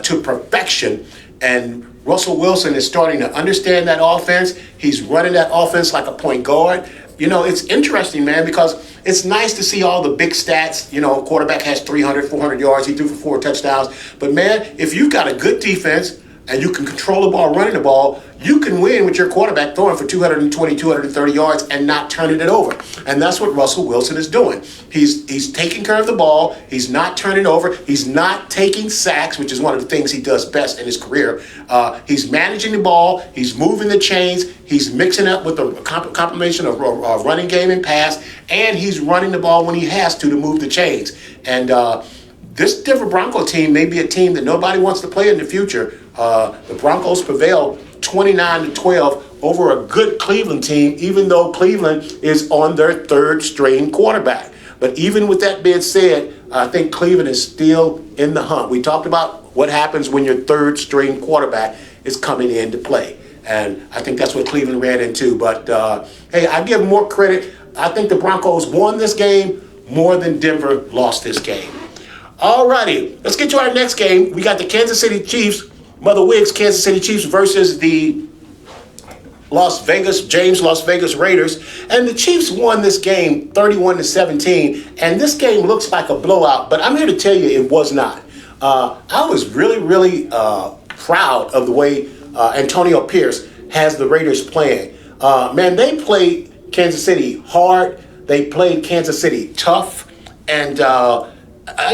to perfection. And Russell Wilson is starting to understand that offense. He's running that offense like a point guard. You know, it's interesting, man, because it's nice to see all the big stats. You know, quarterback has 300, 400 yards. He threw for 4 touchdowns. But, man, if you've got a good defense and you can control the ball, running the ball, you can win with your quarterback throwing for 220, 230 yards and not turning it over. And that's what Russell Wilson is doing. He's taking care of the ball. He's not turning over. He's not taking sacks, which is one of the things he does best in his career. He's managing the ball. He's moving the chains. He's mixing up with the combination of running game and pass. And he's running the ball when he has to move the chains. And this Denver Bronco team may be a team that nobody wants to play in the future. The Broncos prevailed 29-12 over a good Cleveland team, even though Cleveland is on their third string quarterback. But even with that being said, I think Cleveland is still in the hunt. We talked about what happens when your third string quarterback is coming in to play. And I think that's what Cleveland ran into. But, hey, I give more credit. I think the Broncos won this game more than Denver lost this game. All righty, let's get to our next game. We got the Kansas City Chiefs, Mother Wiggs Kansas City Chiefs versus the Las Vegas Raiders. And the Chiefs won this game 31-17. And this game looks like a blowout, but I'm here to tell you it was not. I was really proud of the way Antonio Pierce has the Raiders playing. Man, they played Kansas City hard. They played Kansas City tough. And,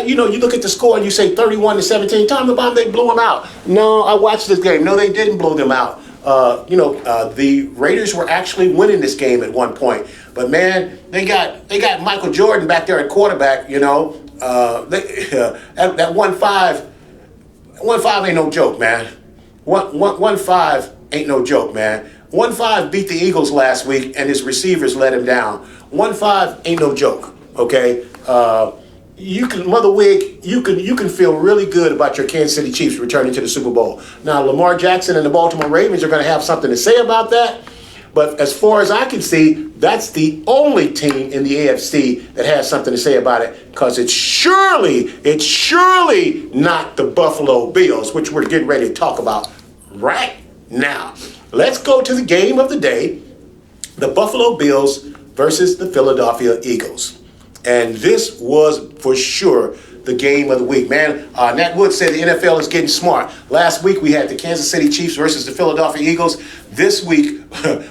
you know, you look at the score and you say 31-17. Tell me about they blew them out. No, I watched this game. No, they didn't blow them out. The Raiders were actually winning this game at one point. But, man, they got Michael Jordan back there at quarterback, you know. That 1-5 ain't no joke, man. 1-5 ain't no joke, man. 1-5 beat the Eagles last week, and his receivers let him down. 1-5 ain't no joke, okay? You can, Mother Wig, you can feel really good about your Kansas City Chiefs returning to the Super Bowl. Now, Lamar Jackson and the Baltimore Ravens are going to have something to say about that. But as far as I can see, that's the only team in the AFC that has something to say about it, because it's surely not the Buffalo Bills, which we're getting ready to talk about right now. Let's go to the game of the day, the Buffalo Bills versus the Philadelphia Eagles. And this was for sure the game of the week. Man, Nat Wood said the NFL is getting smart. Last week we had the Kansas City Chiefs versus the Philadelphia Eagles. This week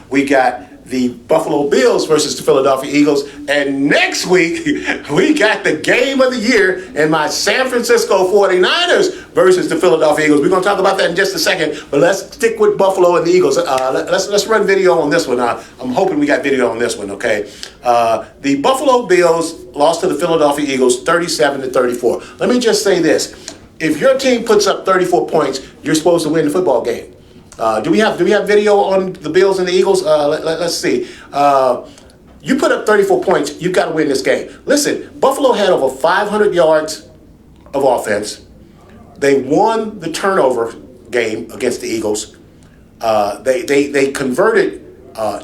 we got the Buffalo Bills versus the Philadelphia Eagles. And next week we got the game of the year and my San Francisco 49ers versus the Philadelphia Eagles. We're going to talk about that in just a second, but let's stick with Buffalo and the Eagles. Let's run video on this one. I'm hoping we got video on this one, okay? The Buffalo Bills lost to the Philadelphia Eagles 37-34. Let me just say this. If your team puts up 34 points, you're supposed to win the football game. Do we have video on the Bills and the Eagles? Let's see. You put up 34 points, you've got to win this game. Listen, Buffalo had over 500 yards of offense. They won the turnover game against the Eagles. They converted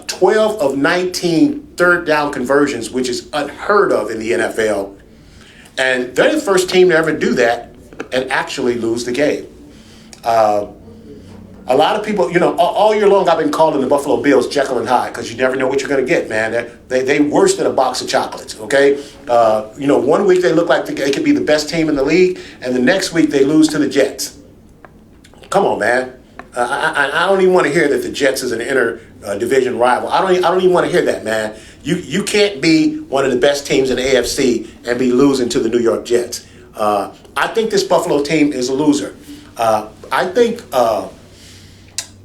12 of 19 third down conversions, which is unheard of in the NFL. And they're the first team to ever do that and actually lose the game. A lot of people, you know, all year long I've been calling the Buffalo Bills Jekyll and Hyde because you never know what you're going to get, man. They worse than a box of chocolates, okay? You know, one week they look like they could be the best team in the league, and the next week they lose to the Jets. Come on, man. I don't even want to hear that the Jets is an inter-division rival. I don't even want to hear that, man. You can't be one of the best teams in the AFC and be losing to the New York Jets. I think this Buffalo team is a loser.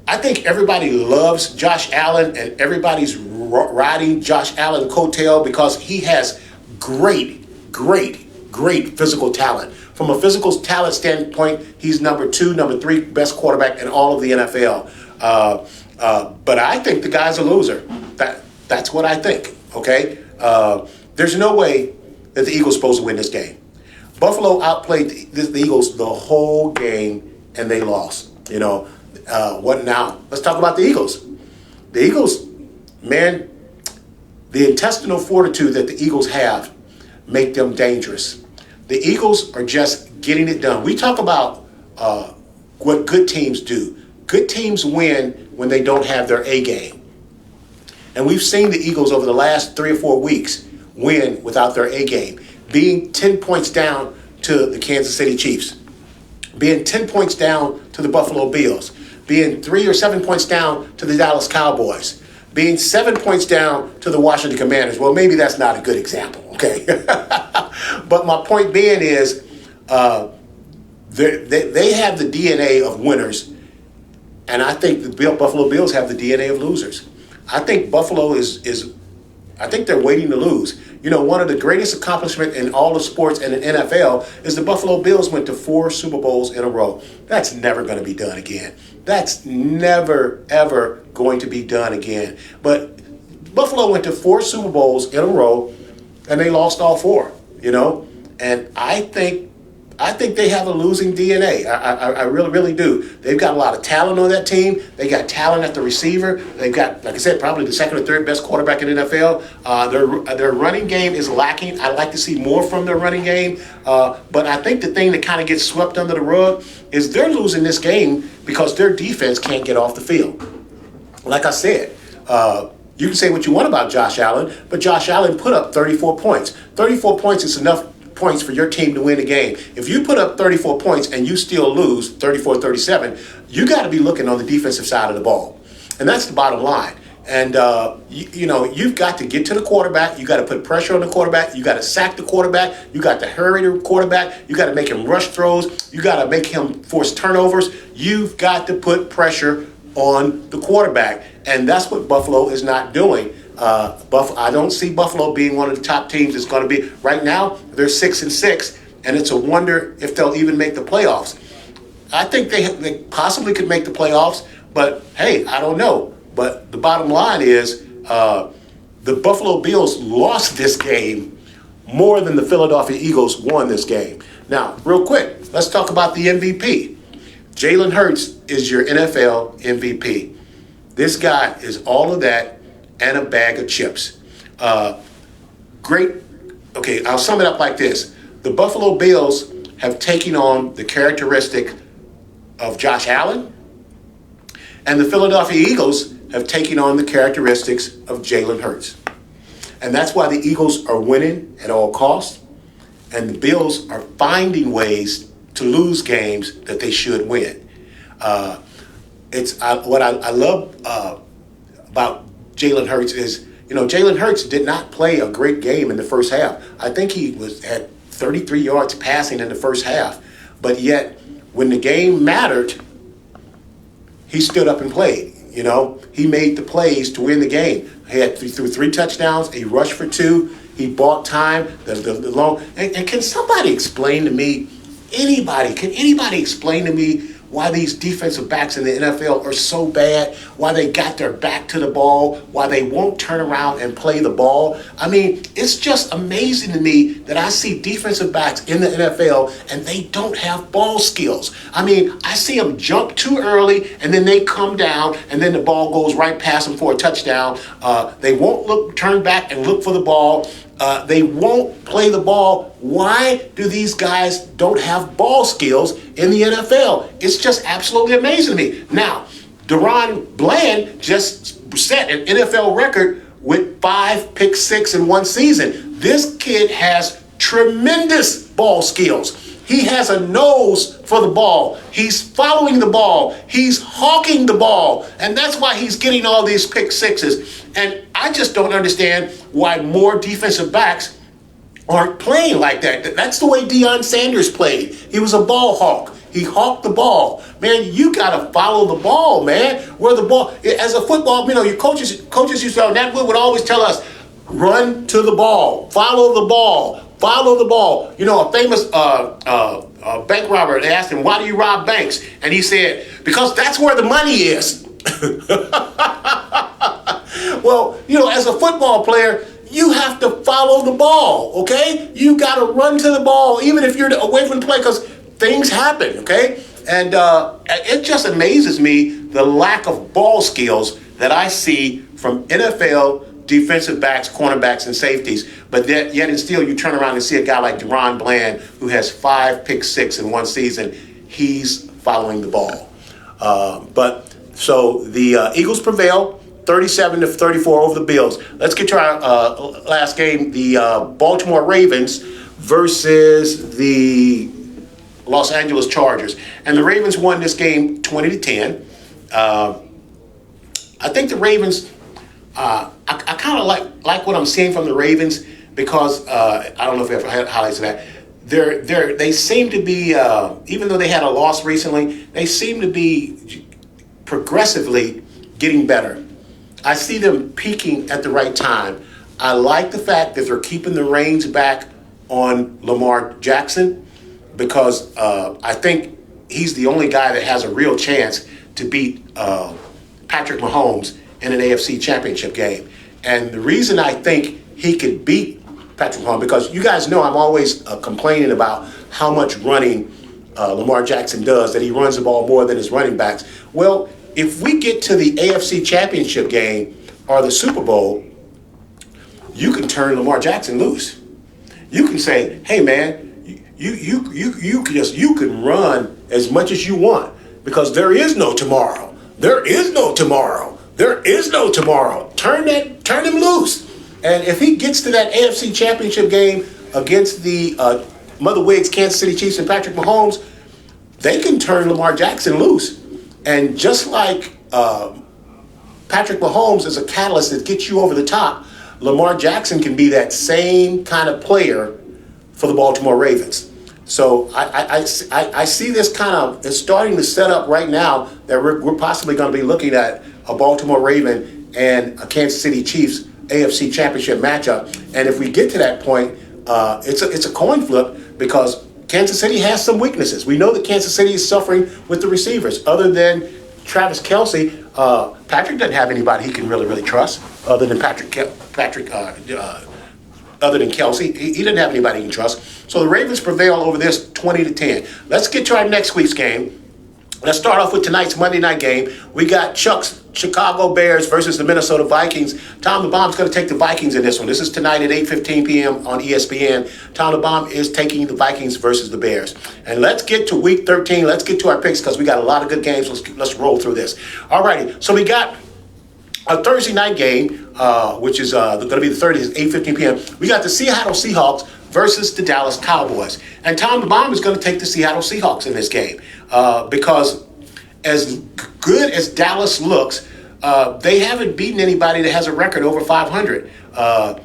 I think everybody loves Josh Allen and everybody's riding Josh Allen coattail because he has great physical talent. From a physical talent standpoint, he's number 2, number 3 best quarterback in all of the NFL. But I think the guy's a loser. That's what I think, okay? There's no way that the Eagles are supposed to win this game. Buffalo outplayed the Eagles the whole game, and they lost. What now? Let's talk about the Eagles. The Eagles, man, the intestinal fortitude that the Eagles have make them dangerous. The Eagles are just getting it done. We talk about what good teams do. Good teams win when they don't have their A game. And we've seen the Eagles over the last 3 or 4 weeks win without their A game, being 10 points down to the Kansas City Chiefs, being 10 points down to the Buffalo Bills, being 3 or 7 points down to the Dallas Cowboys, being 7 points down to the Washington Commanders. Well, maybe that's not a good example, okay? But my point being is they have the DNA of winners, and I think the Buffalo Bills have the DNA of losers. I think Buffalo I think they're waiting to lose. One of the greatest accomplishments in all of sports and in NFL is the Buffalo Bills went to 4 Super Bowls in a row. That's never going to be done again. That's never, ever going to be done again. But Buffalo went to 4 Super Bowls in a row, and they lost all 4, And I think they have a losing DNA. I really, really do. They've got a lot of talent on that team. They got talent at the receiver. They've got, like I said, probably the second or third best quarterback in the NFL. Their running game is lacking. I'd like to see more from their running game. But I think the thing that kind of gets swept under the rug is they're losing this game because their defense can't get off the field. Like I said, you can say what you want about Josh Allen, but Josh Allen put up 34 points. 34 points is enough points for your team to win the game. If you put up 34 points and you still lose 34-37, you got to be looking on the defensive side of the ball. And that's the bottom line. And, you've got to get to the quarterback. You got to put pressure on the quarterback. You got to sack the quarterback. You got to hurry the quarterback. You got to make him rush throws. You got to make him force turnovers. You've got to put pressure on the quarterback. And that's what Buffalo is not doing. I don't see Buffalo being one of the top teams that's going to be. Right now, they're 6-6, and it's a wonder if they'll even make the playoffs. I think they possibly could make the playoffs, but hey, I don't know. But the bottom line is the Buffalo Bills lost this game more than the Philadelphia Eagles won this game. Now, real quick, let's talk about the MVP. Jalen Hurts is your NFL MVP. This guy is all of that and a bag of chips. Great. Okay, I'll sum it up like this. The Buffalo Bills have taken on the characteristic of Josh Allen, and the Philadelphia Eagles have taken on the characteristics of Jalen Hurts. And that's why the Eagles are winning at all costs, and the Bills are finding ways to lose games that they should win. What I love about Jalen Hurts is, Jalen Hurts did not play a great game in the first half. I think he had 33 yards passing in the first half, but yet when the game mattered, he stood up and played. He made the plays to win the game. He threw 3 touchdowns. He rushed for 2. He bought time. The long. And can somebody explain to me? Can anybody explain to me why these defensive backs in the NFL are so bad, why they got their back to the ball, why they won't turn around and play the ball? I mean, it's just amazing to me that I see defensive backs in the NFL and they don't have ball skills. I mean, I see them jump too early and then they come down and then the ball goes right past them for a touchdown. They won't turn back and look for the ball. They won't play the ball. Why do these guys don't have ball skills in the NFL? It's just absolutely amazing to me. Now, Deron Bland just set an NFL record with 5 pick six in one season. This kid has tremendous ball skills. He has a nose for the ball. He's following the ball. He's hawking the ball. And that's why he's getting all these pick sixes. And I just don't understand why more defensive backs aren't playing like that. That's the way Deion Sanders played. He was a ball hawk. He hawked the ball. Man, you got to follow the ball, man. Where the ball, as a football, your coaches used to, Nat Wood would always tell us, run to the ball, follow the ball. Follow the ball. A famous bank robber, they asked him, why do you rob banks? And he said, because that's where the money is. Well, as a football player, you have to follow the ball, okay? You got to run to the ball, even if you're away from the play, because things happen, okay? And it just amazes me the lack of ball skills that I see from NFL defensive backs, cornerbacks, and safeties. But yet and still, you turn around and see a guy like Deron Bland, who has 5 pick six in one season. He's following the ball. So the Eagles prevail, 37-34 over the Bills. Let's get to our last game, the Baltimore Ravens versus the Los Angeles Chargers. And the Ravens won this game 20-10. I think the Ravens, I kind of like what I'm seeing from the Ravens because I don't know if we have highlights of that. They seem to be, even though they had a loss recently, they seem to be progressively getting better. I see them peaking at the right time. I like the fact that they're keeping the reins back on Lamar Jackson because I think he's the only guy that has a real chance to beat Patrick Mahomes in an AFC championship game. And the reason I think he could beat Patrick Mahomes, because you guys know I'm always complaining about how much running Lamar Jackson does, that he runs the ball more than his running backs. Well, if we get to the AFC championship game or the Super Bowl, you can turn Lamar Jackson loose. You can say, hey man, you can run as much as you want because there is no tomorrow. There is no tomorrow. There is no tomorrow. Turn him loose. And if he gets to that AFC championship game against the Mother Wigs, Kansas City Chiefs, and Patrick Mahomes, they can turn Lamar Jackson loose. And just like Patrick Mahomes is a catalyst that gets you over the top, Lamar Jackson can be that same kind of player for the Baltimore Ravens. So I see this kind of, it's starting to set up right now that we're possibly going to be looking at a Baltimore Raven and a Kansas City Chiefs AFC championship matchup. And if we get to that point, it's a coin flip because Kansas City has some weaknesses. We know that Kansas City is suffering with the receivers. Other than Travis Kelce, Patrick doesn't have anybody he can really trust other than other than Kelce. He didn't have anybody he can trust. So the Ravens prevail over this 20-10. Let's get to our next week's game. Let's start off with tonight's Monday night game. We got Chuck's Chicago Bears versus the Minnesota Vikings. Tom the Bomb's going to take the Vikings in this one. This is tonight at 8:15 p.m. on ESPN. Tom the Bomb is taking the Vikings versus the Bears. And let's get to Week 13. Let's get to our picks because we got a lot of good games. Let's roll through this. All righty. So we got a Thursday night game, which is going to be the 30th, 8:15 p.m. We got the Seattle Seahawks versus the Dallas Cowboys. And Tom the Bomb is going to take the Seattle Seahawks in this game because as good as Dallas looks, they haven't beaten anybody that has a record over 500.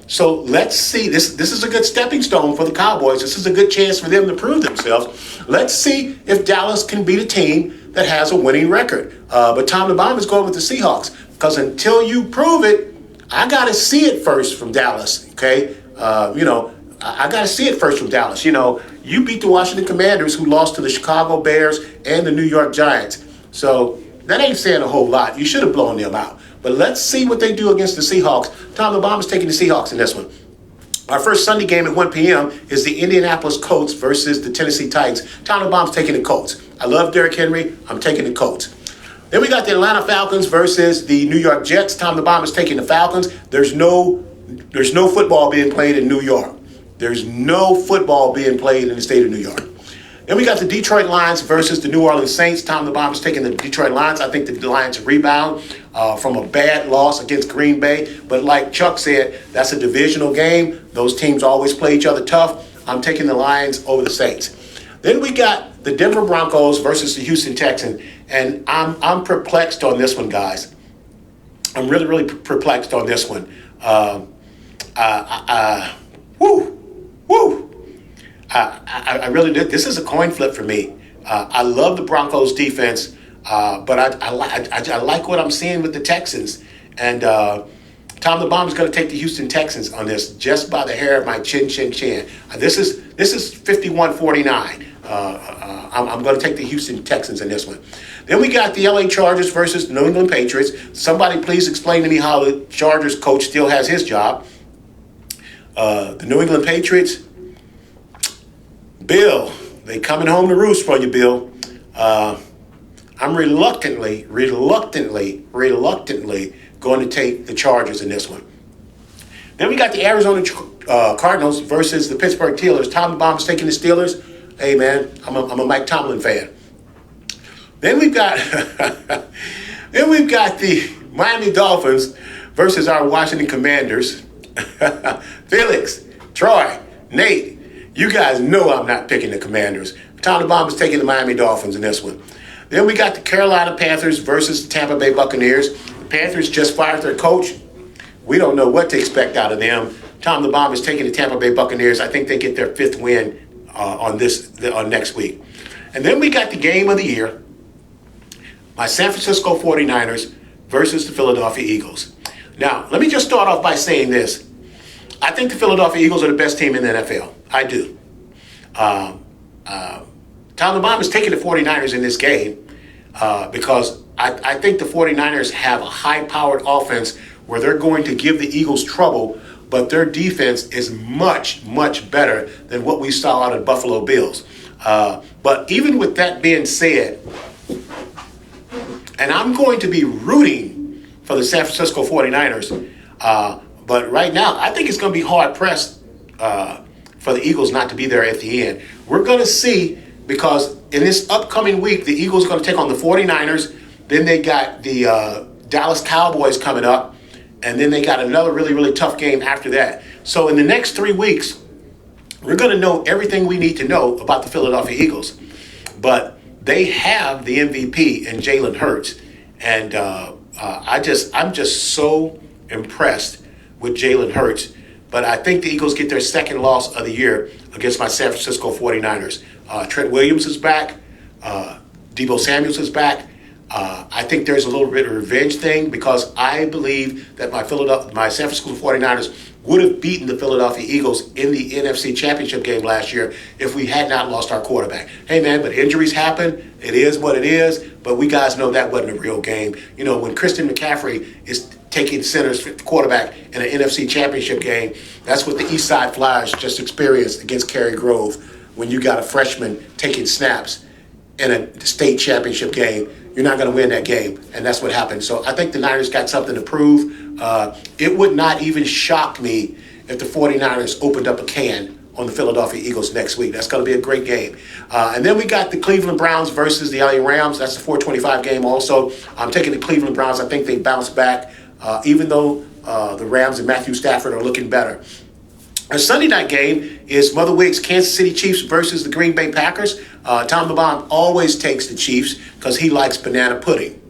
So let's see. This is a good stepping stone for the Cowboys. This is a good chance for them to prove themselves. Let's see if Dallas can beat a team that has a winning record. But Tom the Bomb is going with the Seahawks because until you prove it, I got to see it first from Dallas, okay? I got to see it first from Dallas. You beat the Washington Commanders who lost to the Chicago Bears and the New York Giants. So that ain't saying a whole lot. You should have blown them out. But let's see what they do against the Seahawks. Tom the Bomb is taking the Seahawks in this one. Our first Sunday game at 1 p.m. is the Indianapolis Colts versus the Tennessee Titans. Tom the Bomb's taking the Colts. I love Derrick Henry. I'm taking the Colts. Then we got the Atlanta Falcons versus the New York Jets. Tom the Bomb is taking the Falcons. There's no football being played in New York. There's no football being played in the state of New York. Then we got the Detroit Lions versus the New Orleans Saints. Tom the Bomb is taking the Detroit Lions. I think the Lions rebound from a bad loss against Green Bay. But like Chuck said, that's a divisional game. Those teams always play each other tough. I'm taking the Lions over the Saints. Then we got the Denver Broncos versus the Houston Texans. And I'm perplexed on this one, guys. I'm really perplexed on this one. I really did. This is a coin flip for me. I love the Broncos defense, but I like what I'm seeing with the Texans. And Tom the Bomb is going to take the Houston Texans on this just by the hair of my chin. This is 51-49. I'm going to take the Houston Texans in this one. Then we got the LA Chargers versus the New England Patriots. Somebody please explain to me how the Chargers coach still has his job. The New England Patriots, Bill, they coming home to roost for you, Bill. I'm reluctantly going to take the Chargers in this one. Then we got the Arizona Cardinals versus the Pittsburgh Steelers. Tom the Bomb is taking the Steelers. Hey, man, I'm a Mike Tomlin fan. Then we've got the Miami Dolphins versus our Washington Commanders. Felix, Troy, Nate, you guys know I'm not picking the Commanders. Tom the Bomb is taking the Miami Dolphins in this one. Then we got the Carolina Panthers versus the Tampa Bay Buccaneers. The Panthers just fired their coach. We don't know what to expect out of them. Tom the Bomb is taking the Tampa Bay Buccaneers. I think they get their 5th win on next week. And then we got the game of the year, my San Francisco 49ers versus the Philadelphia Eagles. Now, let me just start off by saying this. I think the Philadelphia Eagles are the best team in the NFL. I do. Tom the Bomb is taking the 49ers in this game because I think the 49ers have a high-powered offense where they're going to give the Eagles trouble, but their defense is much, much better than what we saw out of the Buffalo Bills. But even with that being said, and I'm going to be rooting for the San Francisco 49ers, but right now I think it's going to be hard-pressed for the Eagles not to be there at the end. We're going to see, because in this upcoming week, the Eagles are going to take on the 49ers. Then they got the Dallas Cowboys coming up. And then they got another really, really tough game after that. So in the next 3 weeks, we're going to know everything we need to know about the Philadelphia Eagles. But they have the MVP in Jalen Hurts. And I'm just so impressed with Jalen Hurts. But I think the Eagles get their second loss of the year against my San Francisco 49ers. Trent Williams is back. Deebo Samuels is back. I think there's a little bit of a revenge thing because I believe that my San Francisco 49ers would have beaten the Philadelphia Eagles in the NFC Championship game last year if we had not lost our quarterback. Hey, man, but injuries happen. It is what it is. But we guys know that wasn't a real game. You know, when Christian McCaffrey is taking centers for the quarterback in an NFC Championship game, that's what the East Side Flyers just experienced against Cary Grove when you got a freshman taking snaps in a state championship game. You're not going to win that game, and that's what happened. So I think the Niners got something to prove. It would not even shock me if the 49ers opened up a can on the Philadelphia Eagles next week. That's going to be a great game. And then we got the Cleveland Browns versus the LA Rams. That's the 425 game also. I'm taking the Cleveland Browns. I think they bounce back, even though the Rams and Matthew Stafford are looking better. Our Sunday night game is Mother Wiggs Kansas City Chiefs versus the Green Bay Packers. Tom the Bomb always takes the Chiefs because he likes banana pudding.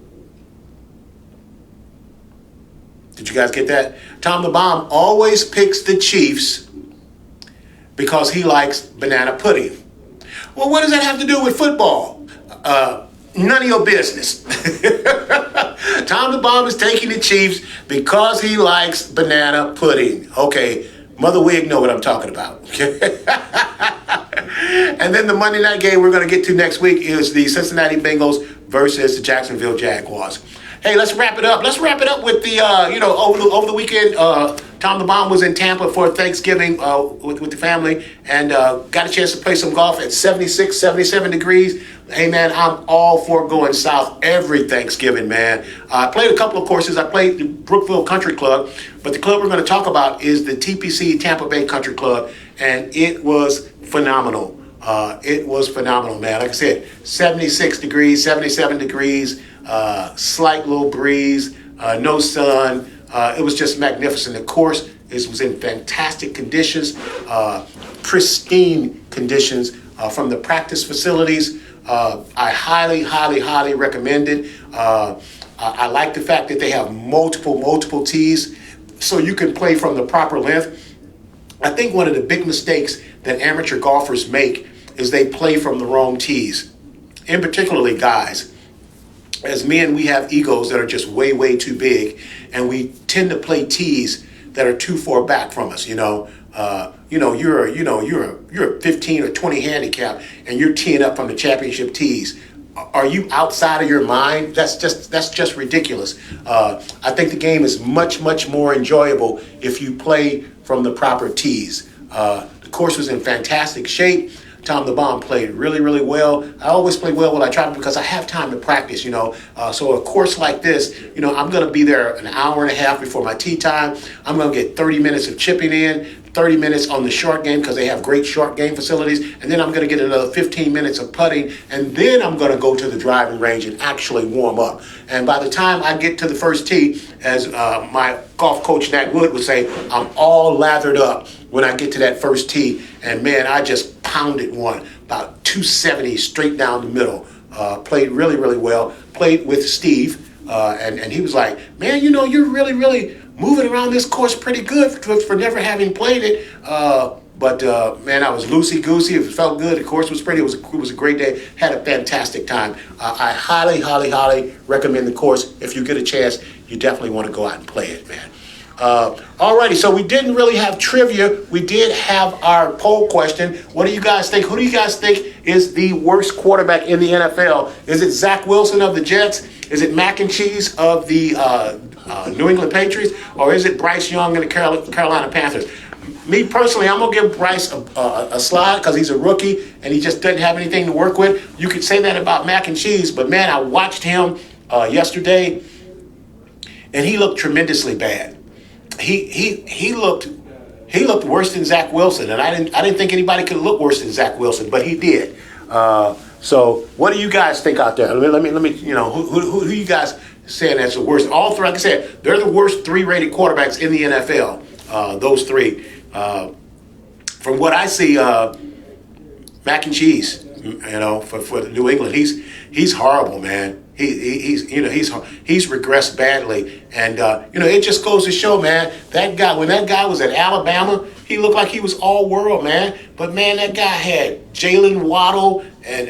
Did you guys get that? Tom the Bomb always picks the Chiefs because he likes banana pudding. Well, what does that have to do with football? None of your business. Tom the Bomb is taking the Chiefs because he likes banana pudding. Okay. Mother Wig know what I'm talking about. And then the Monday night game we're going to get to next week is the Cincinnati Bengals versus the Jacksonville Jaguars. Hey, let's wrap it up. Let's wrap it up with the, over the weekend, Tom the Bomb was in Tampa for Thanksgiving with the family and got a chance to play some golf at 76, 77 degrees. Hey, man, I'm all for going south every Thanksgiving, man. I played a couple of courses. I played the Brookville Country Club, but the club we're going to talk about is the TPC Tampa Bay Country Club, and it was phenomenal. It was phenomenal, man. Like I said, 76 degrees, 77 degrees, slight little breeze, no sun. It was just magnificent. The course was in fantastic conditions, pristine conditions from the practice facilities. I highly, highly, highly recommend it. I like the fact that they have multiple tees so you can play from the proper length. I think one of the big mistakes that amateur golfers make is they play from the wrong tees, and particularly guys. As men, we have egos that are just way, way too big, and we tend to play tees that are too far back from us. You're a 15 or 20 handicap, and you're teeing up from the championship tees. are you outside of your mind? That's just ridiculous. I think the game is much more enjoyable if you play from the proper tees. The course was in fantastic shape. Tom the Bomb played really well. I always play well when I travel because I have time to practice, So a course like this, I'm going to be there an hour and a half before my tee time. I'm going to get 30 minutes of chipping in, 30 minutes on the short game because they have great short game facilities, and then I'm going to get another 15 minutes of putting, and then I'm going to go to the driving range and actually warm up. And by the time I get to the first tee, as my golf coach Nat Wood would say, I'm all lathered up when I get to that first tee, and man, I just pounded one about 270 straight down the middle. Played really well. Played with Steve, and he was like, man, you're really moving around this course pretty good for never having played it. But man, I was loosey-goosey. It felt good. The course was pretty. It was a great day. Had a fantastic time. I highly recommend the course. If you get a chance, you definitely want to go out and play it, man. Alrighty, so we didn't really have trivia. We did have our poll question. What do you guys think? Who do you guys think is the worst quarterback in the NFL? Is it Zach Wilson of the Jets? Is it Mac and Cheese of the New England Patriots? Or is it Bryce Young and the Carolina Panthers? Me personally, I'm going to give Bryce a slide because he's a rookie and he just doesn't have anything to work with. You could say that about Mac and Cheese, but man, I watched him yesterday and he looked tremendously bad. He looked worse than Zach Wilson, and I didn't think anybody could look worse than Zach Wilson, but he did. So what do you guys think out there? Let me who you guys saying that's the worst? All three, like I said, they're the worst 3-rated quarterbacks in the NFL. Those three. From what I see, Mac and Cheese, for New England, he's horrible, man. He's regressed badly, and it just goes to show, man, when that guy was at Alabama, he looked like he was all world, man. But man, that guy had Jalen Waddle and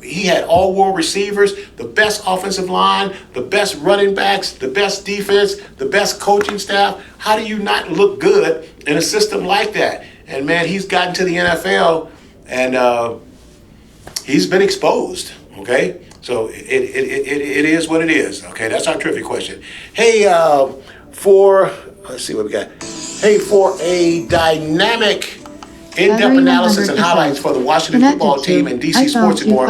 he had all world receivers, the best offensive line, the best running backs, the best defense, the best coaching staff. How do you not look good in a system like that? And man, he's gotten to the NFL and he's been exposed. Okay. So it is what it is. Okay, that's our trivia question. Hey, let's see what we got. Hey, for a dynamic in-depth analysis and highlights for the Washington football team and DC Sports and more,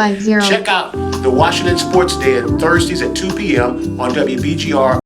check out the Washington Sports Den Thursdays at 2 p.m. on WBGR.